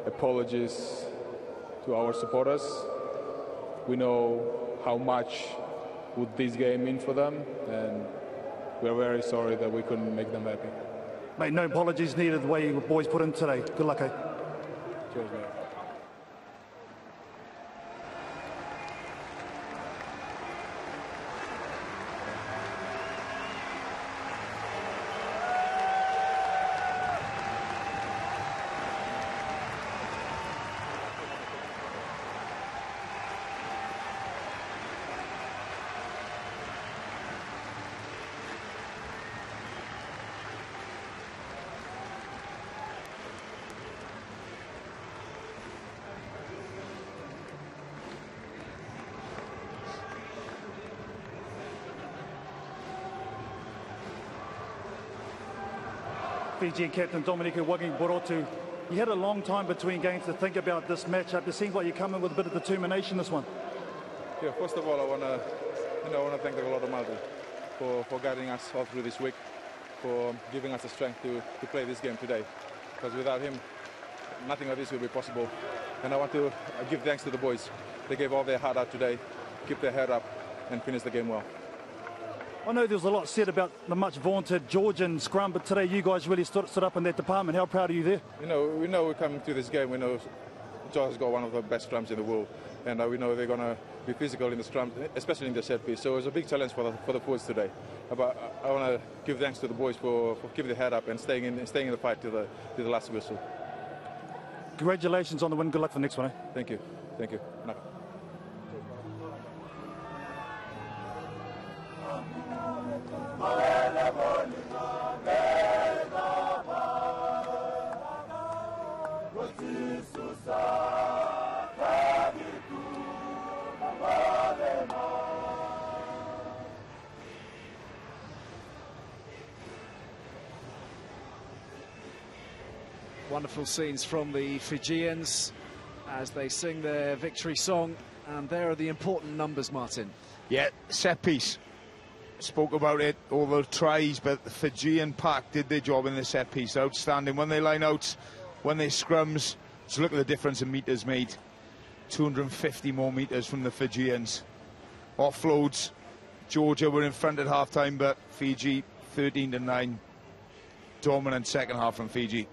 apologize to our supporters. We know how much would this game mean for them, and we're very sorry that we couldn't make them happy. Mate, no apologies needed the way you boys put in today. Good luck, eh? Cheers, mate. Fijian captain Dominic Wagi-Borotu. You had a long time between games to think about this matchup. It seems like you're coming with a bit of determination this one. Yeah, first of all, I want to thank the Gorgadze for guiding us all through this week, for giving us the strength to play this game today. Because without him, nothing like this will be possible. And I want to give thanks to the boys. They gave all their heart out today, keep their head up, and finish the game well. I know there was a lot said about the much vaunted Georgian scrum, but today you guys really stood up in that department. How proud are you there? We know we're coming to this game. We know Georgia's got one of the best scrums in the world, and we know they're going to be physical in the scrum, especially in the set piece. So it's a big challenge for the boys today. But I want to give thanks to the boys for keeping their head up and staying in the fight to the last whistle. Congratulations on the win. Good luck for the next one. Thank you. Thank you. Wonderful scenes from the Fijians as they sing their victory song, and there are the important numbers, Martin. Yeah, set piece. Spoke about it, all the tries, but the Fijian pack did their job in the set piece. Outstanding when they line out, when they scrums. Just look at the difference in meters made. 250 more meters from the Fijians. Offloads. Georgia were in front at half-time, but Fiji 13-9. Dominant second half from Fiji.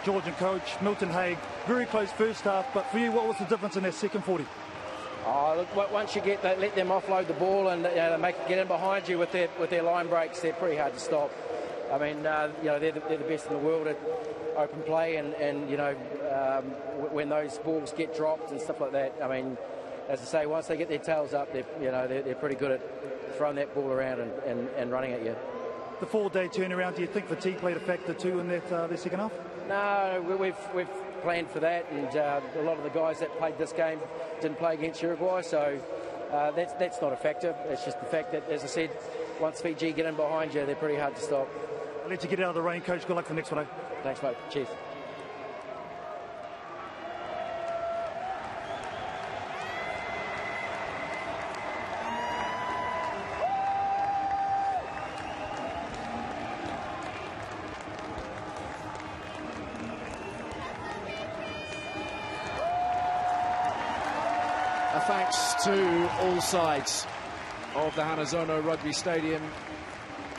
Georgian coach Milton Haig, very close first half, but for you, what was the difference in that second 40? Oh, look, once you let them offload the ball and get in behind you with their line breaks, they're pretty hard to stop. I mean, they're the best in the world at open play, and when those balls get dropped and stuff like that. I mean, as I say, once they get their tails up, they're pretty good at throwing that ball around and running at you. The 4-day turnaround, do you think fatigue played a factor too in that their second half? No, we've planned for that, and a lot of the guys that played this game didn't play against Uruguay, so that's not a factor. It's just the fact that, as I said, once Fiji get in behind you, they're pretty hard to stop. I'll let you get out of the rain, coach. Good luck for the next one. Thanks, mate. Cheers. Thanks to all sides of the Hanazono Rugby Stadium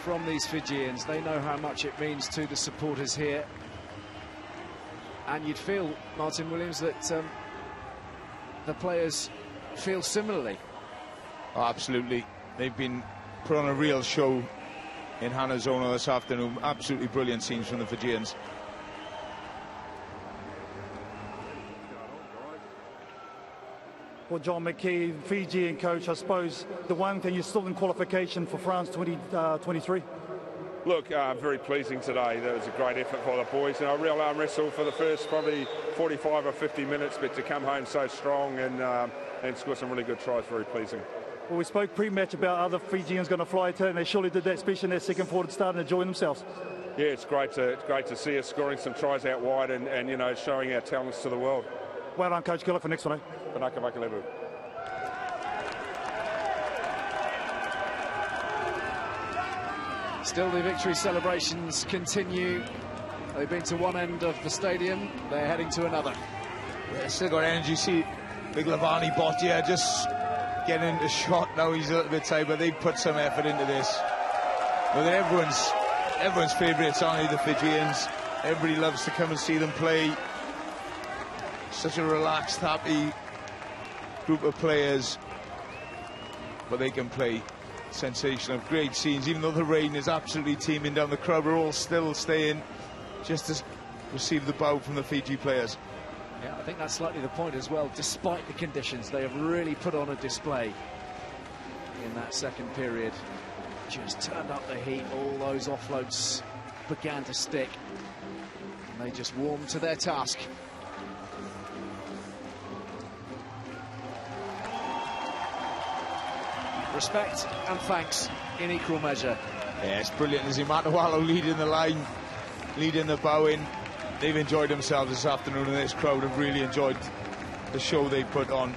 from these Fijians. They know how much it means to the supporters here. And you'd feel, Martin Williams, that the players feel similarly. Oh, absolutely. They've been put on a real show in Hanazono this afternoon. Absolutely brilliant scenes from the Fijians. Well, John Mikheil, Fijian coach, I suppose the one thing, you're still in qualification for France 2023. Look, very pleasing today. That was a great effort for the boys. And a real arm wrestle for the first probably 45 or 50 minutes, but to come home so strong and score some really good tries, very pleasing. Well, we spoke pre-match about other Fijians going to fly today, and they surely did that, especially in their second forward start and enjoying themselves. Yeah, it's great to see us scoring some tries out wide and showing our talents to the world. Well done, coach. Good luck for next one. Panaka Vakalevu. Still, the victory celebrations continue. They've been to one end of the stadium, they're heading to another. Yeah, still got energy. See, big Lavani Bottia just getting into shot now. He's a little bit tired, but they've put some effort into this. But then everyone's favourites, aren't they, the Fijians? Everybody loves to come and see them play. Such a relaxed, happy group of players, but they can play. Sensational, great scenes. Even though the rain is absolutely teeming down, the crowd are all still staying just to receive the bow from the Fiji players. Yeah, I think that's slightly the point as well. Despite the conditions, they have really put on a display in that second period. Just turned up the heat, all those offloads began to stick. And they just warmed to their task. Respect and thanks in equal measure. Yeah, it's brilliant. There's Matiashvili leading the line, leading the bowing. They've enjoyed themselves this afternoon, and this crowd have really enjoyed the show they put on.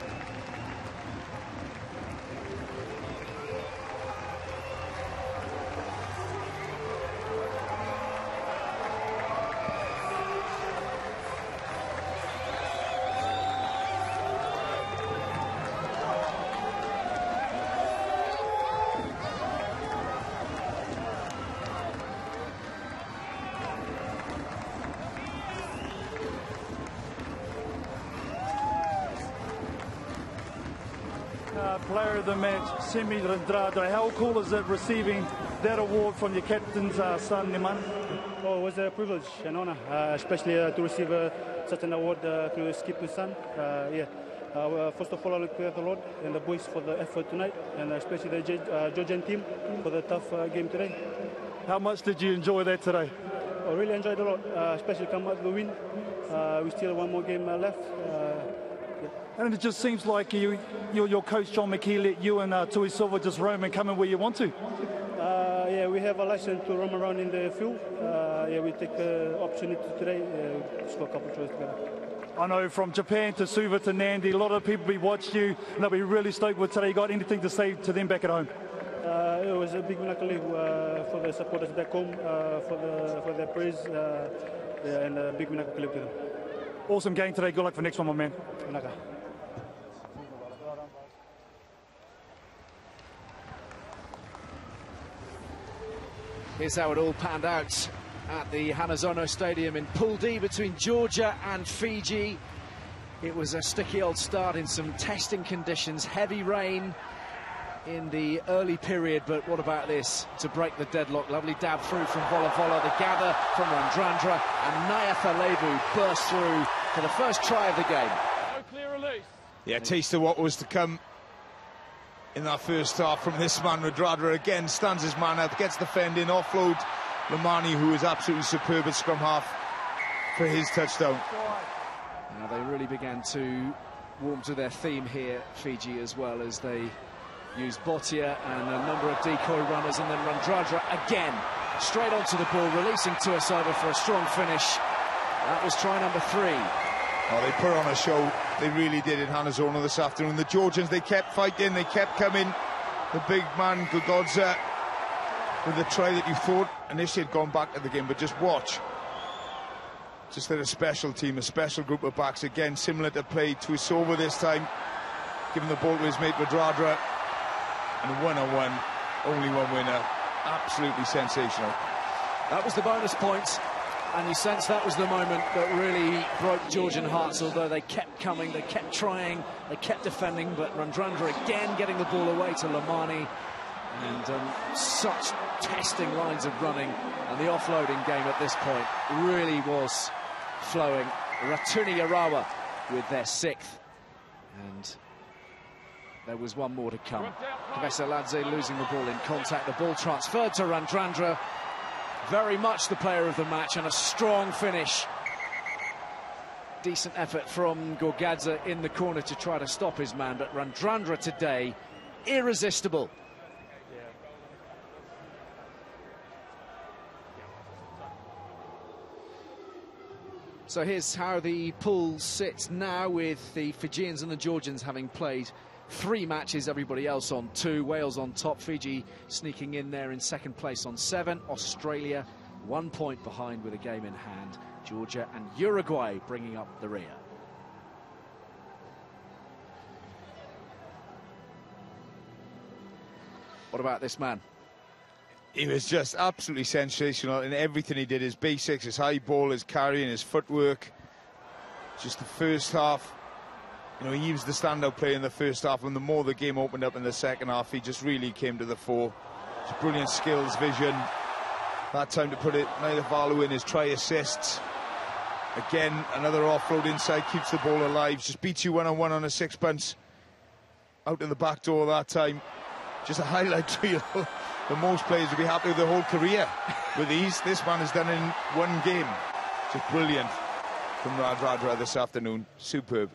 Player of the match, Semi Randrada. How cool is it receiving that award from your captain's son, Neman? Oh, it was a privilege and honor, especially to receive such an award to his captain's son. First of all, I look to the Lord and the boys for the effort tonight, and especially the Georgian team for the tough game today. How much did you enjoy that today? I really enjoyed it a lot, especially come out with the win. We still have one more game left. And it just seems like your coach, John Mikheil, let you and Tui Silva just roam and come in where you want to. Yeah, we have a license to roam around in the field. We take the opportunity today, score a couple of tries together. I know from Japan to Suva to Nandi, a lot of people watch you, and they'll be really stoked with today. You got anything to say to them back at home? It was a big miracle for the supporters back home, for their praise, and a big miracle to them. Awesome game today. Good luck for next one, my man. Here's how it all panned out at the Hanazono Stadium in Pool D between Georgia and Fiji. It was a sticky old start in some testing conditions, heavy rain in the early period, but what about this to break the deadlock? Lovely dab through from Vola Vola, the gather from Randrandra, and Nayafalevu burst through for the first try of the game. No clear release. Yeah, taste of what was to come in that first half from this man. Randrandra again stands his man up, gets the fend in, offload Lamani, who is absolutely superb at scrum half, for his touchdown. Now they really began to warm to their theme here, Fiji, as well, as they used Botia and a number of decoy runners, and then Randrandra again straight onto the ball, releasing Tuasova for a strong finish. That was try number 3. Oh, they put on a show, they really did in Hanazono this afternoon. The Georgians, they kept fighting, they kept coming. The big man, Gorgodze, with the try that you thought initially had gone back to the game, but just watch. Just they're a special team, a special group of backs. Again, similar to play Tuasova this time, giving the ball to his mate Randrandra. And one-on-one, only one winner. Absolutely sensational. That was the bonus point, and you sense that was the moment that really broke Georgian hearts, although they kept coming, they kept trying, they kept defending, but Randrandra again getting the ball away to Lamani, and such testing lines of running, and the offloading game at this point really was flowing. Ratuni Yarawa with their 6th, and there was one more to come. Kveseladze losing the ball in contact. The ball transferred to Randrandra. Very much the player of the match, and a strong finish. Decent effort from Gorgadze in the corner to try to stop his man, but Randrandra today, irresistible. So here's how the pool sits now, with the Fijians and the Georgians having played 3 matches, everybody else on 2. Wales on top, Fiji sneaking in there in second place on 7. Australia 1 point behind with a game in hand. Georgia and Uruguay bringing up the rear. What about this man? He was just absolutely sensational in everything he did. His basics, his high ball, his carrying, his footwork. Just the first half, you know, he was the standout player in the first half, and the more the game opened up in the second half, he just really came to the fore. Just brilliant skills, vision. That time to put it, Nayafalevu in his try assists. Again, another offload inside, keeps the ball alive, just beats you one-on-one on a sixpence. Out in the back door that time. Just a highlight reel but most players will be happy with their whole career. With these, this man has done it in one game. Just brilliant from Radradra this afternoon. Superb.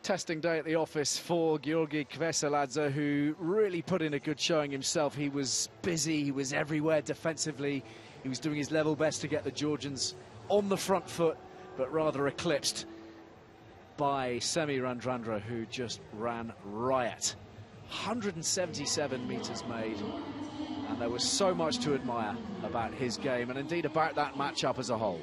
Testing day at the office for Giorgi Kveseladze, who really put in a good showing himself. He was busy, he was everywhere defensively. He was doing his level best to get the Georgians on the front foot, but rather eclipsed by Semi Randrandra, who just ran riot. 177 metres made, and there was so much to admire about his game, and indeed about that matchup as a whole.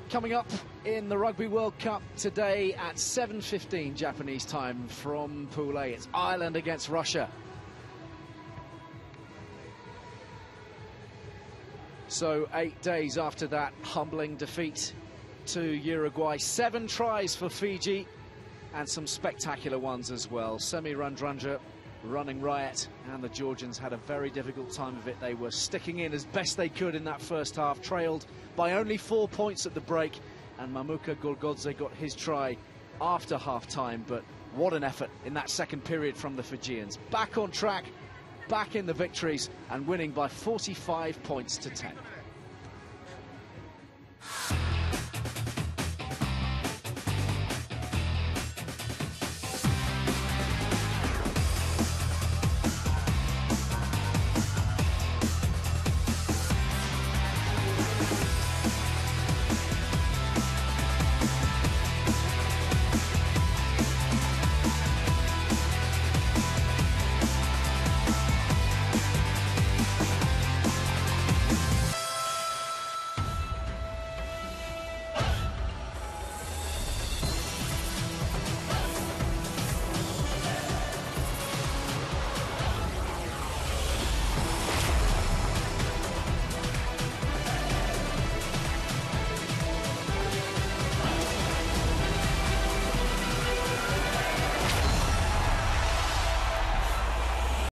Coming up in the Rugby World Cup today at 7:15 Japanese time from Pool A, it's Ireland against Russia. So 8 days after that humbling defeat to Uruguay, 7 tries for Fiji and some spectacular ones as well. Semi Randrandra running riot, and the Georgians had a very difficult time of it. They were sticking in as best they could in that first half, trailed by only 4 points at the break, and Mamuka Gorgodze got his try after half-time, but what an effort in that second period from the Fijians. Back on track, back in the victories, and winning by 45 points to 10.